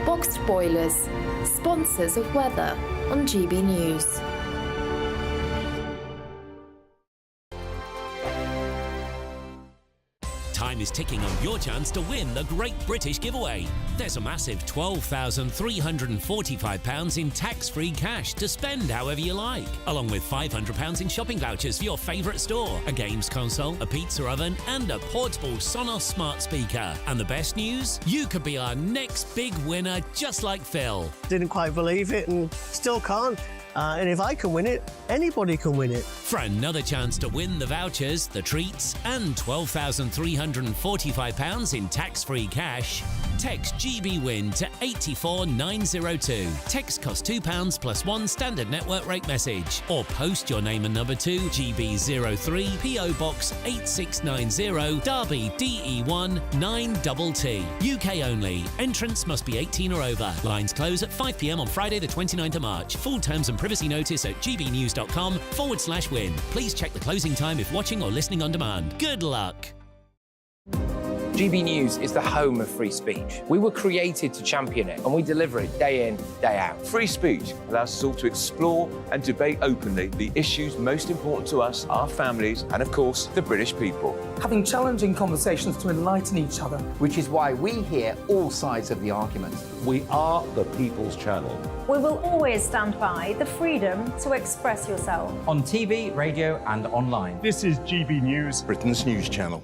Boxed Boilers, sponsors of weather on GB News. Time is ticking on your chance to win the Great British Giveaway. There's a massive £12,345 in tax-free cash to spend however you like, along with £500 in shopping vouchers for your favourite store, a games console, a pizza oven and a portable Sonos smart speaker. And the best news? You could be our next big winner, just like Phil. Didn't quite believe it and still can't. And if I can win it, anybody can win it. For another chance to win the vouchers, the treats, and £12,345 in tax-free cash, text GBWIN to 84902. Text costs £2 plus one standard network rate message. Or post your name and number to GB03 PO Box 8690 Derby DE1 9TT. UK only. Entrance must be 18 or over. Lines close at 5 p.m. on Friday the 29th of March. Full terms and privacy notice at gbnews.com/win. Please check the closing time if watching or listening on demand. Good luck. GB News is the home of free speech. We were created to champion it, and we deliver it day in, day out. Free speech allows us all to explore and debate openly the issues most important to us, our families, and of course, the British people. Having challenging conversations to enlighten each other. Which is why we hear all sides of the argument. We are the People's Channel. We will always stand by the freedom to express yourself. On TV, radio and online. This is GB News, Britain's news channel.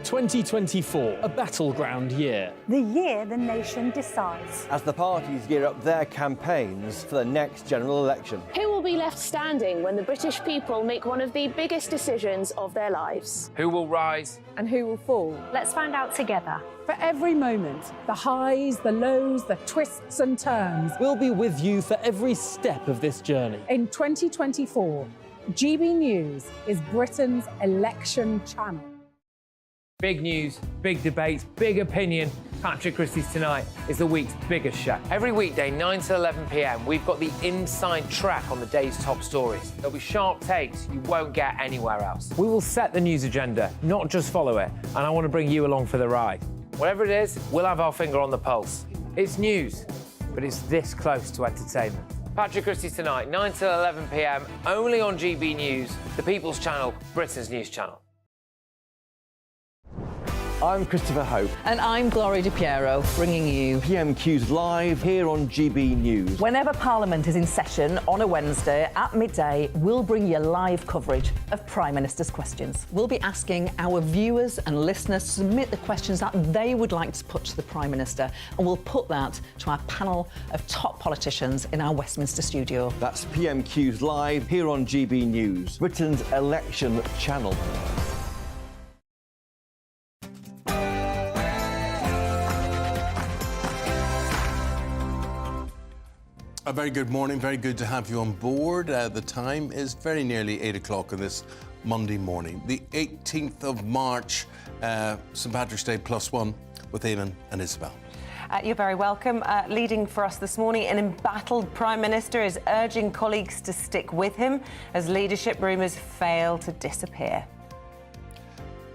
2024, a battleground year. The year the nation decides. As the parties gear up their campaigns for the next general election. Who will be left standing when the British people make one of the biggest decisions of their lives? Who will rise? And who will fall? Let's find out together. For every moment, the highs, the lows, the twists and turns. We'll be with you for every step of this journey. In 2024, GB News is Britain's election channel. Big news, big debates, big opinion. Patrick Christie's Tonight is the week's biggest show. Every weekday, 9 to 11 p.m, we've got the inside track on the day's top stories. There'll be sharp takes you won't get anywhere else. We will set the news agenda, not just follow it, and I want to bring you along for the ride. Whatever it is, we'll have our finger on the pulse. It's news, but it's this close to entertainment. Patrick Christie's Tonight, 9 to 11 p.m, only on GB News, the People's Channel, Britain's news channel. I'm Christopher Hope. And I'm Gloria Di Piero, bringing you PMQ's live here on GB News. Whenever Parliament is in session on a Wednesday at midday, we'll bring you live coverage of Prime Minister's questions. We'll be asking our viewers and listeners to submit the questions that they would like to put to the Prime Minister, and we'll put that to our panel of top politicians in our Westminster studio. That's PMQ's live here on GB News, Britain's election channel. A very good morning, very good to have you on board. The time is very nearly 8 o'clock on this Monday morning, the 18th of March, St Patrick's Day +1 with Eamonn and Isabel. You're very welcome. Leading for us this morning, an embattled Prime Minister is urging colleagues to stick with him as leadership rumours fail to disappear.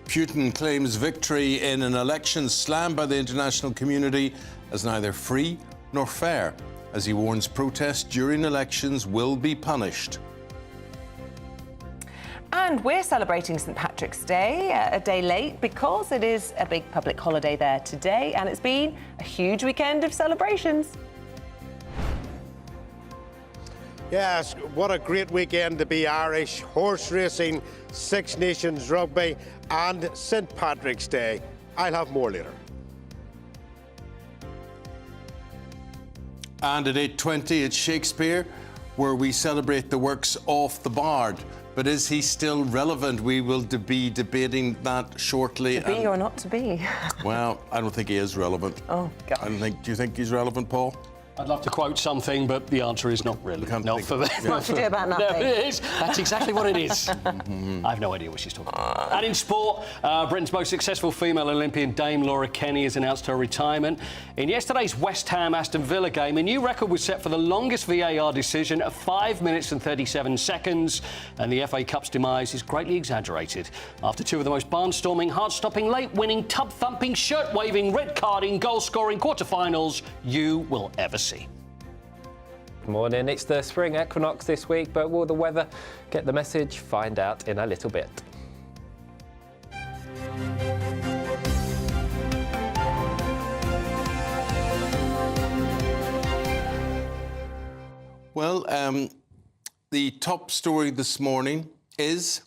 Putin claims victory in an election slammed by the international community as neither free nor fair, as he warns protests during elections will be punished. And we're celebrating St Patrick's Day a day late because it is a big public holiday there today, and it's been a huge weekend of celebrations. Yes, what a great weekend to be Irish. Horse racing, Six Nations rugby and St Patrick's Day. I'll have more later. And at 8:20, it's Shakespeare, where we celebrate the works of the Bard. But is he still relevant? We will be debating that shortly. To be or not to be? Well, I don't think he is relevant. Oh, gosh. Do you think he's relevant, Paul? I'd love to quote something, but the answer is not really. Not for me. It's much ado about nothing. No, it is. That's exactly what it is. I have no idea what she's talking about. And in sport, Britain's most successful female Olympian, Dame Laura Kenny, has announced her retirement. In yesterday's West Ham-Aston Villa game, a new record was set for the longest VAR decision of 5 minutes and 37 seconds, and the FA Cup's demise is greatly exaggerated after two of the most barnstorming, heart-stopping, late-winning, tub-thumping, shirt-waving, red-carding, goal-scoring quarter-finals you will ever see. Good morning. It's the spring equinox this week, but will the weather get the message? Find out in a little bit. Well, the top story this morning is...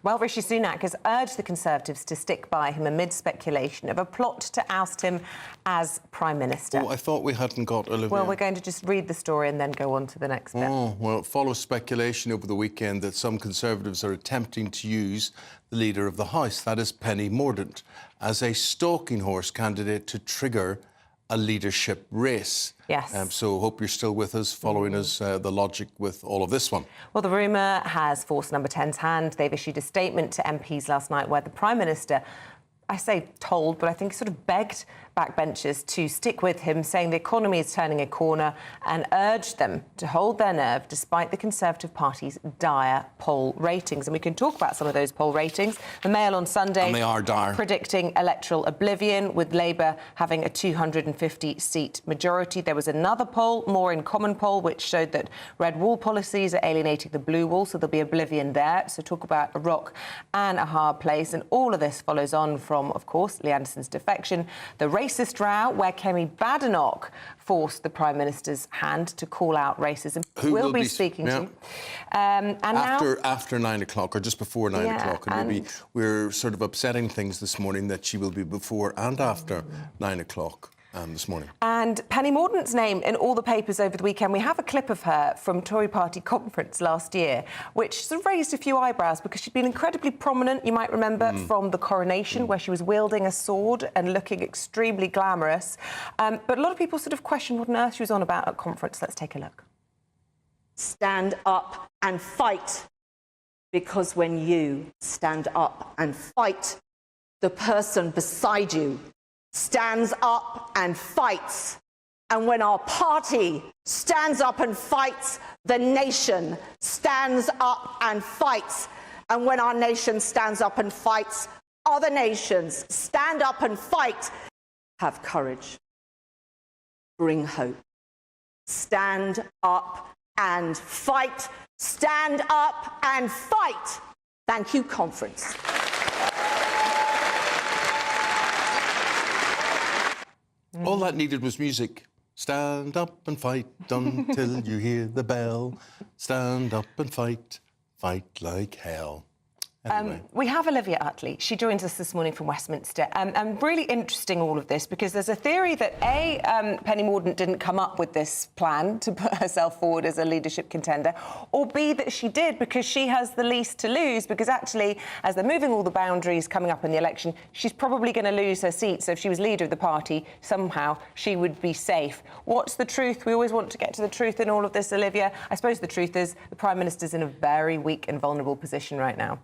Well, Rishi Sunak has urged the Conservatives to stick by him amid speculation of a plot to oust him as Prime Minister. Oh, I thought we hadn't got Olivia. Well, we're going to just read the story and then go on to the next bit. Oh, well, it follows speculation over the weekend that some Conservatives are attempting to use the Leader of the House, that is Penny Mordaunt, as a stalking horse candidate to trigger a leadership race. Yes. So hope you're still with us, following us, the logic with all of this one. Well, the rumour has forced Number 10's hand. They've issued a statement to MPs last night where the Prime Minister, I say told, but I think sort of begged backbenchers to stick with him, saying the economy is turning a corner, and urged them to hold their nerve despite the Conservative Party's dire poll ratings. And we can talk about some of those poll ratings. The Mail on Sunday, and they are dire, predicting electoral oblivion, with Labour having a 250-seat majority. There was another poll, More in Common poll, which showed that red wall policies are alienating the blue wall, so there'll be oblivion there. So talk about a rock and a hard place. And all of this follows on from, of course, Lee Anderson's defection, the racist row where Kemi Badenoch forced the Prime Minister's hand to call out racism. Who we'll be speaking to. And after 9 o'clock, or just before 9 o'clock. And maybe we're sort of upsetting things this morning that she will be before and after 9 o'clock. This morning. And Penny Mordaunt's name in all the papers over the weekend. We have a clip of her from Tory party conference last year, which sort of raised a few eyebrows because she'd been incredibly prominent, you might remember, from the coronation, where she was wielding a sword and looking extremely glamorous. But a lot of people sort of questioned what on earth she was on about at conference. Let's take a look. Stand up and fight. Because when you stand up and fight, the person beside you stands up and fights. And when our party stands up and fights, the nation stands up and fights. And when our nation stands up and fights, other nations stand up and fight. Have courage. Bring hope. Stand up and fight. Stand up and fight. Thank you, conference. All that needed was music. Stand up and fight until you hear the bell. Stand up and fight, fight like hell. Anyway. We have Olivia Utley. She joins us this morning from Westminster. And really interesting, all of this, because there's a theory that, A, Penny Mordaunt didn't come up with this plan to put herself forward as a leadership contender, or B, that she did because she has the least to lose, because actually, as they're moving all the boundaries coming up in the election, she's probably going to lose her seat. So if she was leader of the party, somehow she would be safe. What's the truth? We always want to get to the truth in all of this, Olivia. I suppose the truth is the Prime Minister's in a very weak and vulnerable position right now.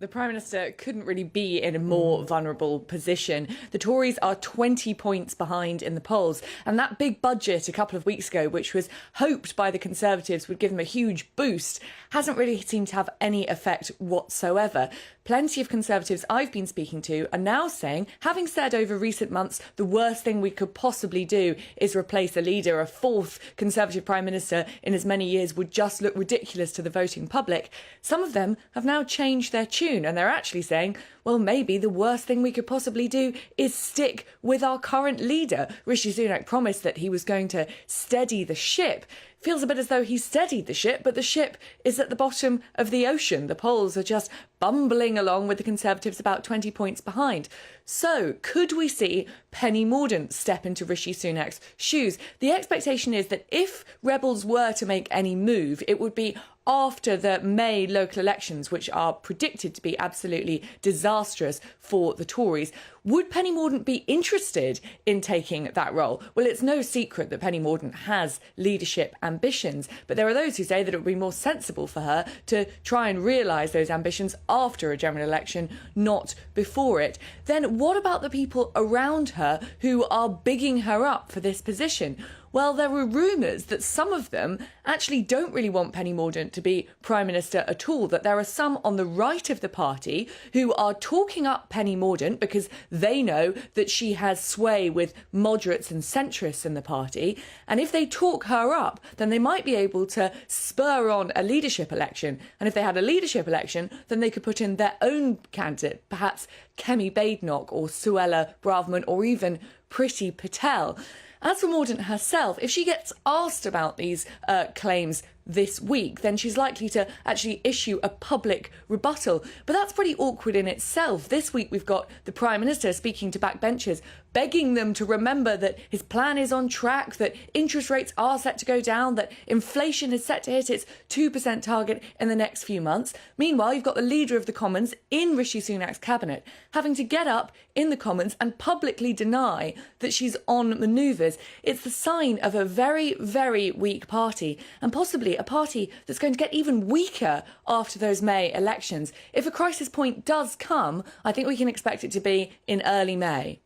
The Prime Minister couldn't really be in a more vulnerable position. The Tories are 20 points behind in the polls, and that big budget a couple of weeks ago, which was hoped by the Conservatives would give them a huge boost, hasn't really seemed to have any effect whatsoever. Plenty of Conservatives I've been speaking to are now saying, having said over recent months the worst thing we could possibly do is replace a leader, a fourth Conservative Prime Minister in as many years would just look ridiculous to the voting public, some of them have now changed their tune and they're actually saying, well, maybe the worst thing we could possibly do is stick with our current leader. Rishi Sunak promised that he was going to steady the ship. Feels a bit as though he steadied the ship, but the ship is at the bottom of the ocean. The polls are just bumbling along with the Conservatives about 20 points behind. So, could we see Penny Mordaunt step into Rishi Sunak's shoes? The expectation is that if Rebels were to make any move, it would be after the May local elections, which are predicted to be absolutely disastrous for the Tories. Would Penny Mordaunt be interested in taking that role? Well, it's no secret that Penny Mordaunt has leadership ambitions, but there are those who say that it would be more sensible for her to try and realise those ambitions after a general election, not before it. Then what about the people around her who are bigging her up for this position? Well, there were rumours that some of them actually don't really want Penny Mordaunt to be Prime Minister at all, that there are some on the right of the party who are talking up Penny Mordaunt because they know that she has sway with moderates and centrists in the party. And if they talk her up, then they might be able to spur on a leadership election. And if they had a leadership election, then they could put in their own candidate, perhaps Kemi Badenoch or Suella Braverman or even Priti Patel. As for Mordaunt herself, if she gets asked about these claims this week, then she's likely to actually issue a public rebuttal. But that's pretty awkward in itself. This week we've got the Prime Minister speaking to backbenchers, begging them to remember that his plan is on track, that interest rates are set to go down, that inflation is set to hit its 2% target in the next few months. Meanwhile, you've got the leader of the Commons in Rishi Sunak's cabinet having to get up in the Commons and publicly deny that she's on manoeuvres. It's the sign of a very, very weak party, and possibly a party that's going to get even weaker after those May elections. If a crisis point does come, I think we can expect it to be in early May.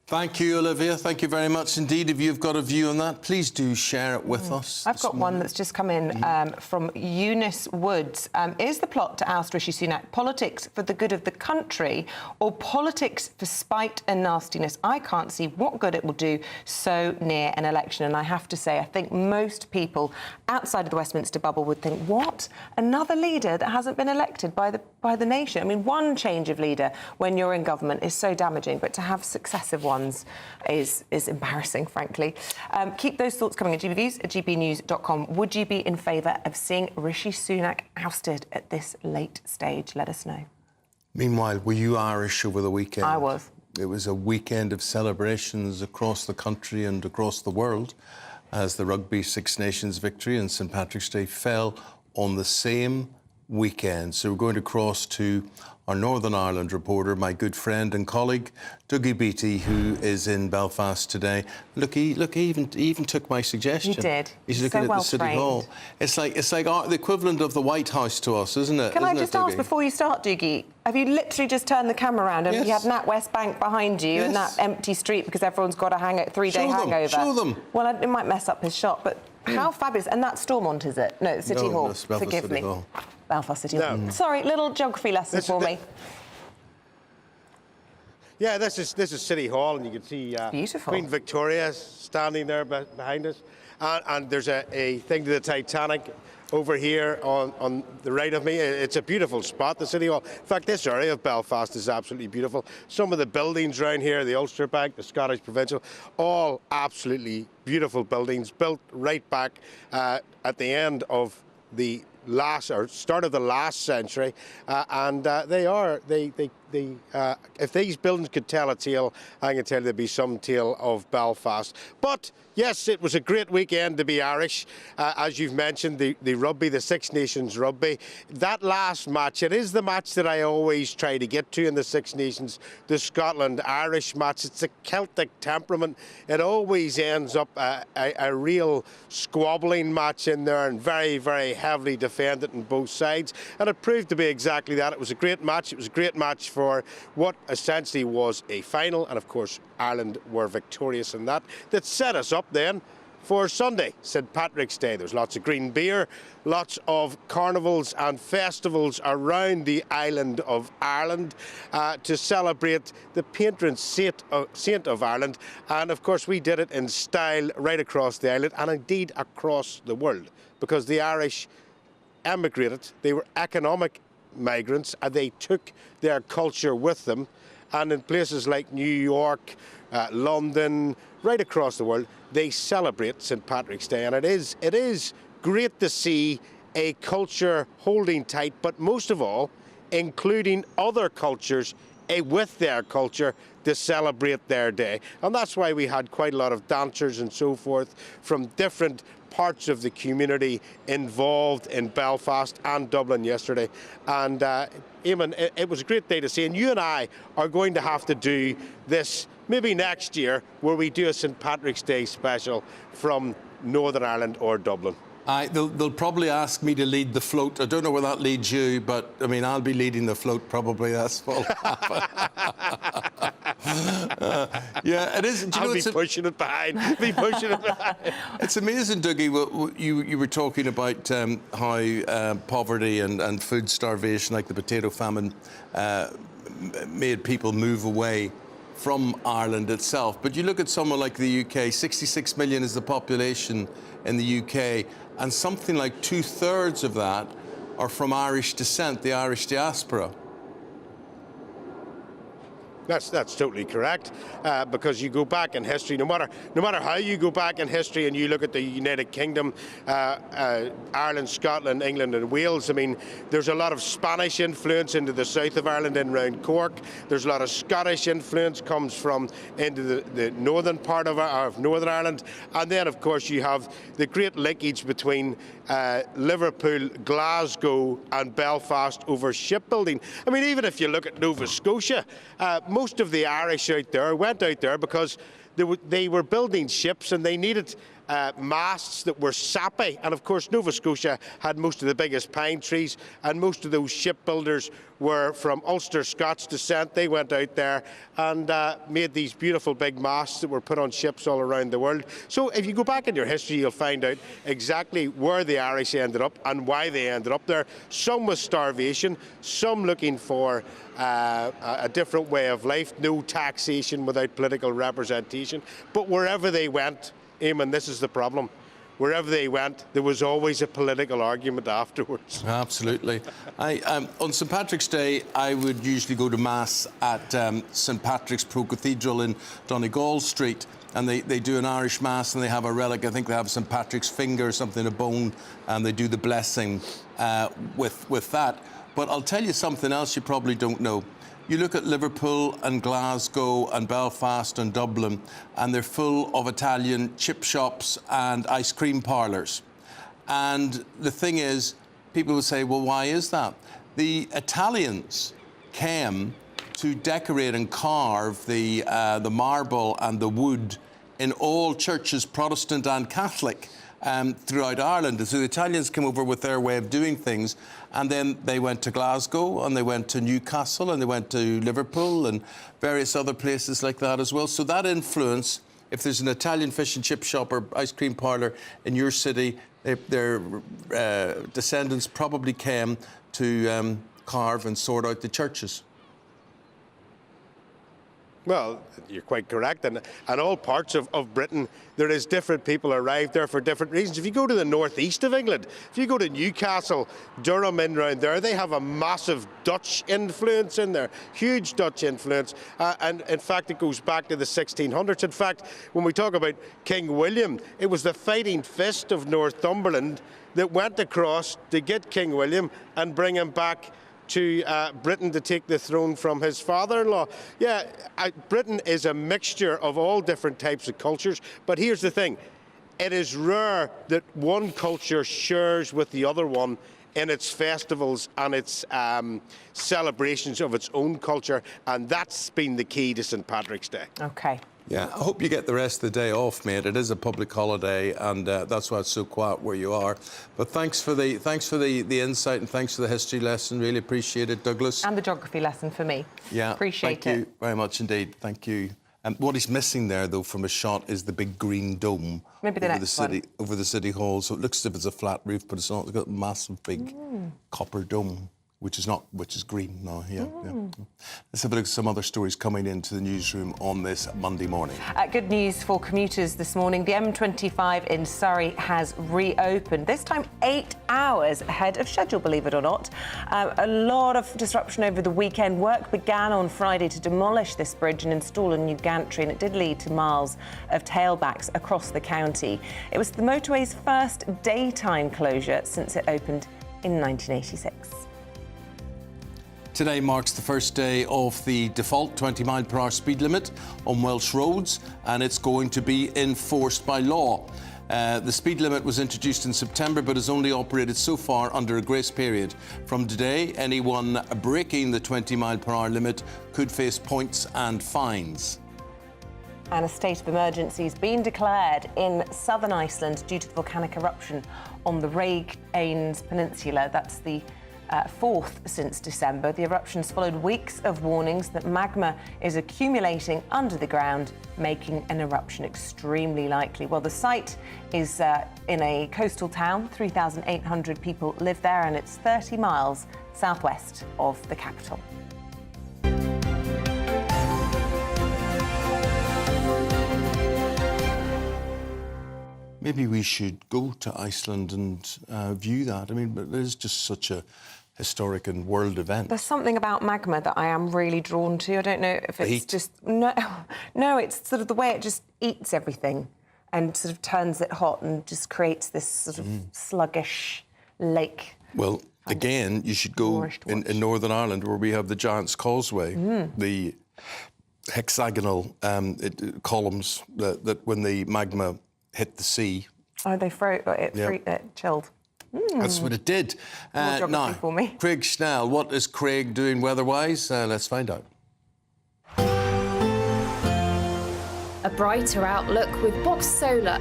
Thank you, Olivia. Thank you very much indeed. If you've got a view on that, please do share it with us. I've got one that's just come in from Eunice Woods. Is the plot to oust Rishi Sunak politics for the good of the country or politics for spite and nastiness? I can't see what good it will do so near an election. And I have to say, I think most people outside of the Westminster bubble would think, what? Another leader that hasn't been elected by the nation? I mean, one change of leader when you're in government is so damaging, but to have successive ones is embarrassing, frankly. Keep those thoughts coming at gbviews@gbnews.com. Would you be in favour of seeing Rishi Sunak ousted at this late stage? Let us know. Meanwhile, were you Irish over the weekend? I was. It was a weekend of celebrations across the country and across the world as the Rugby Six Nations victory on St Patrick's Day fell on the same weekend. So we're going to cross to our Northern Ireland reporter, my good friend and colleague, Dougie Beattie, who is in Belfast today. Look, he even took my suggestion. He did. He's looking at the City Hall. It's like the equivalent of the White House to us, isn't it? Can I just ask before you start, Dougie? Have you literally just turned the camera around and you had Nat West Bank behind you and that empty street because everyone's got a three-day hangover? Show them. Well, it might mess up his shot, but how fabulous! And that's Stormont, is it? No, City Hall. Forgive me. Belfast City Hall. Sorry, little geography lesson for me. Yeah, this is City Hall, and you can see Queen Victoria standing there behind us. And there's a thing to the Titanic over here on the right of me. It's a beautiful spot, the City Hall. In fact, this area of Belfast is absolutely beautiful. Some of the buildings around here, the Ulster Bank, the Scottish Provincial, all absolutely beautiful buildings built right back at the end of the start of the last century, and if these buildings could tell a tale, I can tell you there'd be some tale of Belfast. But yes, it was a great weekend to be Irish. As you've mentioned, the rugby, the Six Nations rugby, that last match, it is the match that I always try to get to in the Six Nations, the Scotland-Irish match. It's a Celtic temperament. It always ends up a real squabbling match in there, and very, very heavily defended on both sides. And it proved to be exactly that. It was a great match. It was a great match for what essentially was a final, and of course Ireland were victorious in that. That set us up then for Sunday, St Patrick's Day. There's lots of green beer, lots of carnivals and festivals around the island of Ireland to celebrate the patron saint of Ireland. And of course we did it in style right across the island, and indeed across the world, because the Irish emigrated. They were economic migrants, and they took their culture with them. And in places like New York, London, right across the world, they celebrate St Patrick's Day. And it is great to see a culture holding tight, but most of all, including other cultures with their culture to celebrate their day. And that's why we had quite a lot of dancers and so forth from different parts of the community involved in Belfast and Dublin yesterday. And Eamonn, it was a great day to see. And you and I are going to have to do this maybe next year, where we do a St Patrick's Day special from Northern Ireland or Dublin. They'll probably ask me to lead the float. I don't know where that leads you, but I mean, I'll be leading the float probably. That's what will happen. Yeah, it is. I'll be pushing it behind. It's amazing, Dougie. You were talking about how poverty and food starvation, like the potato famine, made people move away from Ireland itself. But you look at somewhere like the UK, 66 million is the population in the UK, and something like 2/3 of that are from Irish descent, the Irish diaspora. That's totally correct, because you go back in history, no matter how you go back in history, and you look at the United Kingdom, Ireland, Scotland, England and Wales, I mean, there's a lot of Spanish influence into the south of Ireland and around Cork. There's a lot of Scottish influence comes from into the northern part of Northern Ireland. And then, of course, you have the great linkage between Liverpool, Glasgow and Belfast over shipbuilding. I mean, even if you look at Nova Scotia, most of the Irish out there went out there because they were building ships, and they needed masts that were sappy. And of course Nova Scotia had most of the biggest pine trees, and most of those shipbuilders were from Ulster Scots descent. They went out there and made these beautiful big masts that were put on ships all around the world. So if you go back in your history, you'll find out exactly where the Irish ended up and why they ended up there. Some with starvation, some looking for a different way of life, no taxation without political representation. But wherever they went, Eamonn, this is the problem. Wherever they went, there was always a political argument afterwards. Absolutely. On St Patrick's Day, I would usually go to Mass at St Patrick's Pro Cathedral in Donegal Street, and they do an Irish Mass, and they have a relic. I think they have St Patrick's finger or something, a bone, and they do the blessing with that. But I'll tell you something else you probably don't know. You look at Liverpool and Glasgow and Belfast and Dublin, and they're full of Italian chip shops and ice cream parlours. And the thing is, people would say, well, why is that? The Italians came to decorate and carve the marble and the wood in all churches, Protestant and Catholic, throughout Ireland. So the Italians came over with their way of doing things, and then they went to Glasgow, and they went to Newcastle, and they went to Liverpool, and various other places like that as well. So that influence, if there's an Italian fish and chip shop or ice cream parlour in your city, their descendants probably came to carve and sort out the churches. Well, you're quite correct. And all parts of Britain, there is different people arrived there for different reasons. If you go to the northeast of England, if you go to Newcastle, Durham, in around there, they have a massive Dutch influence in there, huge Dutch influence. And in fact, it goes back to the 1600s. In fact, when we talk about King William, it was the fighting fist of Northumberland that went across to get King William and bring him back to Britain to take the throne from his father-in-law. Yeah, Britain is a mixture of all different types of cultures, but here's the thing. It is rare that one culture shares with the other one in its festivals and its celebrations of its own culture, and that's been the key to St. Patrick's Day. OK. Yeah, I hope you get the rest of the day off, mate. It is a public holiday, and that's why it's so quiet where you are. But thanks for the insight, and thanks for the history lesson. Really appreciate it, Douglas. And the geography lesson for me. Yeah, appreciate it. Thank you very much indeed. Thank you. What he's missing there, though, from a shot is the big green dome over the city hall. So it looks as if it's a flat roof, but it's not. It's got a massive, big copper dome. Which is green now, yeah. Let's have a look at some other stories coming into the newsroom on this Monday morning. Good news for commuters this morning. The M25 in Surrey has reopened, this time 8 hours ahead of schedule, believe it or not. A lot of disruption over the weekend. Work began on Friday to demolish this bridge and install a new gantry, and it did lead to miles of tailbacks across the county. It was the motorway's first daytime closure since it opened in 1986. Today marks the first day of the default 20-mile-per-hour speed limit on Welsh roads, and it's going to be enforced by law. The speed limit was introduced in September, but has only operated so far under a grace period. From today, anyone breaking the 20-mile-per-hour limit could face points and fines. And a state of emergency has been declared in southern Iceland due to the volcanic eruption on the Reykjanes Peninsula. That's the fourth since December. The eruptions followed weeks of warnings that magma is accumulating under the ground, making an eruption extremely likely. Well, the site is in a coastal town. 3,800 people live there, and it's 30 miles southwest of the capital. Maybe we should go to Iceland and view that. I mean, but it is just such a historic and world event. There's something about magma that I am really drawn to. I don't know if it's heat. just... No, it's sort of the way it just eats everything and sort of turns it hot and just creates this sort of sluggish lake. Well, again, you should go in Northern Ireland, where we have the Giant's Causeway, the hexagonal columns that when the magma hit the sea... Oh, they it chilled. That's what it did. Now, for me. Craig Schnell, what is Craig doing weather-wise? Let's find out. A brighter outlook with Box Solar,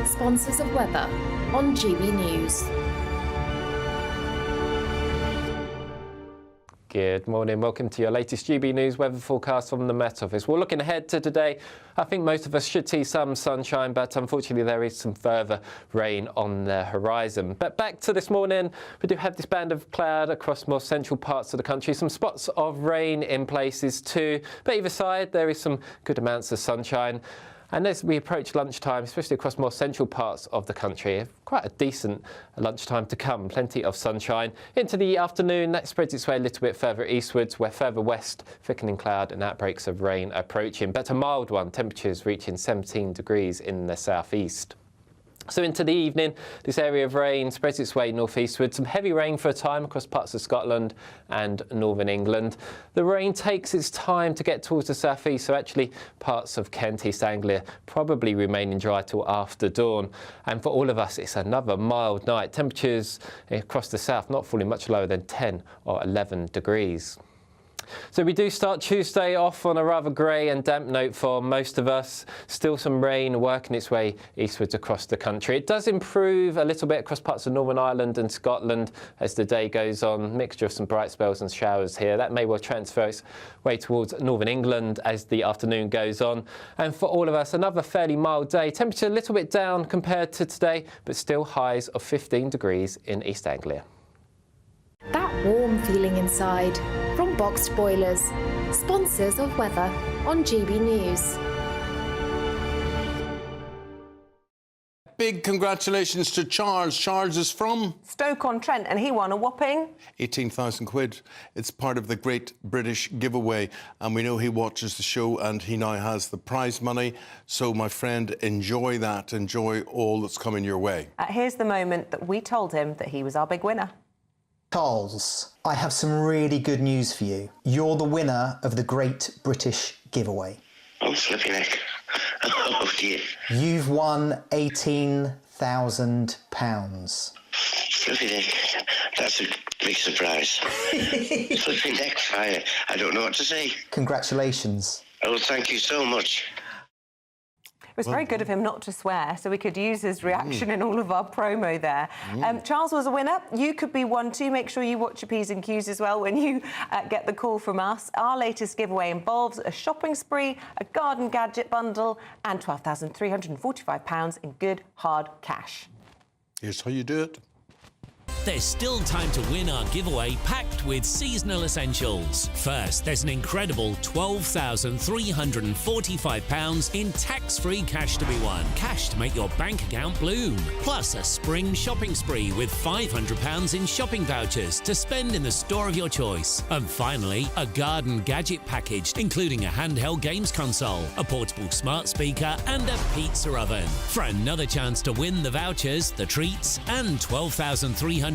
sponsors of weather on GB News. Good morning. Welcome to your latest GB News weather forecast from the Met Office. We're looking ahead to today. I think most of us should see some sunshine, but unfortunately there is some further rain on the horizon. But back to this morning, we do have this band of cloud across more central parts of the country. Some spots of rain in places too. But either side, there is some good amounts of sunshine. And as we approach lunchtime, especially across more central parts of the country, quite a decent lunchtime to come. Plenty of sunshine. Into the afternoon, that spreads its way a little bit further eastwards, where further west, thickening cloud and outbreaks of rain approaching. But a mild one, temperatures reaching 17 degrees in the southeast. So into the evening, this area of rain spreads its way northeastward. Some heavy rain for a time across parts of Scotland and northern England. The rain takes its time to get towards the southeast, so actually parts of Kent, East Anglia probably remaining dry till after dawn. And for all of us, it's another mild night. Temperatures across the south not falling much lower than 10 or 11 degrees. So we do start Tuesday off on a rather grey and damp note for most of us. Still some rain working its way eastwards across the country. It does improve a little bit across parts of Northern Ireland and Scotland as the day goes on. Mixture of some bright spells and showers here. That may well transfer its way towards Northern England as the afternoon goes on. And for all of us, another fairly mild day. Temperature a little bit down compared to today, but still highs of 15 degrees in East Anglia. That warm feeling inside from Boxed Boilers, sponsors of weather on GB News. Big congratulations to Charles. Charles is from Stoke-on-Trent, and he won a whopping 18,000 quid. It's part of the Great British Giveaway, and we know he watches the show and he now has the prize money. So, my friend, enjoy that. Enjoy all that's coming your way. Here's the moment that we told him that he was our big winner. Charles, I have some really good news for you. You're the winner of the Great British Giveaway. Oh, flipping heck. Oh, dear. You've won £18,000. Flipping heck. That's a big surprise. Flipping heck, I don't know what to say. Congratulations. Oh, thank you so much. It was very good of him not to swear, so we could use his reaction in all of our promo there. Charles was a winner. You could be one too. Make sure you watch your P's and Q's as well when you get the call from us. Our latest giveaway involves a shopping spree, a garden gadget bundle and £12,345 in good, hard cash. Here's how you do it. There's still time to win our giveaway packed with seasonal essentials. First, there's an incredible £12,345 in tax-free cash to be won. Cash to make your bank account bloom. Plus a spring shopping spree with £500 in shopping vouchers to spend in the store of your choice. And finally, a garden gadget package including a handheld games console, a portable smart speaker and a pizza oven. For another chance to win the vouchers, the treats and £12,345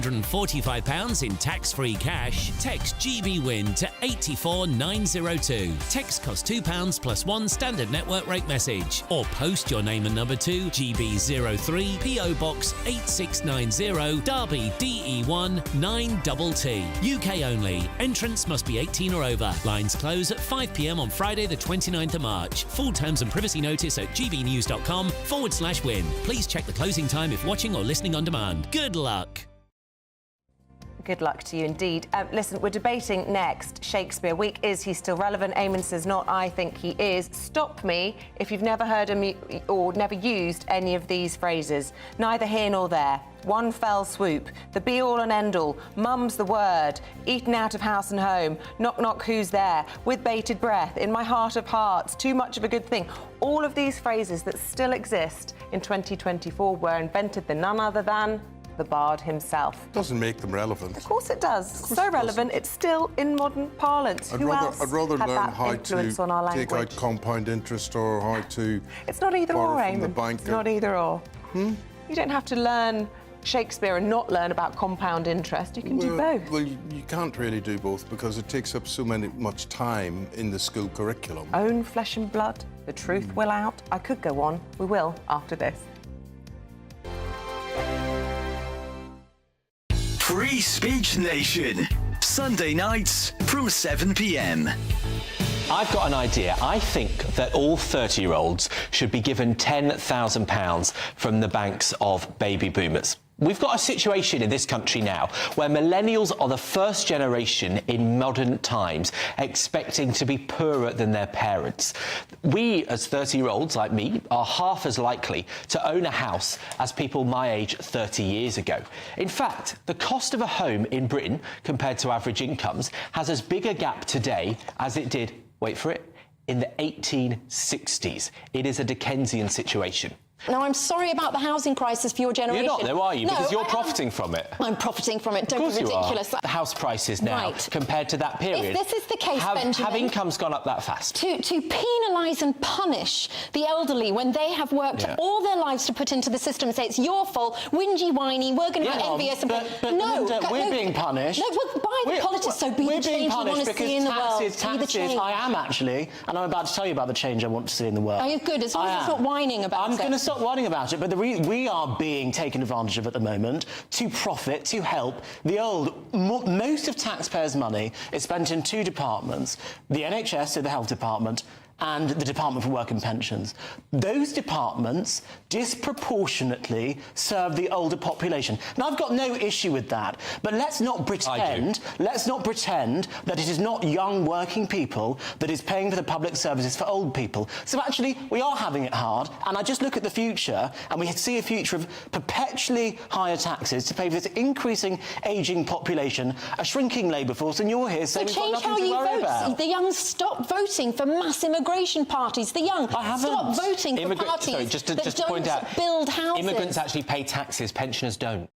in tax-free cash, text GBWIN to 84902. Text costs £2 plus one standard network rate message, or post your name and number to GB03 PO Box 8690 Derby DE1 9TT. UK only. Entrance must be 18 or over. Lines close at 5 p.m. on Friday the 29th of March. Full terms and privacy notice at gbnews.com/win. Please check the closing time if watching or listening on demand. Good luck. Good luck to you indeed. Listen, we're debating next Shakespeare week. Is he still relevant? Eamonn says not. I think he is. Stop me if you've never heard or never used any of these phrases. Neither here nor there. One fell swoop. The be-all and end-all. Mum's the word. Eaten out of house and home. Knock, knock, who's there? With bated breath. In my heart of hearts. Too much of a good thing. All of these phrases that still exist in 2024 were invented by none other than the Bard himself. Doesn't make them relevant. Of course it does. So relevant, it's still in modern parlance. I'd rather had learn that how influence to on our take language? out compound interest or how to It's not either borrow or, from the Eamonn. bank. It's not either or. You don't have to learn Shakespeare and not learn about compound interest. You can do both. Well, you can't really do both because it takes up so much time in the school curriculum. Own flesh and blood, the truth will out. I could go on. We will after this. Free Speech Nation, Sunday nights from 7 p.m. I've got an idea. I think that all 30-year-olds should be given £10,000 from the banks of baby boomers. We've got a situation in this country now where millennials are the first generation in modern times expecting to be poorer than their parents. We, as 30-year-olds like me, are half as likely to own a house as people my age 30 years ago. In fact, the cost of a home in Britain compared to average incomes has as big a gap today as it did, wait for it, in the 1860s. It is a Dickensian situation. Now, I'm sorry about the housing crisis for your generation. You're not, though, are you? No, Because you're profiting from it. I'm profiting from it. Don't be ridiculous. The house prices now, compared to that period. If this is the case, Benjamin... Have incomes gone up that fast? To penalise and punish the elderly when they have worked all their lives to put into the system and say it's your fault, whingy, whiny, we're going to be envious. We're being punished. No, by the politics, so be the change you want to see in the world. Taxes, I am actually, and I'm about to tell you about the change I want to see in the world. Oh, you're good, as long as you stop whining about it. I'm going to stop whining about it, but we are being taken advantage of at the moment to profit, to help the old. Most of taxpayers' money is spent in two departments, the NHS, so the health department, and the Department for Work and Pensions. Those departments disproportionately serve the older population. Now, I've got no issue with that, but let's not pretend that it is not young working people that is paying for the public services for old people. So actually, we are having it hard, and I just look at the future, and we see a future of perpetually higher taxes to pay for this increasing ageing population, a shrinking labour force, and you're here saying we've got nothing to worry about. The young stop voting for mass immigration parties. The young stop voting for parties that don't build houses. Immigrants actually pay taxes, pensioners don't.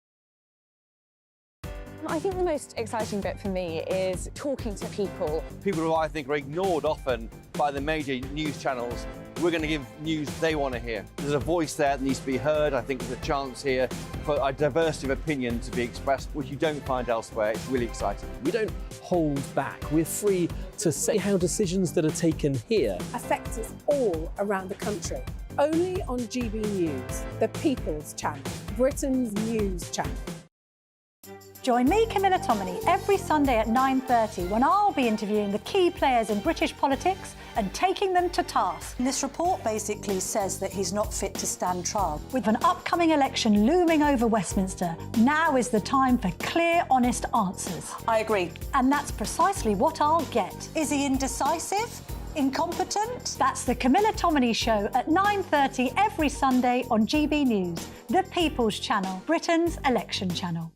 I think the most exciting bit for me is talking to people. People who I think are ignored often by the major news channels. We're going to give news they want to hear. There's a voice there that needs to be heard. I think there's a chance here for a diversity of opinion to be expressed, which you don't find elsewhere. It's really exciting. We don't hold back. We're free to say how decisions that are taken here affect us all around the country. Only on GB News, the People's Channel, Britain's news channel. Join me, Camilla Tominey, every Sunday at 9:30 when I'll be interviewing the key players in British politics and taking them to task. This report basically says that he's not fit to stand trial. With an upcoming election looming over Westminster, now is the time for clear, honest answers. I agree. And that's precisely what I'll get. Is he indecisive? Incompetent? That's the Camilla Tominey Show at 9:30 every Sunday on GB News, the People's Channel, Britain's election channel.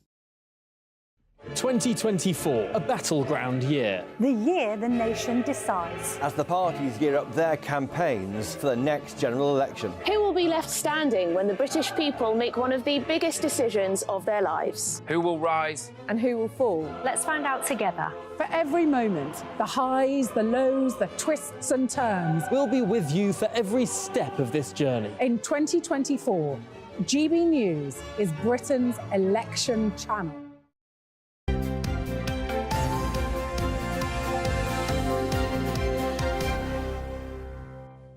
2024, a battleground year. The year the nation decides. As the parties gear up their campaigns for the next general election. Who will be left standing when the British people make one of the biggest decisions of their lives? Who will rise? And who will fall? Let's find out together. For every moment, the highs, the lows, the twists and turns. We'll be with you for every step of this journey. In 2024, GB News is Britain's election channel.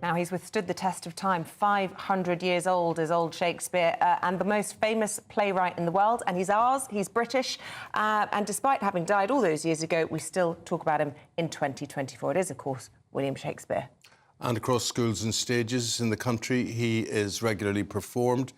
Now, he's withstood the test of time, 500 years old is old Shakespeare, and the most famous playwright in the world, and he's ours, he's British, and despite having died all those years ago, we still talk about him in 2024. It is, of course, William Shakespeare. And across schools and stages in the country, he is regularly performed,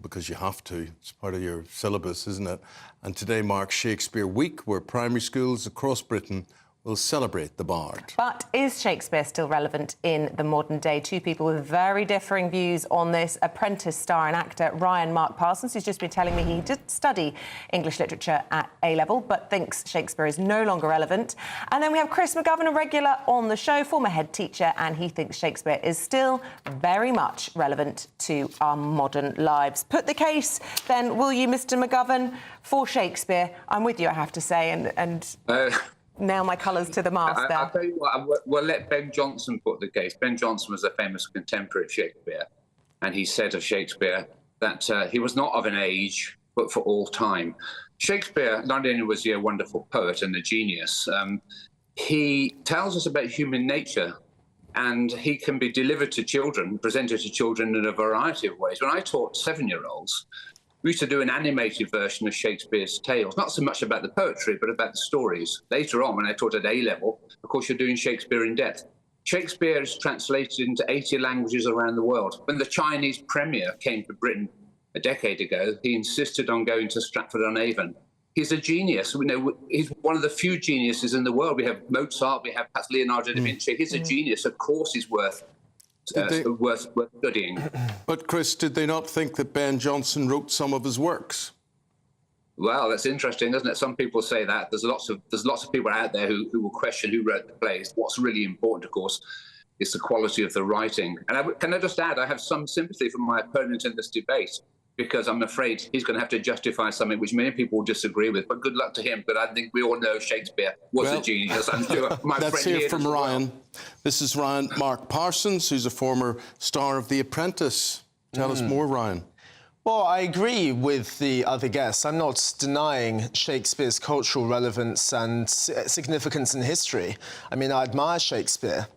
because you have to. It's part of your syllabus, isn't it? And today marks Shakespeare Week, where primary schools across Britain will celebrate the bard. But is Shakespeare still relevant in the modern day? Two people with very differing views on this. Apprentice star and actor Ryan Mark Parsons, who's just been telling me he did study English literature at A-level, but thinks Shakespeare is no longer relevant. And then we have Chris McGovern, a regular on the show, former head teacher, and he thinks Shakespeare is still very much relevant to our modern lives. Put the case, then, will you, Mr McGovern, for Shakespeare? I'm with you, I have to say, and nail my colours to the mast there. I'll tell you what, we'll let Ben Jonson put the case. Ben Jonson was a famous contemporary of Shakespeare, and he said of Shakespeare that he was not of an age, but for all time. Shakespeare not only was he a wonderful poet and a genius, he tells us about human nature, and he can be delivered to children, presented to children in a variety of ways. When I taught 7-year-olds, we used to do an animated version of Shakespeare's tales, not so much about the poetry, but about the stories. Later on, when I taught at A-level, of course, you're doing Shakespeare in depth. Shakespeare is translated into 80 languages around the world. When the Chinese premier came to Britain a decade ago, he insisted on going to Stratford-on-Avon. He's a genius. We know he's one of the few geniuses in the world. We have Mozart, we have perhaps Leonardo da Vinci. He's a genius. Of course he's worth studying. But, Chris, did they not think that Ben Jonson wrote some of his works? Well, that's interesting, isn't it? Some people say that. There's lots of people out there who will question who wrote the plays. What's really important, of course, it's the quality of the writing. And can I just add, I have some sympathy for my opponent in this debate, because I'm afraid he's going to have to justify something which many people will disagree with. But good luck to him. But I think we all know Shakespeare was a genius. I'm sure my let's friend hear from Ryan. Well. This is Ryan Mark Parsons, who's a former star of The Apprentice. Tell us more, Ryan. Well, I agree with the other guests. I'm not denying Shakespeare's cultural relevance and significance in history. I mean, I admire Shakespeare.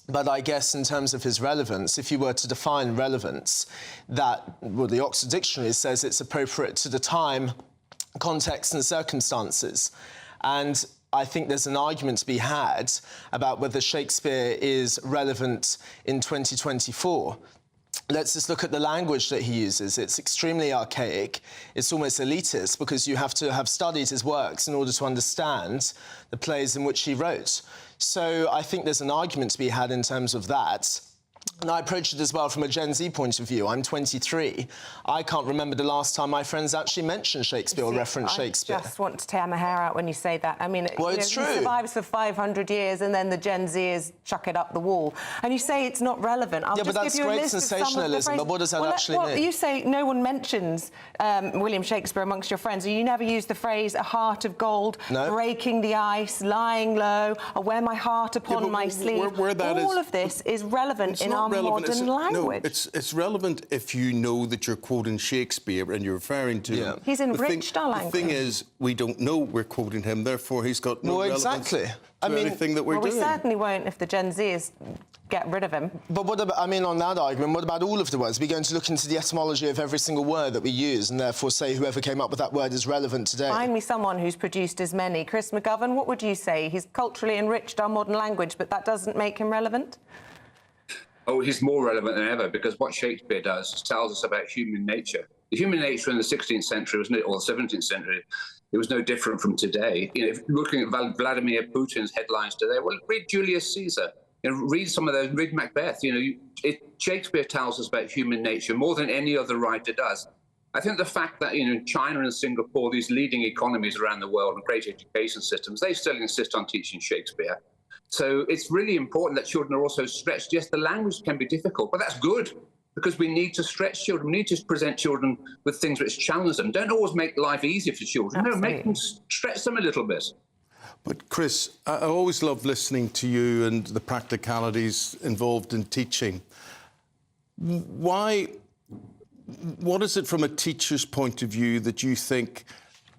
But I guess in terms of his relevance, if you were to define relevance, the Oxford Dictionary says it's appropriate to the time, context and circumstances. And I think there's an argument to be had about whether Shakespeare is relevant in 2024. Let's just look at the language that he uses. It's extremely archaic. It's almost elitist, because you have to have studied his works in order to understand the plays in which he wrote. So I think there's an argument to be had in terms of that. And I approach it as well from a Gen Z point of view. I'm 23. I can't remember the last time my friends actually mentioned Shakespeare or referenced Shakespeare. I just want to tear my hair out when you say that. I mean, well, it's true. He survives for 500 years and then the Gen Zers chuck it up the wall. And you say it's not relevant. I'll yeah, just but that's give you a great list sensationalism, of some of the but what does that actually mean? You say no one mentions William Shakespeare amongst your friends. You never use the phrase, a heart of gold, breaking the ice, lying low, I wear my heart upon my sleeve. All of this is relevant in our modern language. No, it's relevant if you know that you're quoting Shakespeare and you're referring to him. He's enriched our language. The thing is, we don't know we're quoting him, therefore he's got no relevance to anything that we're doing. We certainly won't if the Gen Zers get rid of him. But what about, I mean, on that argument, what about all of the words? We're going to look into the etymology of every single word that we use and therefore say whoever came up with that word is relevant today. Find me someone who's produced as many. Chris McGovern, what would you say? He's culturally enriched our modern language, but that doesn't make him relevant? Oh, he's more relevant than ever, because what Shakespeare does is tells us about human nature. The human nature in the 16th century, or the 17th century, it was no different from today. You know, if looking at Vladimir Putin's headlines today, well, read Julius Caesar. You know, read some of those, read Macbeth. You know, Shakespeare tells us about human nature more than any other writer does. I think the fact that, you know, China and Singapore, these leading economies around the world and great education systems, they still insist on teaching Shakespeare. So it's really important that children are also stretched. Yes, the language can be difficult, but that's good, because we need to stretch children. We need to present children with things which challenge them. Don't always make life easier for children. Absolutely. No, make them stretch them a little bit. But Chris, I always love listening to you and the practicalities involved in teaching. What is it from a teacher's point of view that you think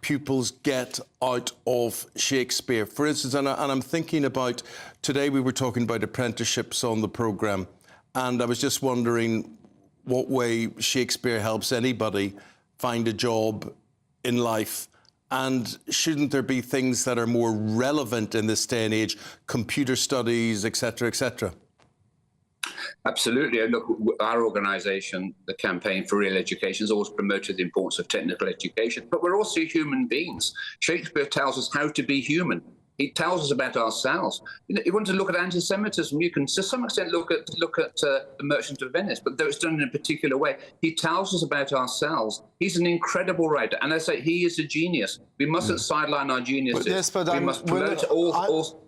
pupils get out of Shakespeare? For instance, and I'm thinking about, today we were talking about apprenticeships on the programme, and I was just wondering what way Shakespeare helps anybody find a job in life. And shouldn't there be things that are more relevant in this day and age, computer studies, etc., etc.? Absolutely. Look, our organisation, the Campaign for Real Education, has always promoted the importance of technical education, but we're also human beings. Shakespeare tells us how to be human. He tells us about ourselves. You know, you want to look at anti-Semitism, you can to some extent look at The Merchant of Venice, but though it's done in a particular way, he tells us about ourselves. He's an incredible writer, and I say he is a genius. We mustn't sideline our geniuses. Yes, but we must promote all.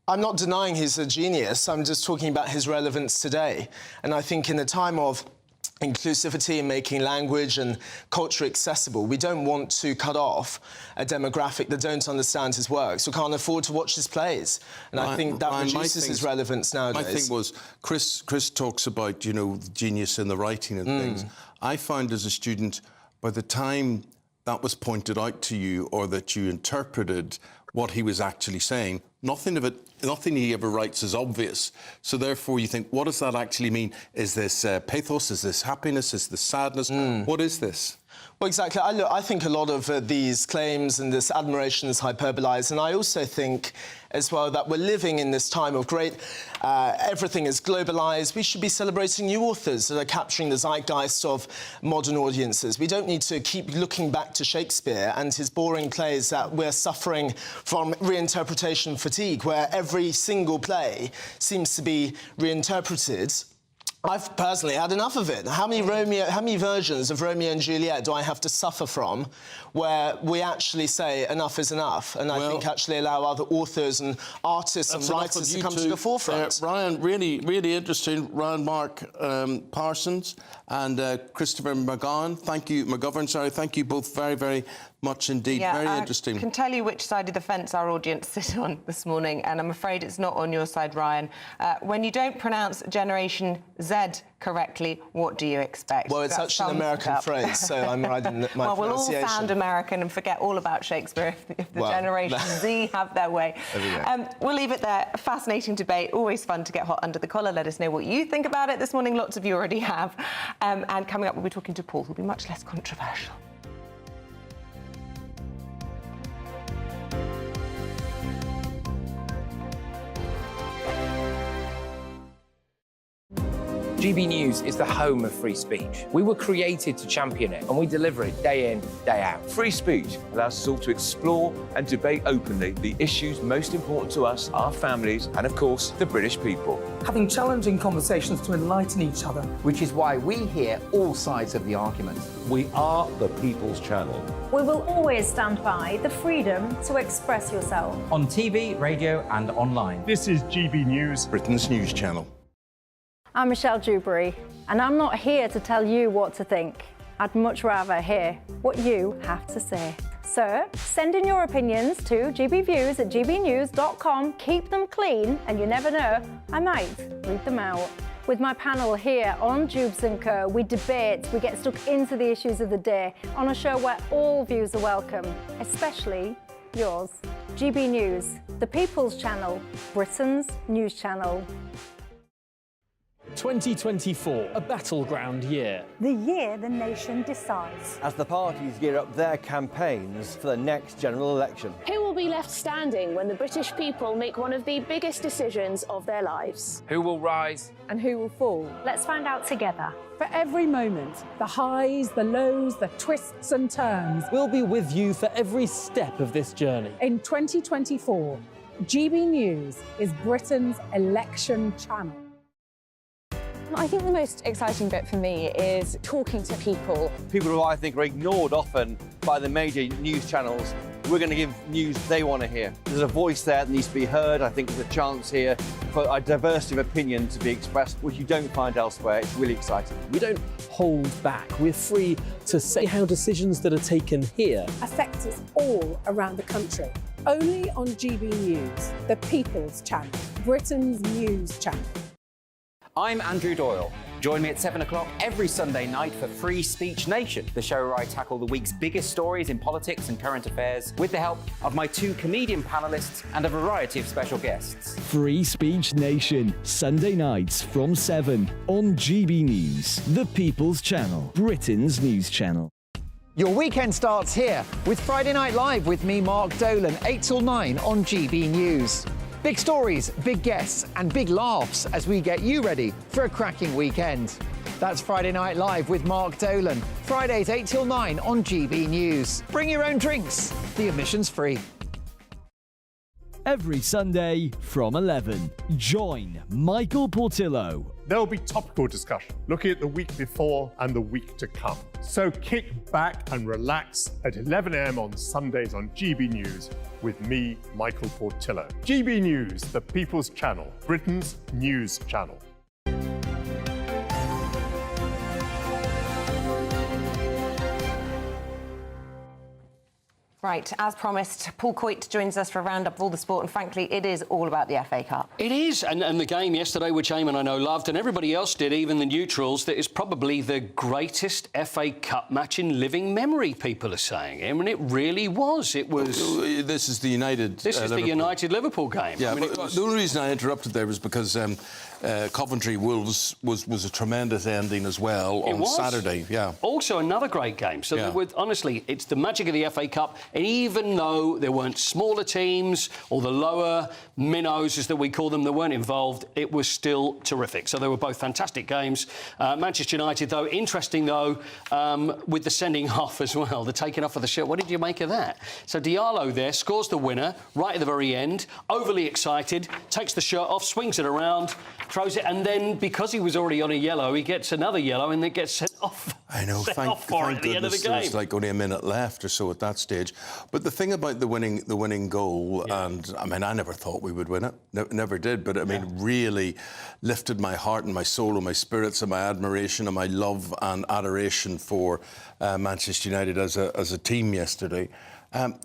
I'm not denying he's a genius. I'm just talking about his relevance today. And I think in a time of inclusivity and making language and culture accessible, we don't want to cut off a demographic that don't understand his works, who can't afford to watch his plays. And I think that reduces his relevance nowadays. My thing was, Chris talks about, you know, genius in the writing and things. I found as a student, by the time that was pointed out to you or that you interpreted what he was actually saying, nothing he ever writes is obvious. So therefore you think, what does that actually mean? Is this pathos? Is this happiness? Is this sadness? What is this? Well, exactly. I think a lot of these claims and this admiration is hyperbolized. And I also think as well that we're living in this time of great, everything is globalized. We should be celebrating new authors that are capturing the zeitgeist of modern audiences. We don't need to keep looking back to Shakespeare and his boring plays that we're suffering from reinterpretation fatigue, where every single play seems to be reinterpreted. I've personally had enough of it. How many versions of Romeo and Juliet do I have to suffer from where we actually say enough is enough, and I think actually allow other authors and artists and writers to come to the forefront? Ryan, really, really interesting. Ryan Mark Parsons and Christopher McGovern. Thank you both very, very much indeed. Yeah, very interesting. I can tell you which side of the fence our audience sit on this morning, and I'm afraid it's not on your side, Ryan. When you don't pronounce Generation Z correctly, what do you expect? Well, it's such an American phrase, so I'm riding my well, we'll all pronunciation. sound American and forget all about Shakespeare if the Generation Z have their way. We'll leave it there. A fascinating debate, always fun to get hot under the collar. Let us know what you think about it this morning. Lots of you already have. And coming up, we'll be talking to Paul, who'll be much less controversial. GB News is the home of free speech. We were created to champion it, and we deliver it day in, day out. Free speech allows us all to explore and debate openly the issues most important to us, our families, and of course, the British people. Having challenging conversations to enlighten each other. Which is why we hear all sides of the argument. We are the People's Channel. We will always stand by the freedom to express yourself. On TV, radio and online. This is GB News, Britain's news channel. I'm Michelle Dewberry, and I'm not here to tell you what to think. I'd much rather hear what you have to say. So, send in your opinions to gbviews@gbnews.com. Keep them clean, and you never know, I might read them out. With my panel here on Jubes & Co, we debate, we get stuck into the issues of the day on a show where all views are welcome, especially yours. GB News, the People's Channel, Britain's news channel. 2024, a battleground year. The year the nation decides. As the parties gear up their campaigns for the next general election. Who will be left standing when the British people make one of the biggest decisions of their lives? Who will rise? And who will fall? Let's find out together. For every moment, the highs, the lows, the twists and turns. We'll be with you for every step of this journey. In 2024, GB News is Britain's election channel. I think the most exciting bit for me is talking to people. People who I think are ignored often by the major news channels. We're going to give news they want to hear. There's a voice there that needs to be heard. I think there's a chance here for a diversity of opinion to be expressed, which you don't find elsewhere. It's really exciting. We don't hold back. We're free to say how decisions that are taken here affect us all around the country. Only on GB News, the People's Channel, Britain's news channel. I'm Andrew Doyle. Join me at 7 o'clock every Sunday night for Free Speech Nation, the show where I tackle the week's biggest stories in politics and current affairs with the help of my two comedian panellists and a variety of special guests. Free Speech Nation, Sunday nights from 7 on GB News, the People's Channel, Britain's news channel. Your weekend starts here with Friday Night Live with me, Mark Dolan, 8 till 9 on GB News. Big stories, big guests and big laughs as we get you ready for a cracking weekend. That's Friday Night Live with Mark Dolan. Fridays 8 till 9 on GB News. Bring your own drinks. The admission's free. Every Sunday from 11, join Michael Portillo. There'll be topical discussion, looking at the week before and the week to come. So kick back and relax at 11 a.m. on Sundays on GB News with me, Michael Portillo. GB News, the People's Channel, Britain's news channel. Right, as promised, Paul Coit joins us for a roundup of all the sport, and frankly, it is all about the FA Cup. It is, and the game yesterday, which Eamonn I know loved, and everybody else did, even the neutrals, that is probably the greatest FA Cup match in living memory, people are saying. I mean, it really was. It was... This is the United... This is the United-Liverpool game. Yeah, I mean, but the only reason I interrupted there was because Coventry Wolves was a tremendous ending as well on Saturday. Yeah. Also another great game. So, honestly, it's the magic of the FA Cup. And even though there weren't smaller teams or the lower minnows, as that we call them, that weren't involved, it was still terrific. So they were both fantastic games. Manchester United, though, interesting, though, with the sending off as well, the taking off of the shirt. What did you make of that? So Diallo there scores the winner right at the very end, overly excited, takes the shirt off, swings it around, throws it, and then because he was already on a yellow, he gets another yellow and it gets sent off. I know, thank goodness there's like only a minute left or so at that stage. But the thing about the winning goal, and I mean, I never thought we would win it, never did, but I mean, really lifted my heart and my soul and my spirits and my admiration and my love and adoration for Manchester United as a team yesterday.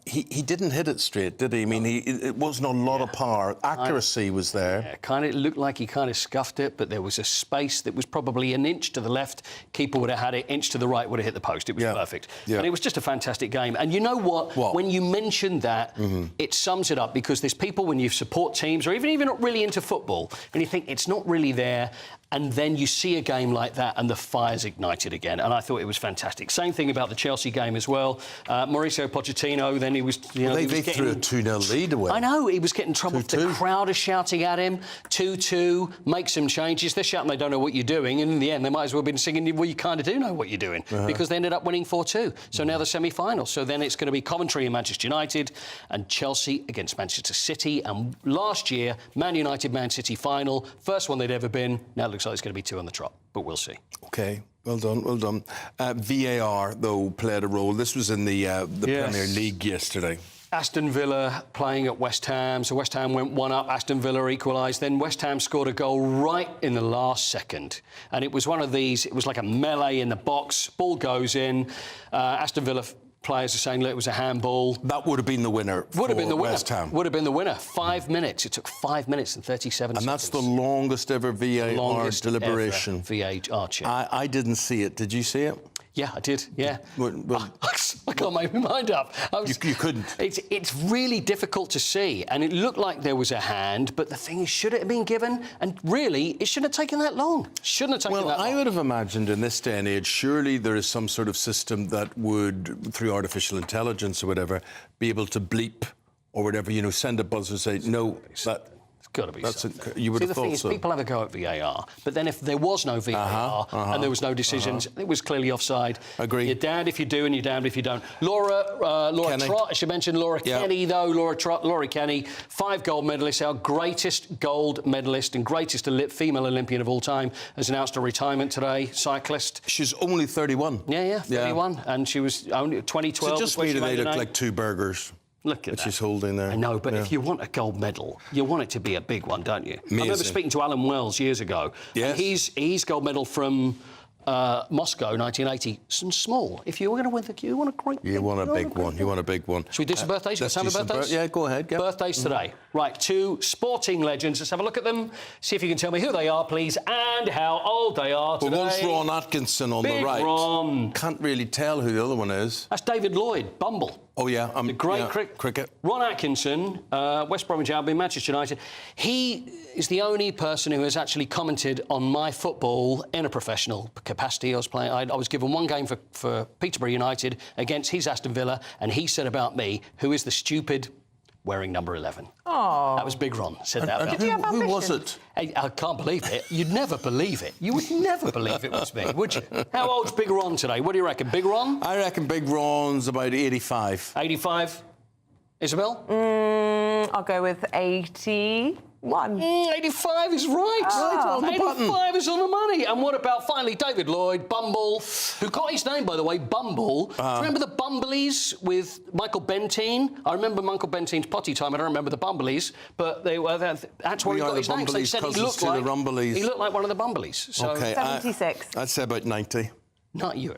He didn't hit it straight, did he? I mean, it wasn't a lot of power. Accuracy was there. Yeah, kind of looked like he kind of scuffed it, but there was a space that was probably an inch to the left. Keeper would have had it. Inch to the right would have hit the post. It was perfect. Yeah. And it was just a fantastic game. And you know what? When you mentioned that, it sums it up, because there's people, when you support teams, or even if you're not really into football, and you think it's not really there, and then you see a game like that and the fire's ignited again. And I thought it was fantastic. Same thing about the Chelsea game as well. Mauricio Pochettino, then he was... they threw a 2-0 lead away. I know, he was getting trouble. The crowd is shouting at him. 2-2, make some changes. They're shouting they don't know what you're doing. And in the end, they might as well have been singing, well, you kind of do know what you're doing, because they ended up winning 4-2. So now the semi-final. So then it's going to be Coventry and Manchester United and Chelsea against Manchester City. And last year, Man United, Man City final. First one they'd ever been. Now it looks like it's going to be 2 on the trot, but we'll see. OK, well done, well done. VAR, though, played a role. This was in the Premier League yesterday. Aston Villa playing at West Ham. So West Ham went 1 up, Aston Villa equalised. Then West Ham scored a goal right in the last second. And it was one of these, it was like a melee in the box. Ball goes in. Aston Villa players are saying, look, it was a handball. That would have been the winner. Would have been the winner. West Ham. Would have been the winner. 5 minutes. It took 5 minutes and 37 seconds. And that's the longest ever VAR deliberation. VAR check. I didn't see it. Did you see it? Yeah, I did. Yeah. I can't make my mind up. You couldn't. It's really difficult to see, and it looked like there was a hand, but the thing is, should it have been given? And really, it shouldn't have taken that long. Shouldn't have taken that long. Well, I would have imagined in this day and age, surely there is some sort of system that would, through artificial intelligence or whatever, be able to bleep or whatever, you know, send a buzzer and say, no, that... Got to be something. You would have thought so. See, the thing is, people have a go at VAR, but then if there was no VAR and there was no decisions, it was clearly offside. Agree. You're damned if you do and you're damned if you don't. Laura Trott, I should mention Laura Kenny, though. Laura Kenny, 5 gold medalists, our greatest gold medalist and greatest female Olympian of all time, has announced her retirement today, cyclist. She's only 31. Yeah, 31. And she was only 2012. So just made it look like 2 burgers. Look at that. She's holding there. I know, but if you want a gold medal, you want it to be a big one, don't you? Amazing. I remember speaking to Alan Wells years ago. Yes. He's gold medal from Moscow, 1980. Some small. If you were going to win you want a great... You want a big one. You want a big one. Should we do some birthdays? Let's do some birthdays? Yeah, go ahead. Birthdays today. Right, 2 sporting legends. Let's have a look at them. See if you can tell me who they are, please, and how old they are today. Well, one's Ron Atkinson on the right. Ron. Can't really tell who the other one is. That's David Lloyd, Bumble. Oh, yeah. The great cricket. Ron Atkinson, West Bromwich Albion, Manchester United. He is the only person who has actually commented on my football in a professional capacity. I was given 1 game for Peterborough United against his Aston Villa, and he said about me, who is the stupid wearing number 11. Oh. That was Big Ron, said that about me. Who was it? I can't believe it. You'd never believe it. You would never believe it was me, would you? How old's Big Ron today? What do you reckon? Big Ron? I reckon Big Ron's about 85. 85? Isabel? I'll go with 81. 85 is right. Oh. 85 is on the money. And what about, finally, David Lloyd, Bumble, who got his name, by the way, Bumble. Do you remember the Bumbleys with Michael Benteen? I remember Michael Beteen's potty time. I don't remember the Bumbleys, but that's where he got his name. So he said he looked like one of the Bumbleys. So, OK. 76. I'd say about 90. Not you.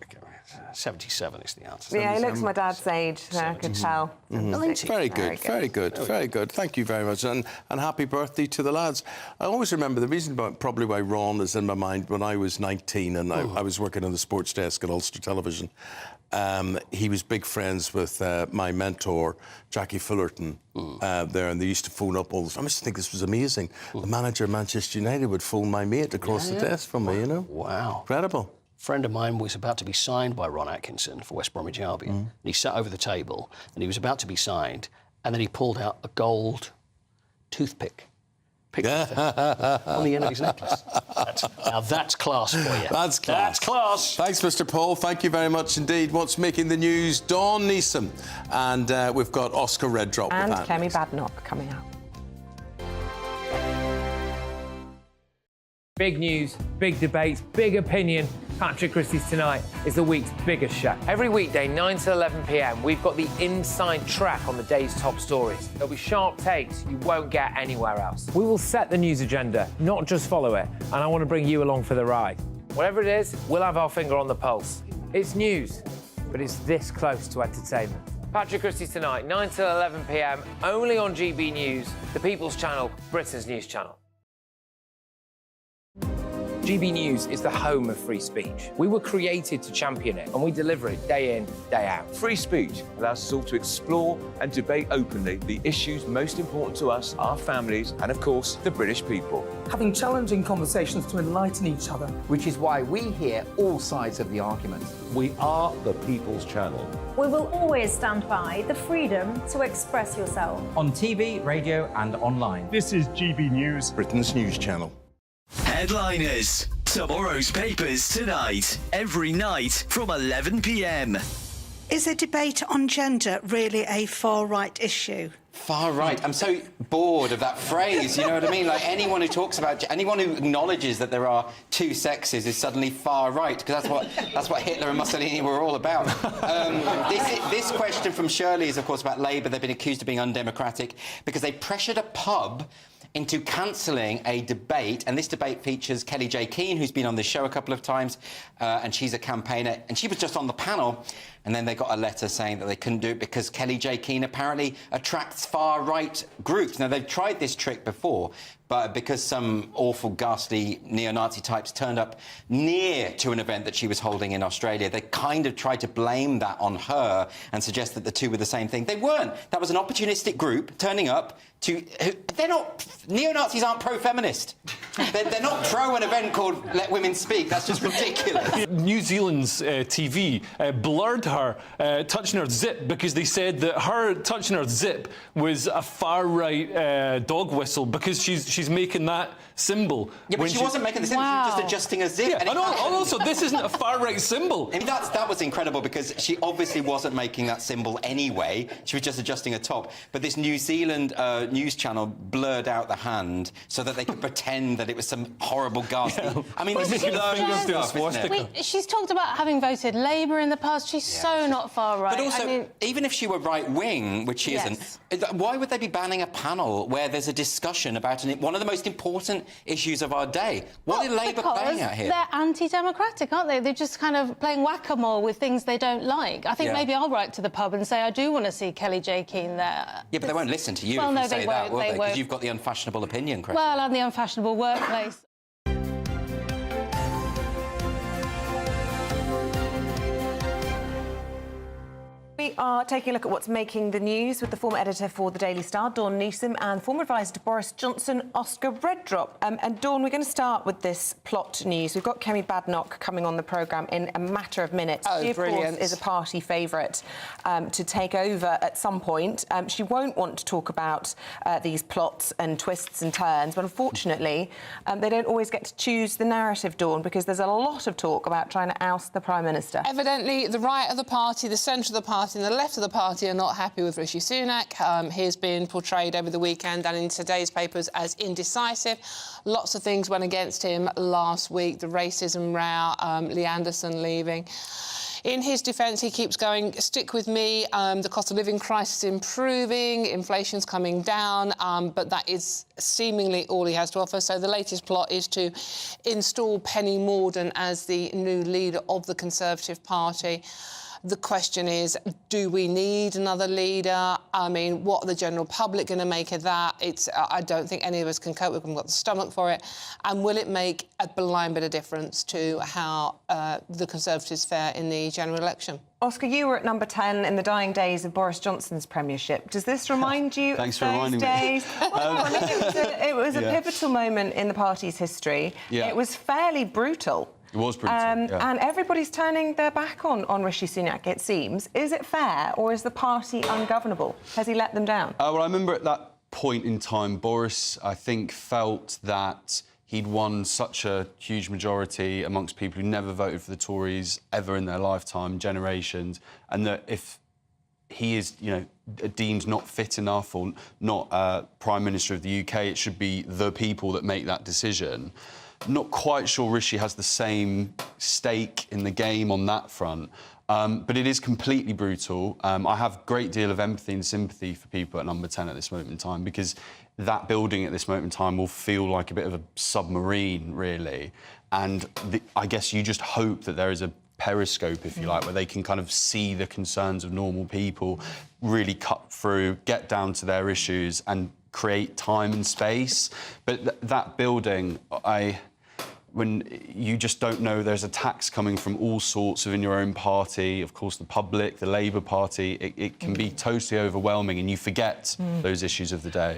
77 is the answer. Yeah, he looks my dad's age, so I could tell. Very good. Thank you very much. And happy birthday to the lads. I always remember the reason probably why Ron is in my mind, when I was 19 and I was working on the sports desk at Ulster Television, he was big friends with my mentor, Jackie Fullerton, there, and they used to phone up all the time. I used to think this was amazing. The manager of Manchester United would phone my mate across the desk from me, you know? Wow. Incredible. friend of mine was about to be signed by Ron Atkinson for West Bromwich Albion. And he sat over the table and he was about to be signed, and then he pulled out a gold toothpick. On the end of his necklace. Now that's class for you. That's class. That's class. Thanks, Mr. Paul. Thank you very much indeed. What's making the news? Dawn Neeson. And we've got Oscar Reddrop. And Kemi Badnock coming up. Big news, big debates, big opinion. Patrick Christie's Tonight is the week's biggest show. Every weekday, 9 to 11 p.m, we've got the inside track on the day's top stories. There'll be sharp takes you won't get anywhere else. We will set the news agenda, not just follow it, and I want to bring you along for the ride. Whatever it is, we'll have our finger on the pulse. It's news, but it's this close to entertainment. Patrick Christie's Tonight, 9 to 11 p.m, only on GB News, the People's Channel, Britain's news channel. GB News is the home of free speech. We were created to champion it, and we deliver it day in, day out. Free speech allows us all to explore and debate openly the issues most important to us, our families, and of course, the British people. Having challenging conversations to enlighten each other. Which is why we hear all sides of the argument. We are the People's Channel. We will always stand by the freedom to express yourself. On TV, radio, and online. This is GB News, Britain's news channel. Headliners. Tomorrow's papers tonight, every night from 11 p.m. Is a debate on gender really a far-right issue? Far right. I'm so bored of that phrase, you know what I mean? Like anyone who talks about, anyone who acknowledges that there are two sexes is suddenly far right, because that's what Hitler and Mussolini were all about. This question from Shirley is, of course, about Labour. They've been accused of being undemocratic because they pressured a pub into cancelling a debate, and this debate features Kelly J. Keane, who's been on this show a couple of times, and she's a campaigner, and she was just on the panel, and then they got a letter saying that they couldn't do it because Kelly J. Keane apparently attracts far-right groups. Now, they've tried this trick before, but because some awful, ghastly neo-Nazi types turned up near to an event that she was holding in Australia, they kind of tried to blame that on her and suggest that the two were the same thing. They weren't. That was an opportunistic group turning up to... They're not... Neo-Nazis aren't pro-feminist. They're not pro an event called Let Women Speak. That's just ridiculous. New Zealand's TV blurred her touching her zip because they said that her touching her zip was a far-right dog whistle because she's making that symbol. Yeah, but she wasn't making the symbol, she was just adjusting a zip. Yeah, and also, this isn't a far-right symbol. I mean, that was incredible because she obviously wasn't making that symbol anyway. She was just adjusting a top. But this New Zealand news channel blurred out the hand so that they could pretend that it was some horrible ghastly... Yeah. I mean, this is she's talked about having voted Labour in the past. She's so not far right. But also, even if she were right-wing, which she isn't, why would they be banning a panel where there's a discussion about one of the most important issues of our day? What are Labour playing at here? They're anti-democratic, aren't they? They're just kind of playing whack-a-mole with things they don't like. I think maybe I'll write to the pub and say I do want to see Kelly J. Keane there. Yeah, but they won't listen to you well, if you no, say that, will they? Because you've got the unfashionable opinion, Chris. Well, and the unfashionable workplace. We are taking a look at what's making the news with the former editor for the Daily Star, Dawn Neeson, and former advisor to Boris Johnson, Oscar Reddrop. And Dawn, we're going to start with this plot news. We've got Kemi Badnock coming on the programme in a matter of minutes. She, of course, is a party favourite to take over at some point. She won't want to talk about these plots and twists and turns, but unfortunately, they don't always get to choose the narrative, Dawn, because there's a lot of talk about trying to oust the Prime Minister. Evidently, the right of the party, the centre of the party and the left of the party are not happy with Rishi Sunak. He's been portrayed over the weekend and in today's papers as indecisive. Lots of things went against him last week, the racism row, Lee Anderson leaving. In his defence, he keeps going, stick with me, the cost of living crisis is improving, inflation's coming down, but that is seemingly all he has to offer. So the latest plot is to install Penny Mordaunt as the new leader of the Conservative Party. The question is, do we need another leader? I mean, what are the general public going to make of that? I don't think any of us can cope with it. We've got the stomach for it. And will it make a blind bit of difference to how the Conservatives fare in the general election? Oscar, you were at number 10 in the dying days of Boris Johnson's premiership. Does this remind you Thanks of for those reminding days? me. I mean, it was a pivotal moment in the party's history. Yeah. It was fairly brutal. It was brutal, yeah. And everybody's turning their back on Rishi Sunak, it seems. Is it fair, or is the party ungovernable? Has he let them down? Well, I remember at that point in time, Boris, I think, felt that he'd won such a huge majority amongst people who never voted for the Tories ever in their lifetime, generations, and that if he is, deemed not fit enough or not Prime Minister of the UK, it should be the people that make that decision. I'm not quite sure Rishi has the same stake in the game on that front. But it is completely brutal. I have a great deal of empathy and sympathy for people at Number 10 at this moment in time, because that building at this moment in time will feel like a bit of a submarine, really. And I guess you just hope that there is a periscope, if you like, where they can kind of see the concerns of normal people, really cut through, get down to their issues and create time and space. But that building, when you just don't know, there's attacks coming from all sorts within your own party, of course, the public, the Labour Party. It can be totally overwhelming, and you forget those issues of the day.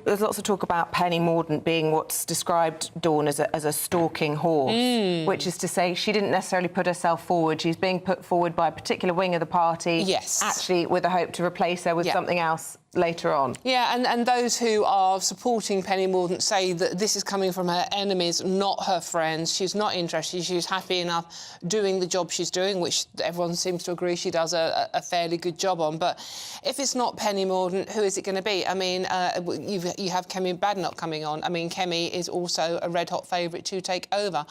There's lots of talk about Penny Mordaunt being what's described, Dawn, as a stalking horse, which is to say she didn't necessarily put herself forward. She's being put forward by a particular wing of the party, yes, actually with a hope to replace her with something else later on. Yeah, and those who are supporting Penny Mordaunt say that this is coming from her enemies, not her friends. She's not interested. She's happy enough doing the job she's doing, which everyone seems to agree she does a fairly good job on. But if it's not Penny Mordaunt, who is it going to be? I mean, you have Kemi Badenoch coming on. I mean, Kemi is also a red-hot favourite to take over.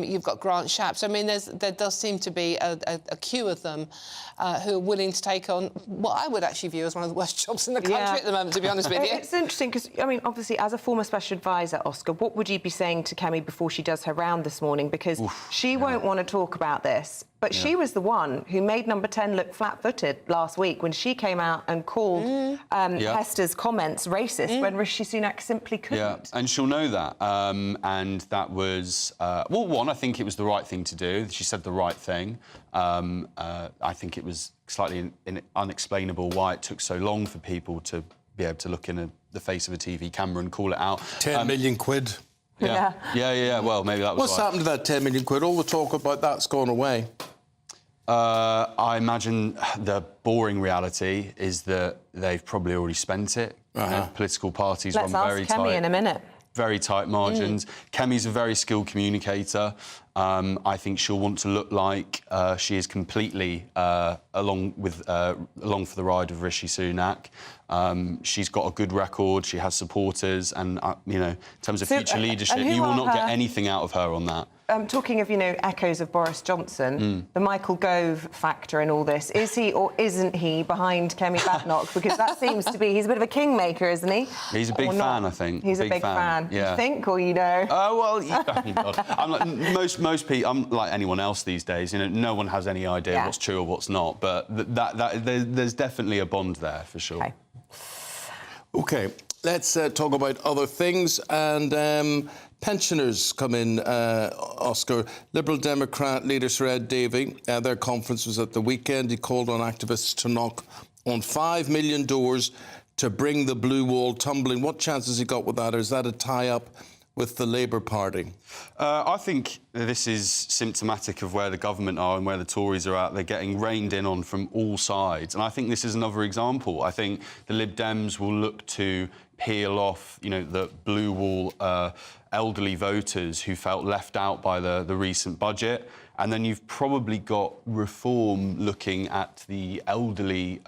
You've got Grant Shapps. I mean, there does seem to be a queue of them who are willing to take on what I would actually view as one of the worst jobs in the country at the moment, to be honest with you. It's interesting because, I mean, obviously, as a former special advisor, Oscar, what would you be saying to Kemi before she does her round this morning? Because she won't want to talk about this, but she was the one who made Number 10 look flat-footed last week when she came out and called Hester's comments racist when Rishi Sunak simply couldn't. Yeah, and she'll know that. And that was, well, one, I think it was the right thing to do. She said the right thing. I think it was slightly unexplainable why it took so long for people to be able to look in the face of a TV camera and call it out. 10 million quid. Yeah. Well, maybe that was What's happened to that 10 million quid? All the talk about that's gone away. I imagine the boring reality is that they've probably already spent it. Political parties run very tight. Let's ask Kemi in a minute. Very tight margins. Kemi's a very skilled communicator. I think she'll want to look like she is completely along for the ride of Rishi Sunak. She's got a good record. She has supporters, and in terms of future leadership, you will not get anything out of her on that. Talking of, echoes of Boris Johnson, the Michael Gove factor in all this, is he or isn't he behind Kemi Badenoch? Because that seems to be, he's a bit of a kingmaker, isn't he? He's a big fan, I think. He's a big fan. Yeah. You think, or Oh, well, I'm like, most people, I'm like anyone else these days, no one has any idea what's true or what's not, but there's definitely a bond there, for sure. OK, let's talk about other things, and pensioners come in, Oscar. Liberal Democrat leader Sir Ed Davey, their conference was at the weekend. He called on activists to knock on 5 million doors to bring the blue wall tumbling. What chance has he got with that, or is that a tie-up with the Labour Party? I think this is symptomatic of where the government are and where the Tories are at. They're getting reined in on from all sides. And I think this is another example. I think the Lib Dems will look to peel off, the blue wall elderly voters who felt left out by the recent budget. And then you've probably got Reform looking at the elderly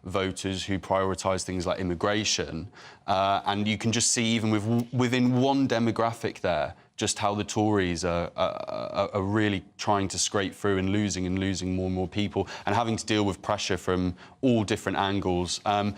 voters who prioritise things like immigration. And you can just see, even within one demographic there, just how the Tories are really trying to scrape through and losing more and more people, and having to deal with pressure from all different angles. I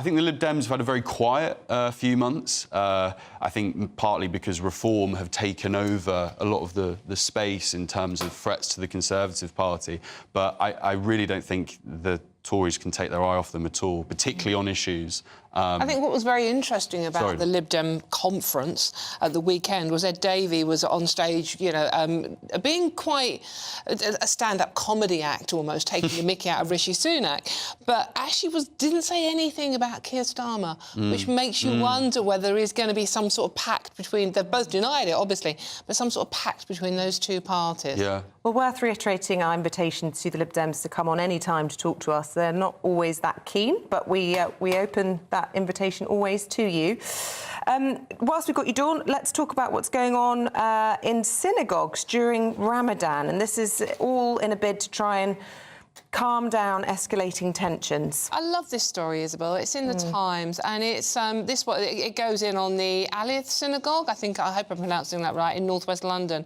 think the Lib Dems have had a very quiet few months. I think partly because Reform have taken over a lot of the space in terms of threats to the Conservative Party. But I really don't think the Tories can take their eye off them at all, particularly on issues. I think what was very interesting about the Lib Dem conference at the weekend was Ed Davey was on stage, you know, being quite a stand-up comedy act almost, taking the mickey out of Rishi Sunak, but actually didn't say anything about Keir Starmer, which makes you wonder whether there is going to be some sort of pact between... They've both denied it, obviously, but some sort of pact between those two parties. Yeah. Well, worth reiterating our invitation to the Lib Dems to come on any time to talk to us. They're not always that keen, but we open that invitation always to you. Whilst we've got you, Dawn, let's talk about what's going on in synagogues during Ramadan, and this is all in a bid to try and calm down escalating tensions. I love this story, Isabel. It's in the Times, and it's it goes in on the Aliyah Synagogue. I hope I'm pronouncing that right, in northwest London,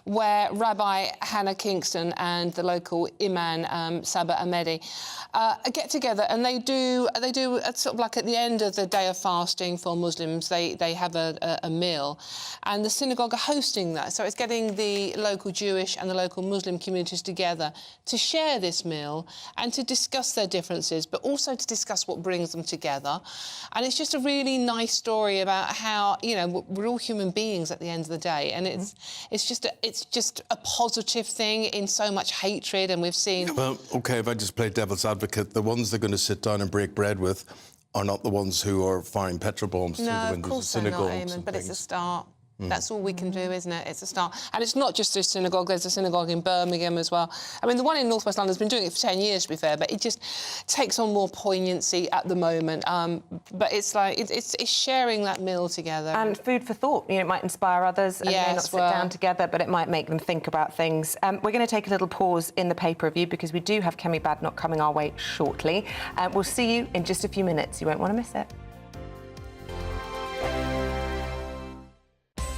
where Rabbi Hannah Kingston and the local Eamonn, Saba Ahmedi, get together, and they do sort of like at the end of the day of fasting for Muslims, they have a meal, and the synagogue are hosting that. So it's getting the local Jewish and the local Muslim communities together to share this meal and to discuss their differences, but also to discuss what brings them together. And it's just a really nice story about how, you know, we're all human beings at the end of the day, and it's just a positive thing in so much hatred, and we've seen... Well, OK, if I just play devil's advocate, the ones they're going to sit down and break bread with are not the ones who are firing petrol bombs through the windows of synagogues. No, of course they're not, Eamonn, but it's a start. That's all we can do, isn't it? It's a start. And it's not just a synagogue. There's a synagogue in Birmingham as well. I mean, the one in northwest London has been doing it for 10 years, to be fair, but it just takes on more poignancy at the moment. But it's like, it's sharing that meal together. And food for thought. You know, it might inspire others and they may not sit down together, but it might make them think about things. We're going to take a little pause in the paper review because we do have Kemi Badnoch coming our way shortly. We'll see you in just a few minutes. You won't want to miss it.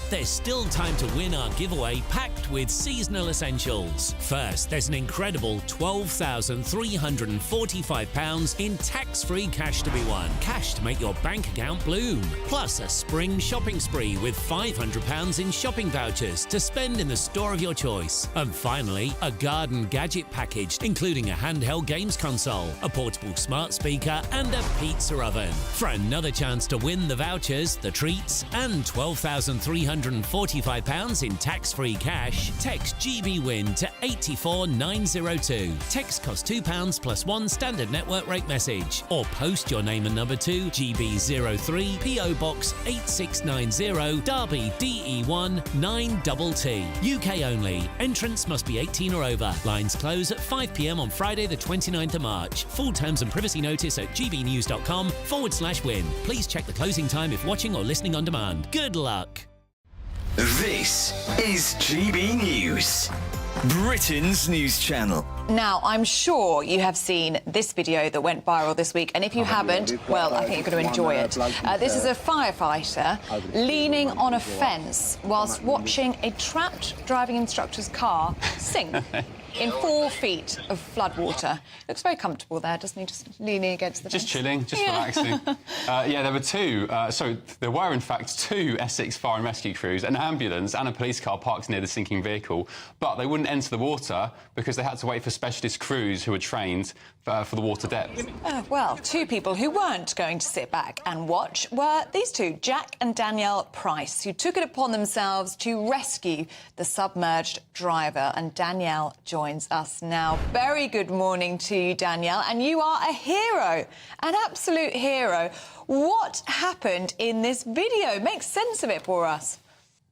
There's still time to win our giveaway packed with seasonal essentials. First, there's an incredible £12,345 in tax-free cash to be won. Cash to make your bank account bloom. Plus a spring shopping spree with £500 in shopping vouchers to spend in the store of your choice. And finally, a garden gadget package, including a handheld games console, a portable smart speaker and a pizza oven. For another chance to win the vouchers, the treats and £12,345 in tax-free cash, text GBWIN to 84902. Text costs £2 plus one standard network rate message, or post your name and number to GB03 PO Box 8690 Derby DE1 9TT. UK only. Entrance must be 18 or over. Lines close at 5 p.m. on Friday the 29th of March. Full terms and privacy notice at gbnews.com/win. Please check the closing time if watching or listening on demand. Good luck. This is GB News, Britain's news channel. Now, I'm sure you have seen this video that went viral this week, and if you haven't, well, I think you're going to enjoy it. This is a firefighter leaning on a fence whilst watching a trapped driving instructor's car sink in 4 feet of floodwater. Looks very comfortable there, doesn't he? Just leaning against the fence. Just chilling, just relaxing. There were in fact two Essex fire and rescue crews, an ambulance and a police car parked near the sinking vehicle, but they wouldn't enter the water because they had to wait for specialist crews who were trained for the water depth. Well, two people who weren't going to sit back and watch were these two, Jack and Danielle Price, who took it upon themselves to rescue the submerged driver. And Danielle joins us now. Very good morning to you, Danielle, and you are a hero, an absolute hero. What happened in this video? Make sense of it for us.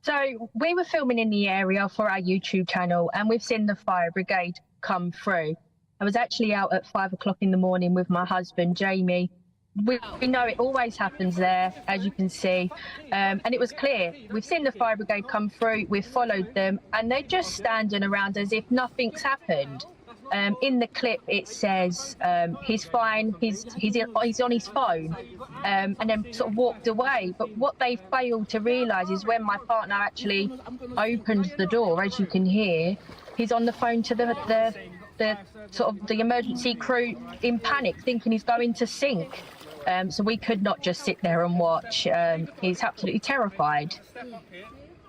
So we were filming in the area for our YouTube channel, and we've seen the fire brigade come through. I was actually out at 5 o'clock in the morning with my husband, Jamie. We know it always happens there, as you can see, and it was clear. We've seen the fire brigade come through, we've followed them, and they're just standing around as if nothing's happened. In the clip, it says he's fine, he's on his phone, and then sort of walked away. But what they failed to realise is when my partner actually opened the door, as you can hear, he's on the phone to the emergency crew in panic, thinking he's going to sink. So we could not just sit there and watch. He's absolutely terrified.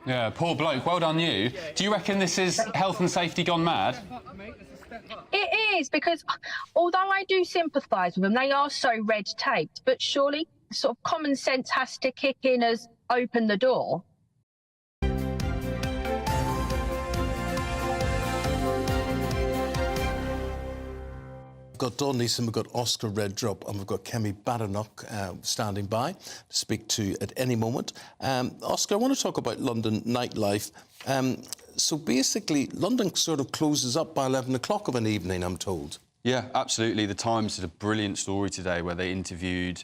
Yeah, poor bloke. Well done you. Do you reckon this is health and safety gone mad? It is, because although I do sympathise with them, they are so red taped, but surely sort of common sense has to kick in as open the door. We've got Dawn Neeson, we've got Oscar Redrup, and we've got Kemi Badenoch standing by to speak to at any moment. Oscar, I want to talk about London nightlife. So basically, London sort of closes up by 11 o'clock of an evening, I'm told. Yeah, absolutely. The Times did a brilliant story today where they interviewed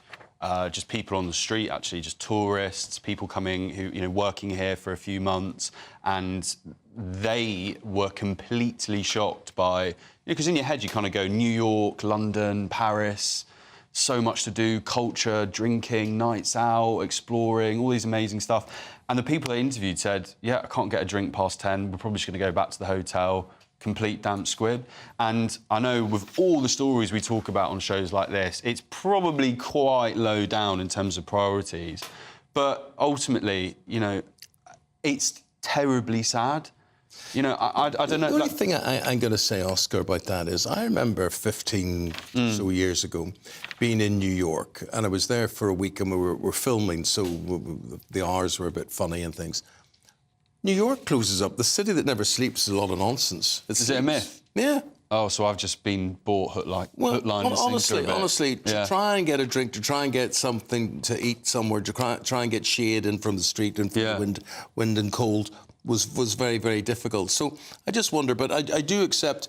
just people on the street, actually, just tourists, people coming who, you know, working here for a few months, and they were completely shocked by, because in your head you kind of go New York, London, Paris, so much to do, culture, drinking, nights out, exploring, all these amazing stuff. And the people they interviewed said, yeah, I can't get a drink past 10, we're probably just going to go back to the hotel, complete damp squib. And I know with all the stories we talk about on shows like this, it's probably quite low down in terms of priorities. But ultimately, you know, it's terribly sad. You know, I don't know. The only thing I'm going to say, Oscar, about that is I remember 15 so years ago being in New York, and I was there for a week, and we were filming, so the hours were a bit funny and things. New York closes up. The city that never sleeps is a lot of nonsense. Is it a myth? Yeah. Oh, so I've just been bought hook, line, and sinker. Honestly, to try and get a drink, to try and get something to eat somewhere, to try and get shade in from the street and from the wind and cold was very, very difficult. So I just wonder, but I do accept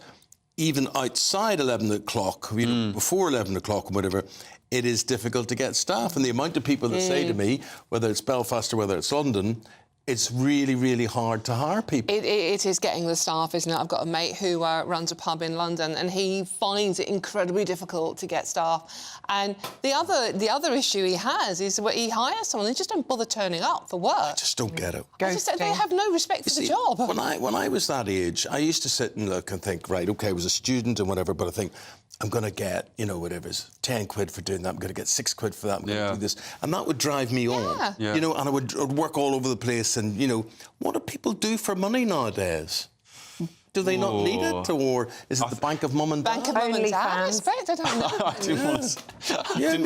even outside 11 o'clock, you know, before 11 o'clock or whatever, it is difficult to get staff. And the amount of people that say to me, whether it's Belfast or whether it's London, it's really, really hard to hire people. It is getting the staff, isn't it? I've got a mate who runs a pub in London, and he finds it incredibly difficult to get staff. And the other issue he has is where he hires someone, they just don't bother turning up for work. I just don't get it. They have no respect for the job. When I was that age, I used to sit and look and think, right, OK, I was a student and whatever, but I think, I'm going to get, you know, whatever, 10 quid for doing that. I'm going to get 6 quid for that. I'm going to do this. And that would drive me on, you know, and I would work all over the place. And, you know, what do people do for money nowadays? Do they not need it? Or is it the bank of mum and dad? Bank of mum and dad? I expect, I don't know. I didn't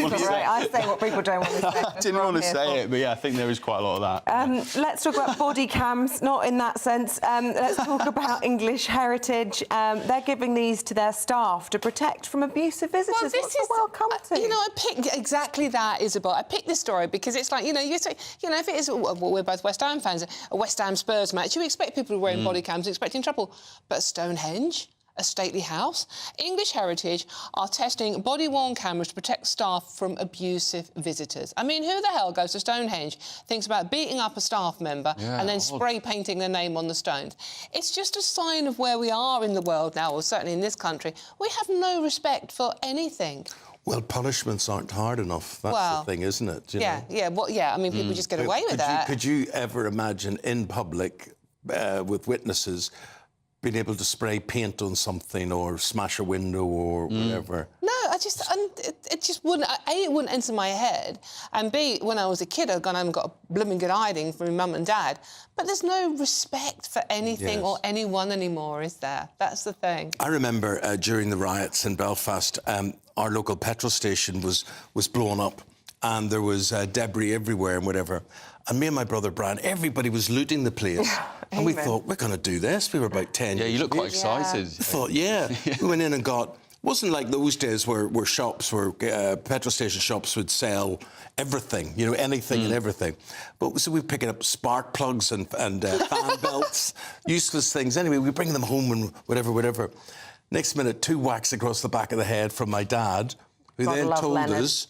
want to say I say what people don't want to say. I didn't want to say it, but yeah, I think there is quite a lot of that. Let's talk about body cams, not in that sense. Let's talk about English heritage. They're giving these to their staff to protect from abusive visitors. Well, this What's the world come to? You know, I picked exactly that, Isabel. I picked this story because it's like, you know, you say, you know, if it is, well, we're both West Ham fans, a West Ham Spurs match, you expect people wearing body cams, expecting trouble. But Stonehenge, a stately house, English Heritage are testing body-worn cameras to protect staff from abusive visitors. I mean, who the hell goes to Stonehenge, thinks about beating up a staff member and then spray painting their name on the stones? It's just a sign of where we are in the world now, or certainly in this country. We have no respect for anything. Well, punishments aren't hard enough. That's the thing, isn't it? You know? I mean, people just get away with that. Could you ever imagine in public with witnesses being able to spray paint on something or smash a window or whatever? No, it just wouldn't. A, it wouldn't enter my head, and B, when I was a kid, I'd gone home and got a blooming good hiding from my mum and dad. But there's no respect for anything or anyone anymore, is there? That's the thing. I remember during the riots in Belfast, our local petrol station was blown up, and there was debris everywhere and whatever. And me and my brother Brian, everybody was looting the place. And we thought, we're going to do this. We were about 10 years you look quite excited. We thought, we went in and got... It wasn't like those days where shops, where petrol station shops would sell everything, you know, anything and everything. But so we picking up spark plugs and fan belts, useless things. Anyway, we bring them home and whatever. Next minute, 2 whacks across the back of the head from my dad, who then told us...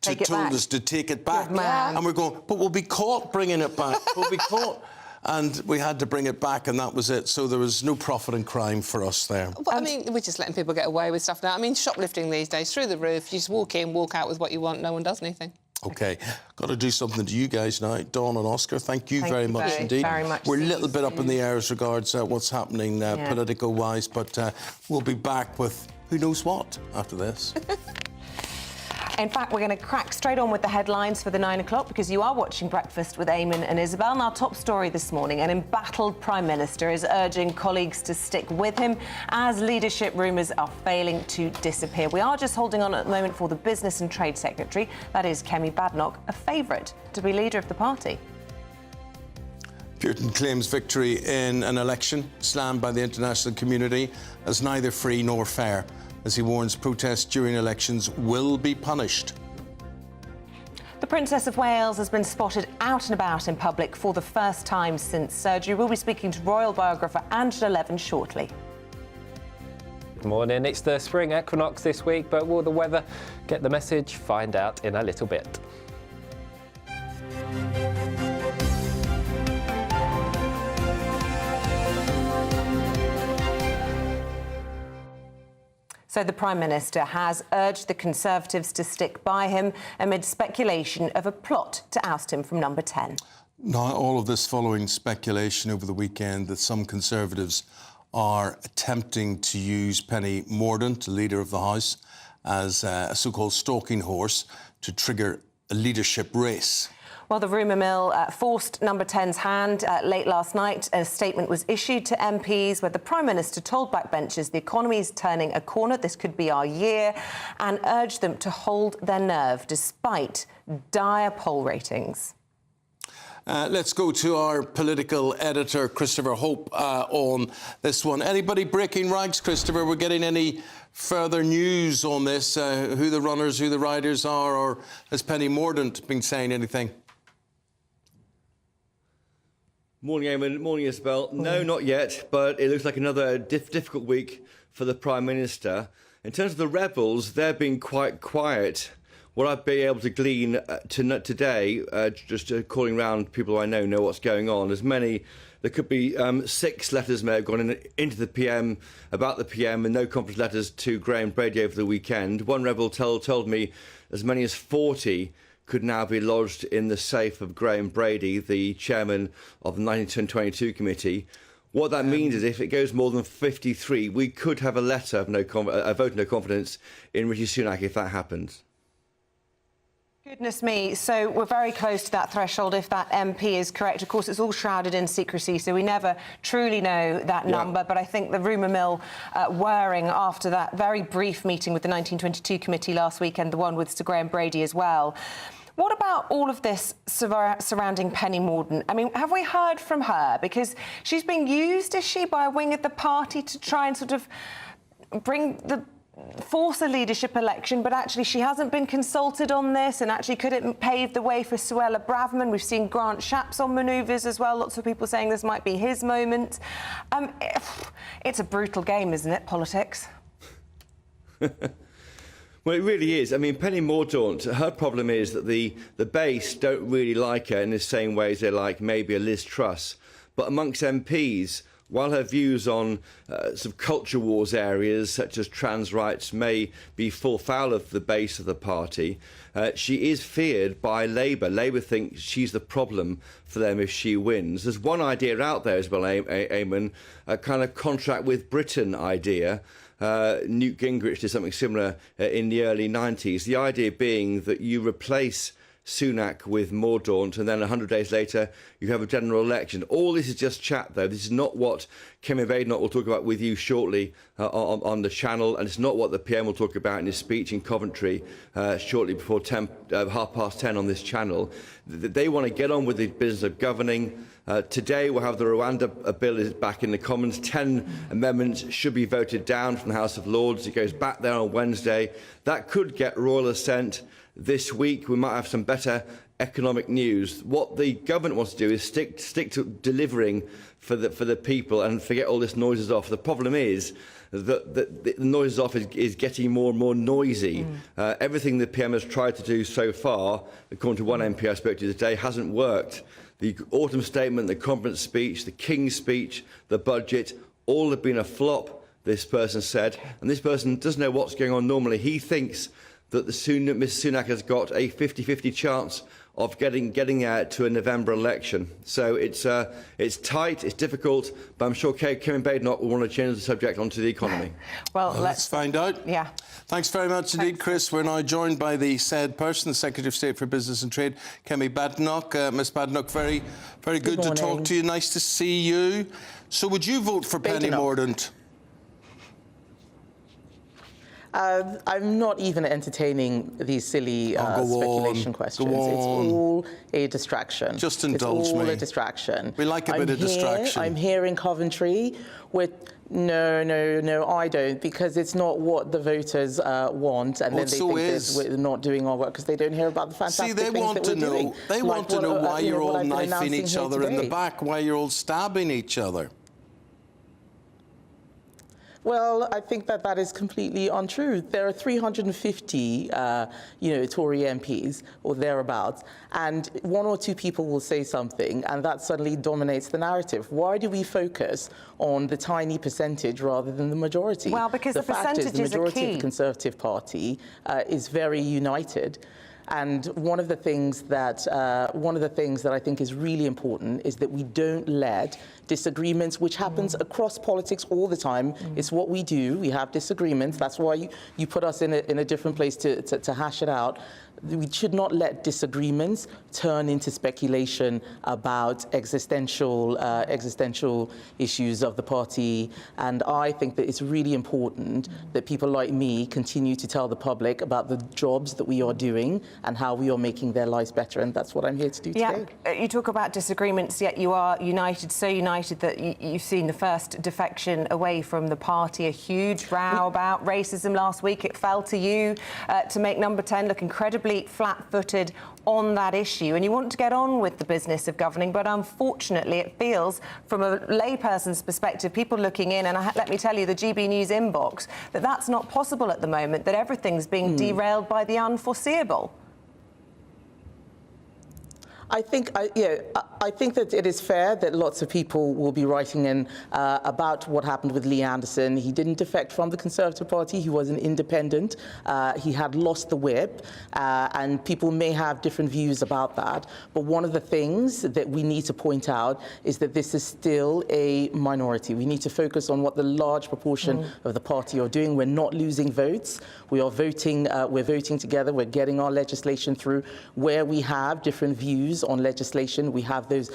told us to take it back. And we're going, but we'll be caught bringing it back. We'll be caught. And we had to bring it back, and that was it. So there was no profit in crime for us there. Well, I mean, we're just letting people get away with stuff now. I mean, shoplifting these days, through the roof, you just walk in, walk out with what you want, no one does anything. OK, got to do something to you guys now. Dawn and Oscar, thank you very much indeed. We're a little bit up in the air as regards what's happening political-wise, but we'll be back with who knows what after this. In fact, we're going to crack straight on with the headlines for the 9 o'clock because you are watching Breakfast with Eamonn and Isabel. And our top story this morning, an embattled Prime Minister is urging colleagues to stick with him as leadership rumours are failing to disappear. We are just holding on at the moment for the Business and Trade Secretary, that is Kemi Badenoch, a favourite to be leader of the party. Putin claims victory in an election slammed by the international community as neither free nor fair, as he warns protests during elections will be punished. The Princess of Wales has been spotted out and about in public for the first time since surgery. We'll be speaking to royal biographer Angela Levin shortly. Good morning. It's the spring equinox this week, but will the weather get the message? Find out in a little bit. So the Prime Minister has urged the Conservatives to stick by him amid speculation of a plot to oust him from number 10. Now, all of this following speculation over the weekend that some Conservatives are attempting to use Penny Mordaunt, the Leader of the House, as a so-called stalking horse to trigger a leadership race. Well, the rumour mill forced number 10's hand late last night. A statement was issued to MPs where the Prime Minister told backbenchers the economy is turning a corner, this could be our year, and urged them to hold their nerve despite dire poll ratings. Let's go to our political editor, Christopher Hope, on this one. Anybody breaking ranks, Christopher? We're getting any further news on this, who the runners, who the riders are, or has Penny Mordaunt been saying anything? Morning, Eamonn. Morning, Isabel. No, not yet, but it looks like another difficult week for the Prime Minister. In terms of the rebels, they're being quite quiet. What I've been able to glean today, just calling round people I know what's going on. There could be 6 letters may have gone into the PM, about the PM, and no conference letters to Graham Brady over the weekend. One rebel told me as many as 40 could now be lodged in the safe of Graham Brady, the chairman of the 1922 committee. What that means is if it goes more than 53, we could have a letter of a vote of no confidence in Rishi Sunak if that happens. Goodness me. So we're very close to that threshold if that MP is correct. Of course, it's all shrouded in secrecy, so we never truly know that number. But I think the rumour mill whirring after that very brief meeting with the 1922 committee last week and the one with Sir Graham Brady as well. What about all of this surrounding Penny Mordaunt? I mean, have we heard from her? Because she's being used, is she, by a wing of the party to try and sort of force a leadership election, but actually she hasn't been consulted on this, and actually could it pave the way for Suella Braverman? We've seen Grant Shapps on manoeuvres as well, lots of people saying this might be his moment. It's a brutal game, isn't it, politics? Well, it really is. I mean, Penny Mordaunt, her problem is that the base don't really like her in the same way as they like maybe a Liz Truss. But amongst MPs, while her views on sort of culture wars areas such as trans rights may be full foul of the base of the party, she is feared by Labour. Labour think she's the problem for them if she wins. There's one idea out there as well, Eamonn, a kind of contract with Britain idea. Newt Gingrich did something similar in the early 90s. The idea being that you replace Sunak with Mordaunt, and then 100 days later you have a general election. All this is just chat, though. This is not what Kemi Badenoch will talk about with you shortly on the channel, and it's not what the PM will talk about in his speech in Coventry shortly before 10:30 on this channel. They want to get on with the business of governing. Today we'll have the Rwanda bill is back in the Commons. 10 amendments should be voted down from the House of Lords. It goes back there on Wednesday. That could get royal assent this week. We might have some better economic news. What the government wants to do is stick to delivering for the people and forget all this noises off. The problem is that the noises off is getting more and more noisy. Everything the PM has tried to do so far, according to one MP I spoke to today, hasn't worked. The autumn statement, the conference speech, the King's speech, the budget, all have been a flop, this person said. And this person doesn't know what's going on normally. He thinks that Mrs Sunak has got a 50-50 chance of getting to a November election. So it's tight, it's difficult, but I'm sure Kemi Badenoch will want to change the subject onto the economy. Well, let's find out. Yeah. Thanks very much indeed, Chris. We're now joined by the said person, the Secretary of State for Business and Trade, Kemi Badenoch. Ms Badenoch, very good to talk to you. Nice to see you. So would you vote for Penny Mordaunt? I'm not even entertaining these silly speculation questions. It's all a distraction. Just indulge me. It's all a distraction. We like a bit of distraction. I'm here in Coventry with... No, I don't, because it's not what the voters want, and then they think we're not doing our work because they don't hear about the fantastic things that we're doing. They want to know why you're all knifing each other in the back, why you're all stabbing each other. Well, I think that is completely untrue. There are 350, Tory MPs or thereabouts, and one or two people will say something, and that suddenly dominates the narrative. Why do we focus on the tiny percentage rather than the majority? Well, because the percentages are key. The majority of the Conservative Party is very united. And one of the things that I think is really important is that we don't let disagreements, which happens across politics all the time. It's what we do. We have disagreements. That's why you put us in a different place to hash it out. We should not let disagreements turn into speculation about existential issues of the party. And I think that it's really important that people like me continue to tell the public about the jobs that we are doing and how we are making their lives better. And that's what I'm here to do today. You talk about disagreements, yet you are united, so united that you've seen the first defection away from the party, a huge row about racism last week. It fell to you to make number 10 look incredibly flat-footed on that issue, and you want to get on with the business of governing, but unfortunately it feels, from a layperson's perspective, people looking in, and let me tell you, the GB News inbox, that's not possible at the moment, that everything's being derailed by the unforeseeable. I think that it is fair that lots of people will be writing in about what happened with Lee Anderson. He didn't defect from the Conservative Party. He was an independent. He had lost the whip, and people may have different views about that. But one of the things that we need to point out is that this is still a minority. We need to focus on what the large proportion of the party are doing. We're not losing votes. We are voting. We're voting together. We're getting our legislation through. Where we have different views on legislation, we have those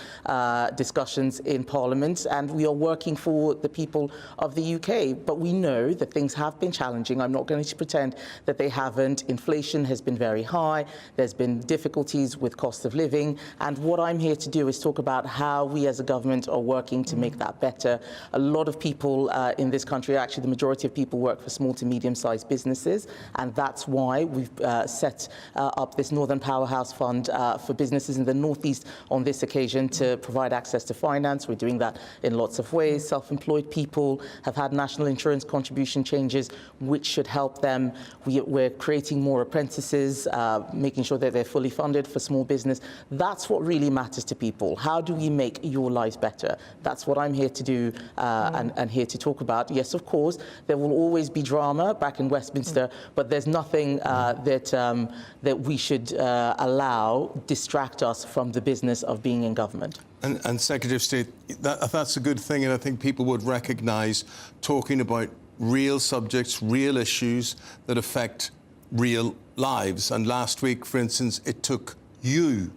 discussions in Parliament, and we are working for the people of the UK. But we know that things have been challenging. I'm not going to pretend that they haven't. Inflation has been very high. There's been difficulties with cost of living. And what I'm here to do is talk about how we as a government are working to make that better. A lot of people in this country, actually the majority of people, work for small to medium-sized businesses, and that's why we've set up this Northern Powerhouse Fund for businesses in the Northeast on this occasion to provide access to finance. We're doing that in lots of ways. Self-employed people have had national insurance contribution changes, which should help them. We're creating more apprentices, making sure that they're fully funded for small business. That's what really matters to people. How do we make your lives better? That's what I'm here to do and here to talk about. Yes, of course, there will always be drama back in Westminster, but there's nothing that we should allow distract us from the business of being in government. And Secretary of State, that's a good thing, and I think people would recognise talking about real subjects, real issues that affect real lives. And last week, for instance, it took you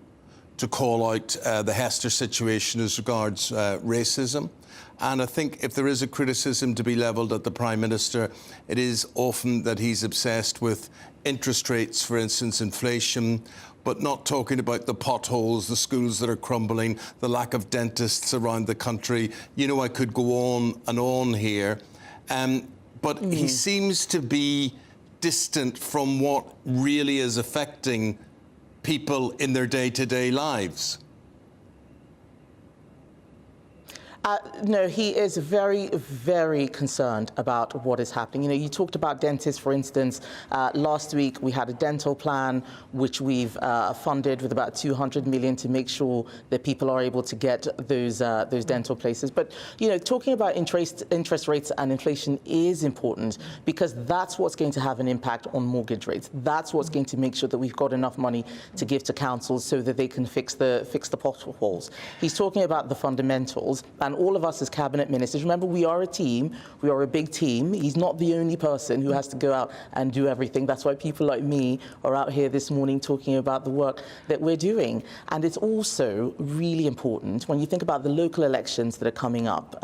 to call out the Hester situation as regards racism. And I think if there is a criticism to be levelled at the Prime Minister, it is often that he's obsessed with interest rates, for instance, inflation, but not talking about the potholes, the schools that are crumbling, the lack of dentists around the country. You know, I could go on and on here. But he seems to be distant from what really is affecting people in their day-to-day lives. No, he is very, very concerned about what is happening. You know, you talked about dentists, for instance. Last week, we had a dental plan, which we've funded with about 200 million to make sure that people are able to get those dental places. But, you know, talking about interest rates and inflation is important because that's what's going to have an impact on mortgage rates. That's what's going to make sure that we've got enough money to give to councils so that they can fix the potholes. He's talking about the fundamentals, and all of us as cabinet ministers, remember, we are a team, we are a big team. He's not the only person who has to go out and do everything. That's why people like me are out here this morning talking about the work that we're doing. And it's also really important when you think about the local elections that are coming up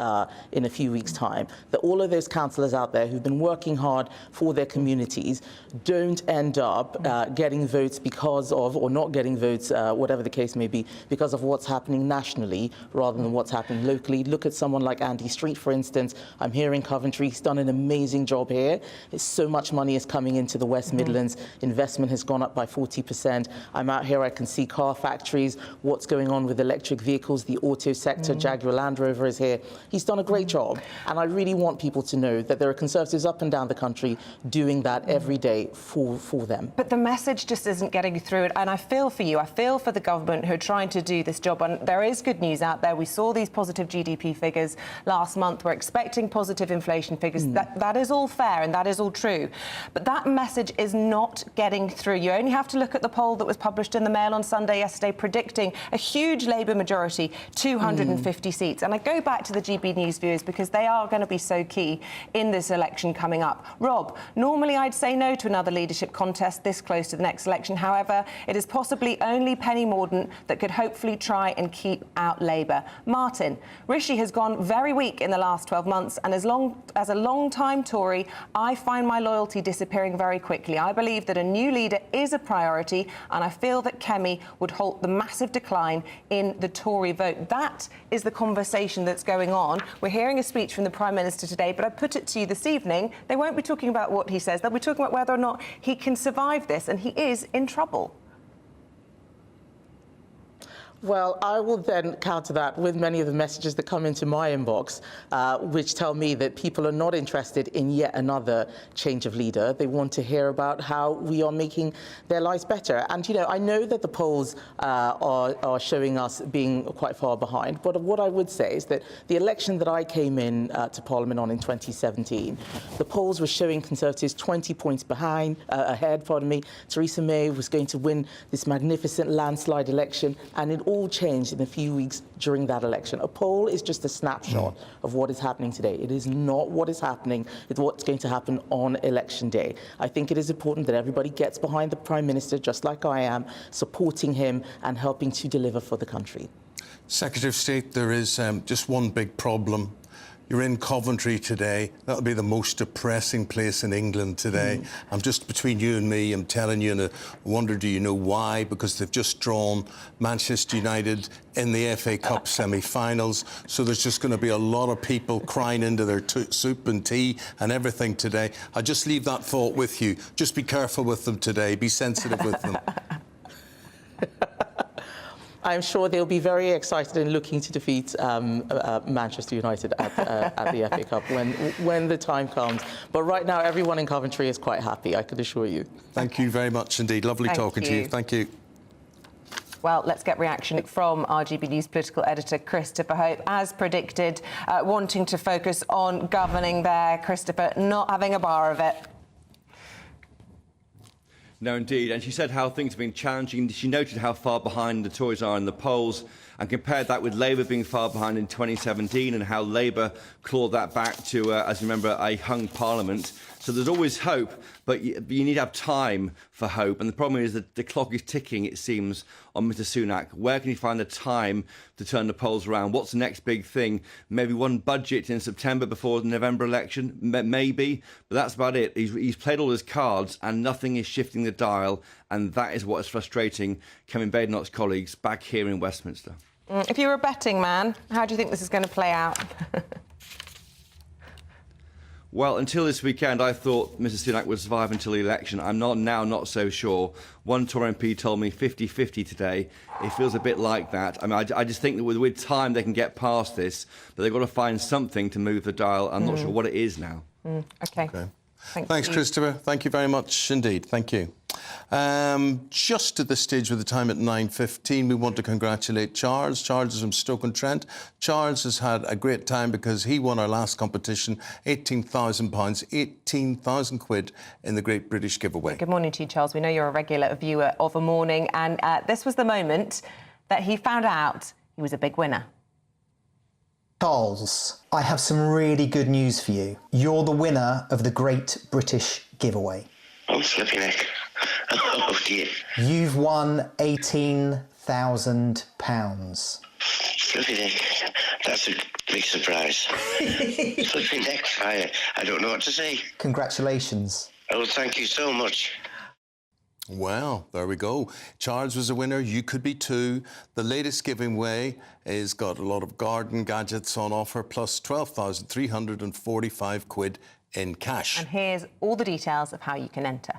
in a few weeks' time, that all of those councillors out there who've been working hard for their communities don't end up getting votes because of, or not getting votes, whatever the case may be, because of what's happening nationally rather than what's happening locally. Look at someone like Andy Street, for instance. I'm here in Coventry. He's done an amazing job here. So much money is coming into the West Midlands. Investment has gone up by 40%. I'm out here, I can see car factories, what's going on with electric vehicles, the auto sector. Jaguar Land Rover is here. He's done a great job. And I really want people to know that there are Conservatives up and down the country doing that every day for them. But the message just isn't getting through. And I feel for you. I feel for the government who are trying to do this job. And there is good news out there. We saw these positive GDP figures last month. We're expecting positive inflation figures. That is all fair and that is all true. But that message is not getting through. You only have to look at the poll that was published in the Mail on Sunday yesterday predicting a huge Labour majority, 250 seats. And I go back to the GB News viewers because they are going to be so key in this election coming up. Rob, normally I'd say no to another leadership contest this close to the next election. However, it is possibly only Penny Mordaunt that could hopefully try and keep out Labour. Martin, Rishi has gone very weak in the last 12 months, and as a long-time Tory, I find my loyalty disappearing very quickly. I believe that a new leader is a priority, and I feel that Kemi would halt the massive decline in the Tory vote. That is the conversation that's going on. We're hearing a speech from the Prime Minister today, but I put it to you this evening, they won't be talking about what he says. They'll be talking about whether or not he can survive this, and he is in trouble. Well, I will then counter that with many of the messages that come into my inbox, which tell me that people are not interested in yet another change of leader. They want to hear about how we are making their lives better. And, you know, I know that the polls are showing us being quite far behind, but what I would say is that the election that I came in to Parliament on in 2017, the polls were showing Conservatives 20 points ahead. Theresa May was going to win this magnificent landslide election, and it all changed in a few weeks during that election. A poll is just a snapshot of what is happening today. It is not what is happening, it's what's going to happen on election day. I think it is important that everybody gets behind the Prime Minister, just like I am, supporting him and helping to deliver for the country. Secretary of State, there is just one big problem. You're in Coventry today. That'll be the most depressing place in England today. I'm just, between you and me, I'm telling you, and I wonder, do you know why? Because they've just drawn Manchester United in the FA Cup semi-finals. So there's just going to be a lot of people crying into their soup and tea and everything today. I just leave that thought with you. Just be careful with them today. Be sensitive with them. I'm sure they'll be very excited and looking to defeat Manchester United at the FA Cup when the time comes. But right now, everyone in Coventry is quite happy, I can assure you. Thank you very much indeed. Lovely talking to you. Thank you. Well, let's get reaction from our GB News political editor, Christopher Hope. As predicted, wanting to focus on governing there, Christopher, not having a bar of it. No, indeed. And she said how things have been challenging. She noted how far behind the Tories are in the polls and compared that with Labour being far behind in 2017 and how Labour clawed that back to, as you remember, a hung parliament. So there's always hope, but you need to have time for hope. And the problem is that the clock is ticking, it seems, on Mr Sunak. Where can he find the time to turn the polls around? What's the next big thing? Maybe one budget in September before the November election? Maybe, but that's about it. He's played all his cards and nothing is shifting the dial. And that is what is frustrating Kevin Badenoch's colleagues back here in Westminster. If you were a betting man, how do you think this is going to play out? Well, until this weekend, I thought Mr Sunak would survive until the election. I'm not so sure. One Tory MP told me 50-50 today. It feels a bit like that. I mean, I just think that with time they can get past this, but they've got to find something to move the dial. I'm not sure what it is now. OK. Thanks, Christopher. Thank you very much indeed. Thank you. Just at this stage with the time at 9:15, we want to congratulate Charles. Charles is from Stoke-on-Trent. Charles has had a great time because he won our last competition, £18,000, 18,000 quid in the Great British Giveaway. Good morning to you, Charles. We know you're a regular viewer of A Morning, and this was the moment that he found out he was a big winner. Charles, I have some really good news for you. You're the winner of the Great British Giveaway. Oh, slippy neck. Oh, dear. You've won £18,000. Slippy neck. That's a big surprise. Slippy neck. I don't know what to say. Congratulations. Oh, thank you so much. Well, there we go. Charles was a winner. You could be too. The latest giveaway has got a lot of garden gadgets on offer, plus 12,345 quid in cash. And here's all the details of how you can enter.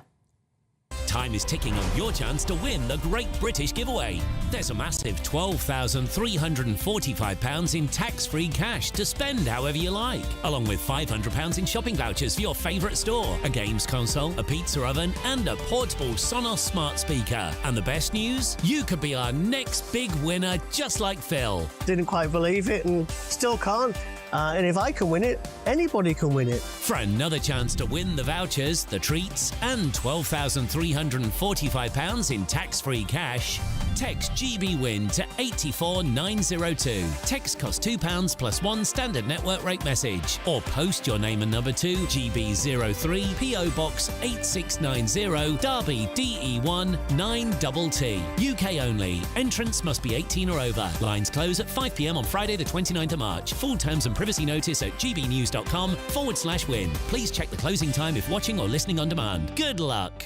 Time is ticking on your chance to win the Great British Giveaway. There's a massive £12,345 in tax-free cash to spend however you like, along with £500 in shopping vouchers for your favourite store, a games console, a pizza oven and a portable Sonos smart speaker. And the best news? You could be our next big winner, just like Phil. Didn't quite believe it and still can't. And if I can win it, anybody can win it. For another chance to win the vouchers, the treats, and £12,345 in tax-free cash, text GBWIN to 84902. Text costs £2 plus one standard network rate message. Or post your name and number to GB03 PO Box 8690 Derby DE1 9TT. UK only. Entrance must be 18 or over. Lines close at 5 p.m. on Friday the 29th of March. Full terms and privacy notice at gbnews.com/win. Please check the closing time if watching or listening on demand. Good luck.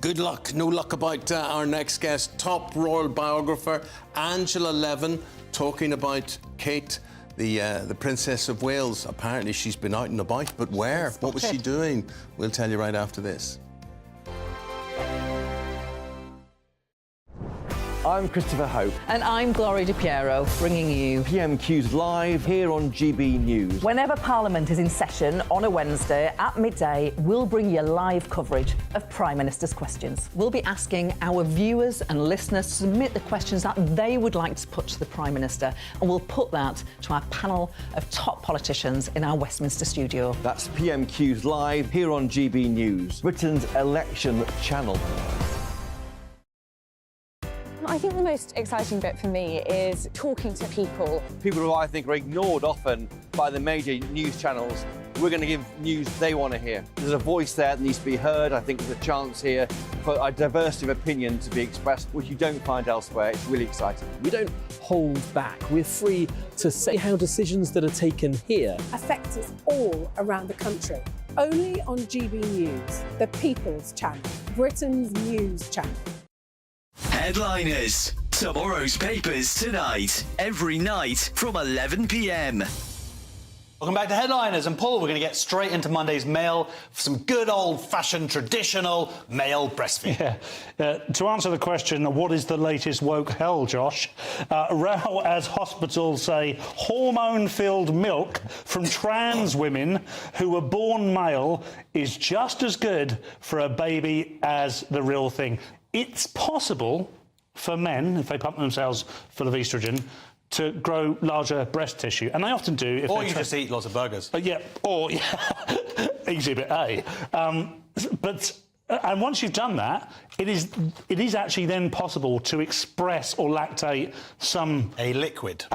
Good luck. No luck about our next guest, top royal biographer Angela Levin, talking about Kate, the Princess of Wales. Apparently she's been out and about, but where? What was she doing? We'll tell you right after this. I'm Christopher Hope. And I'm Gloria Di Piero, bringing you PMQ's live here on GB News. Whenever Parliament is in session on a Wednesday at midday, we'll bring you live coverage of Prime Minister's questions. We'll be asking our viewers and listeners to submit the questions that they would like to put to the Prime Minister, and we'll put that to our panel of top politicians in our Westminster studio. That's PMQ's live here on GB News, Britain's election channel. I think the most exciting bit for me is talking to people. People who I think are ignored often by the major news channels. We're going to give news they want to hear. There's a voice there that needs to be heard. I think there's a chance here for a diversity of opinion to be expressed, which you don't find elsewhere. It's really exciting. We don't hold back. We're free to say how decisions that are taken here affect us all around the country. Only on GB News, the People's Channel, Britain's news channel. Headliners. Tomorrow's papers tonight. Every night from 11 p.m. Welcome back to Headliners. And Paul, we're going to get straight into Monday's mail for some good old-fashioned, traditional male breastfeeding. Yeah. To answer the question, what is the latest woke hell, Josh? Row as hospitals say hormone-filled milk from trans women who were born male is just as good for a baby as the real thing. It's possible for men, if they pump themselves full of estrogen, to grow larger breast tissue, and they often do. If or you just eat lots of burgers. Exhibit A. And once you've done that, it is actually then possible to express or lactate a liquid.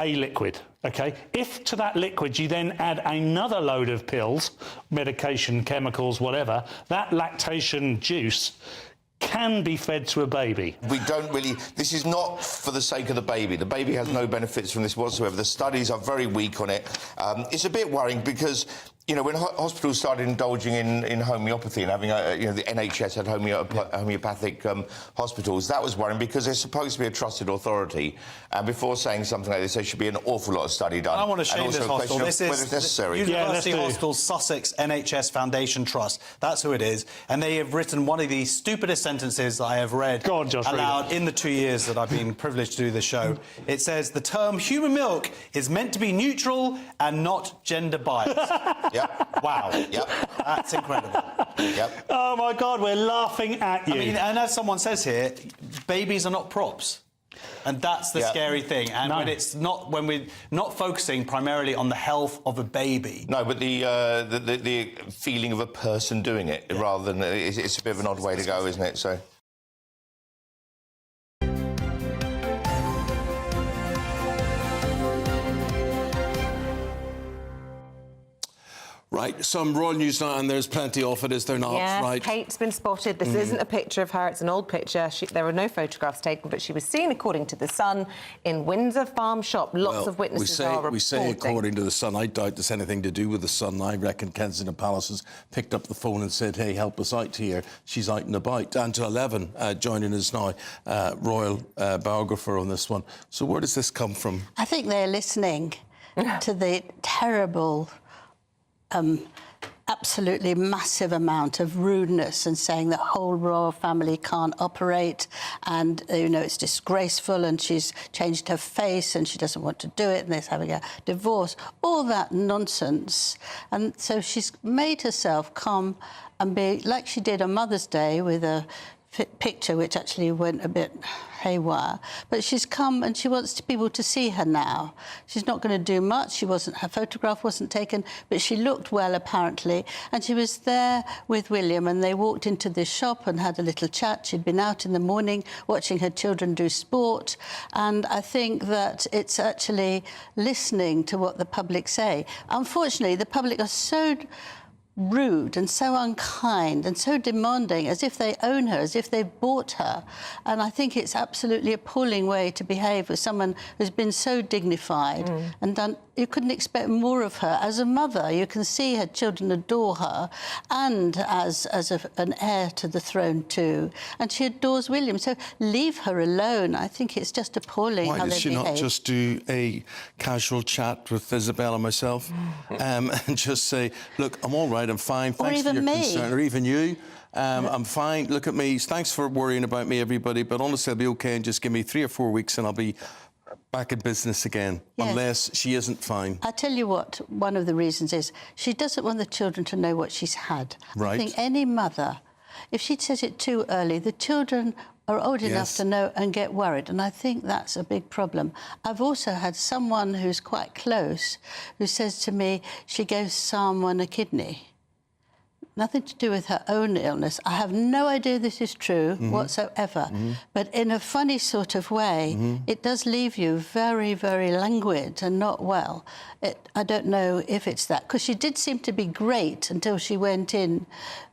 Okay. If to that liquid you then add another load of pills, medication, chemicals, whatever, that lactation juice can be fed to a baby. We don't really... This is not for the sake of the baby. The baby has no benefits from this whatsoever. The studies are very weak on it. It's a bit worrying because, you know, when hospitals started indulging in homeopathy and having, the NHS had homeopathic hospitals, that was worrying because they're supposed to be a trusted authority. And before saying something like this, there should be an awful lot of study done. I want to shame this hospital. This is whether it's necessary. University Hospital Sussex NHS Foundation Trust. That's who it is. And they have written one of the stupidest sentences I have read aloud in the 2 years that I've been privileged to do this show. It says, the term human milk is meant to be neutral and not gender biased. Yep. Wow. Yep. That's incredible. Yep. Oh, my God, we're laughing at you. I mean, and as someone says here, babies are not props. And that's the scary thing. And when we're not focusing primarily on the health of a baby. No, but the feeling of a person doing it rather than... It's a bit of an odd way to go, isn't it? So... Right, some royal news now, and there's plenty of it, is there not? Yes, right. Kate's been spotted. This isn't a picture of her, it's an old picture. There were no photographs taken, but she was seen, according to The Sun, in Windsor Farm Shop. Lots of witnesses are reporting. We say, according to The Sun, I doubt there's anything to do with The Sun. I reckon Kensington Palace has picked up the phone and said, hey, help us out here. She's out and about. Angela Levin joining us now, royal biographer on this one. So where does this come from? I think they're listening to the terrible... absolutely massive amount of rudeness and saying the whole royal family can't operate and, you know, it's disgraceful and she's changed her face and she doesn't want to do it and they're having a divorce. All that nonsense. And so she's made herself come and be, like she did on Mother's Day with a picture which actually went a bit haywire, but she's come and she wants people to see her now. She's not going to do much. Her photograph wasn't taken, but she looked well apparently, and she was there with William and they walked into this shop and had a little chat. She'd been out in the morning watching her children do sport, and I think that it's actually listening to what the public say. Unfortunately, the public are so rude and so unkind and so demanding, as if they own her, as if they've bought her. And I think it's absolutely appalling way to behave with someone who's been so dignified and done. You couldn't expect more of her. As a mother, you can see her children adore her, and as an heir to the throne too. And she adores William, so leave her alone. I think it's just appalling how they behave. Why does she not just do a casual chat with Isabel and myself and just say, look, I'm all right, I'm fine, thanks for your concern, or even you. I'm fine, look at me, thanks for worrying about me, everybody, but honestly, I'll be OK, and just give me 3 or 4 weeks and I'll be back in business again, unless she isn't fine. I tell you what, one of the reasons is she doesn't want the children to know what she's had. Right. I think any mother, if she says it too early, the children are old enough to know and get worried, and I think that's a big problem. I've also had someone who's quite close who says to me she gave someone a kidney. Nothing to do with her own illness. I have no idea this is true whatsoever. But in a funny sort of way, it does leave you very, very languid and not well. I don't know if it's that, because she did seem to be great until she went in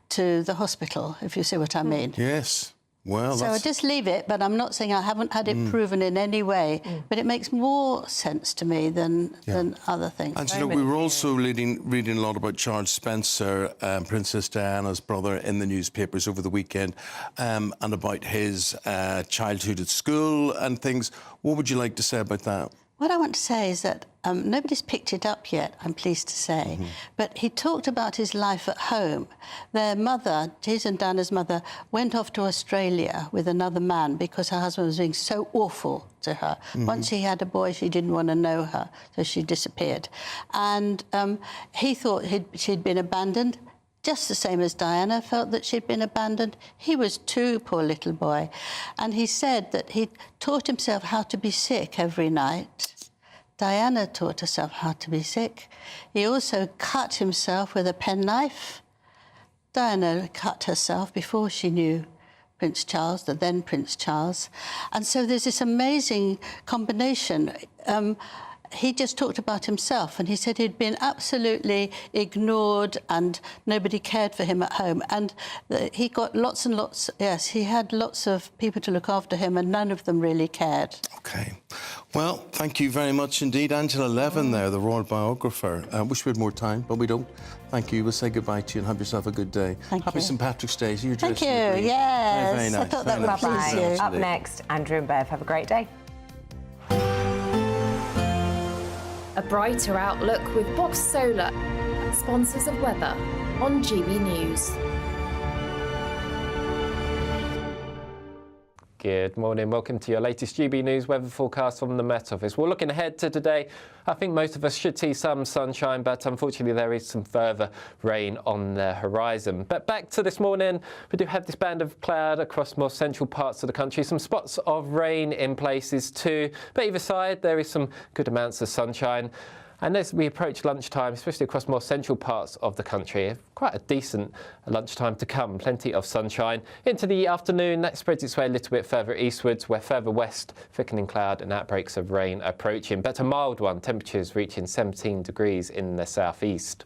to the hospital, if you see what I mean. Yes. Well, so I just leave it, but I'm not saying I haven't had it proven in any way, but it makes more sense to me than other things. And you know, we were also reading a lot about Charles Spencer, Princess Diana's brother, in the newspapers over the weekend, and about his childhood at school and things. What would you like to say about that? What I want to say is that nobody's picked it up yet, I'm pleased to say, but he talked about his life at home. Their mother, his and Diana's mother, went off to Australia with another man because her husband was being so awful to her. Once he had a boy, she didn't want to know her, so she disappeared. And he thought she'd been abandoned, just the same as Diana felt that she'd been abandoned. He was too, poor little boy. And he said that he taught himself how to be sick every night. Diana taught herself how to be sick. He also cut himself with a penknife. Diana cut herself before she knew Prince Charles, the then Prince Charles. And so there's this amazing combination. He just talked about himself, and he said he'd been absolutely ignored and nobody cared for him at home. And he got lots and lots, he had lots of people to look after him, and none of them really cared. OK. Well, thank you very much indeed. Angela Levin there, the royal biographer. Wish we had more time, but we don't. Thank you. We'll say goodbye to you and have yourself a good day. Happy St Patrick's Day. You're Thank you, yes. Very nice. I thought that would please you. Up next, Andrew and Bev. Have a great day. A brighter outlook with Box Solar, sponsors of weather on GB News. Good morning, welcome to your latest GB News weather forecast from the Met Office. We're looking ahead to today. I think most of us should see some sunshine, but unfortunately there is some further rain on the horizon. But back to this morning, we do have this band of cloud across more central parts of the country. Some spots of rain in places too, but either side there is some good amounts of sunshine. And as we approach lunchtime, especially across more central parts of the country, quite a decent lunchtime to come. Plenty of sunshine. Into the afternoon, that spreads its way a little bit further eastwards, where further west, thickening cloud and outbreaks of rain approaching. But a mild one, temperatures reaching 17 degrees in the southeast.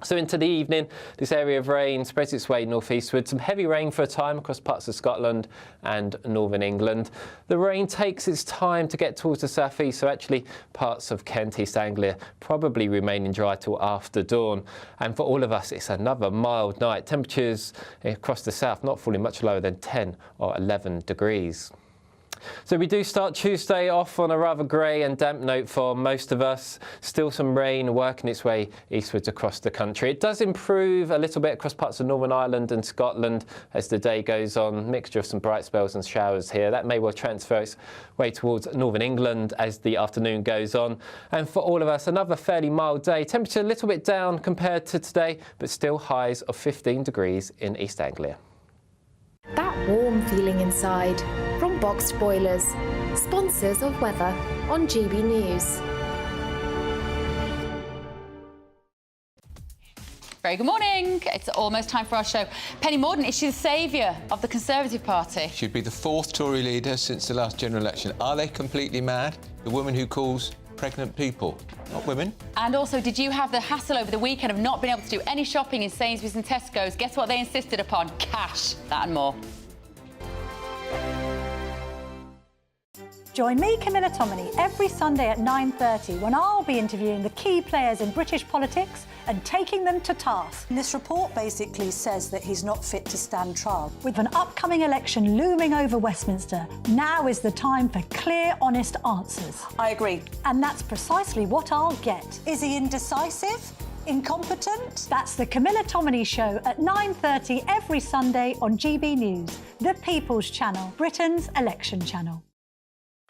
So into the evening, this area of rain spreads its way northeastward. Some heavy rain for a time across parts of Scotland and northern England. The rain takes its time to get towards the southeast, so actually parts of Kent, East Anglia probably remaining dry till after dawn. And for all of us, it's another mild night. Temperatures across the south not falling much lower than 10 or 11 degrees. So we do start Tuesday off on a rather grey and damp note for most of us. Still some rain working its way eastwards across the country. It does improve a little bit across parts of Northern Ireland and Scotland as the day goes on. Mixture of some bright spells and showers here. That may well transfer its way towards Northern England as the afternoon goes on. And for all of us, another fairly mild day. Temperature a little bit down compared to today, but still highs of 15 degrees in East Anglia. That warm feeling inside from Boxed Boilers, sponsors of weather on GB News. Very good morning. It's almost time for our show. Penny Mordaunt, is she the saviour of the Conservative Party? She'd be the fourth Tory leader since the last general election. Are they completely mad? The woman who calls pregnant people, not women. And also, did you have the hassle over the weekend of not being able to do any shopping in Sainsbury's and Tesco's? Guess what they insisted upon? Cash. That and more. Join me, Camilla Tominey, every Sunday at 9:30 when I'll be interviewing the key players in British politics and taking them to task. This report basically says that he's not fit to stand trial. With an upcoming election looming over Westminster, now is the time for clear, honest answers. I agree. And that's precisely what I'll get. Is he indecisive? Incompetent? That's the Camilla Tominey Show at 9:30 every Sunday on GB News, the People's Channel, Britain's election channel.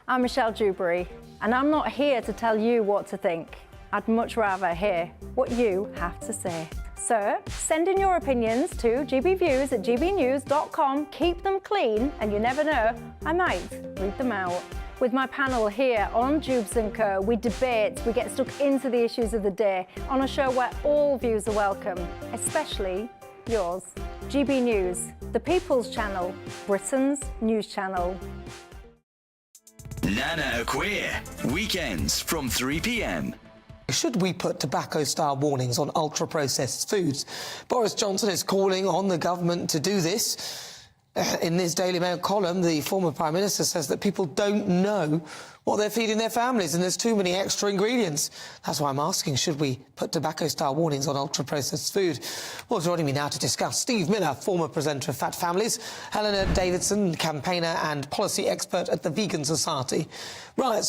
I'm Michelle Dewberry, and I'm not here to tell you what to think. I'd much rather hear what you have to say. So, send in your opinions to gbviews@gbnews.com. Keep them clean, and you never know, I might read them out. With my panel here on Jubes & Co, we debate, we get stuck into the issues of the day on a show where all views are welcome, especially yours. GB News, the People's Channel, Britain's news channel. Nana Queer, weekends from 3 p.m. Should we put tobacco-style warnings on ultra-processed foods? Boris Johnson is calling on the government to do this. In this Daily Mail column, the former Prime Minister says that people don't know what they're feeding their families and there's too many extra ingredients. That's why I'm asking, should we put tobacco-style warnings on ultra-processed food? Well, joining me now to discuss, Steve Miller, former presenter of Fat Families, Helena Davidson, campaigner and policy expert at the Vegan Society. Right, so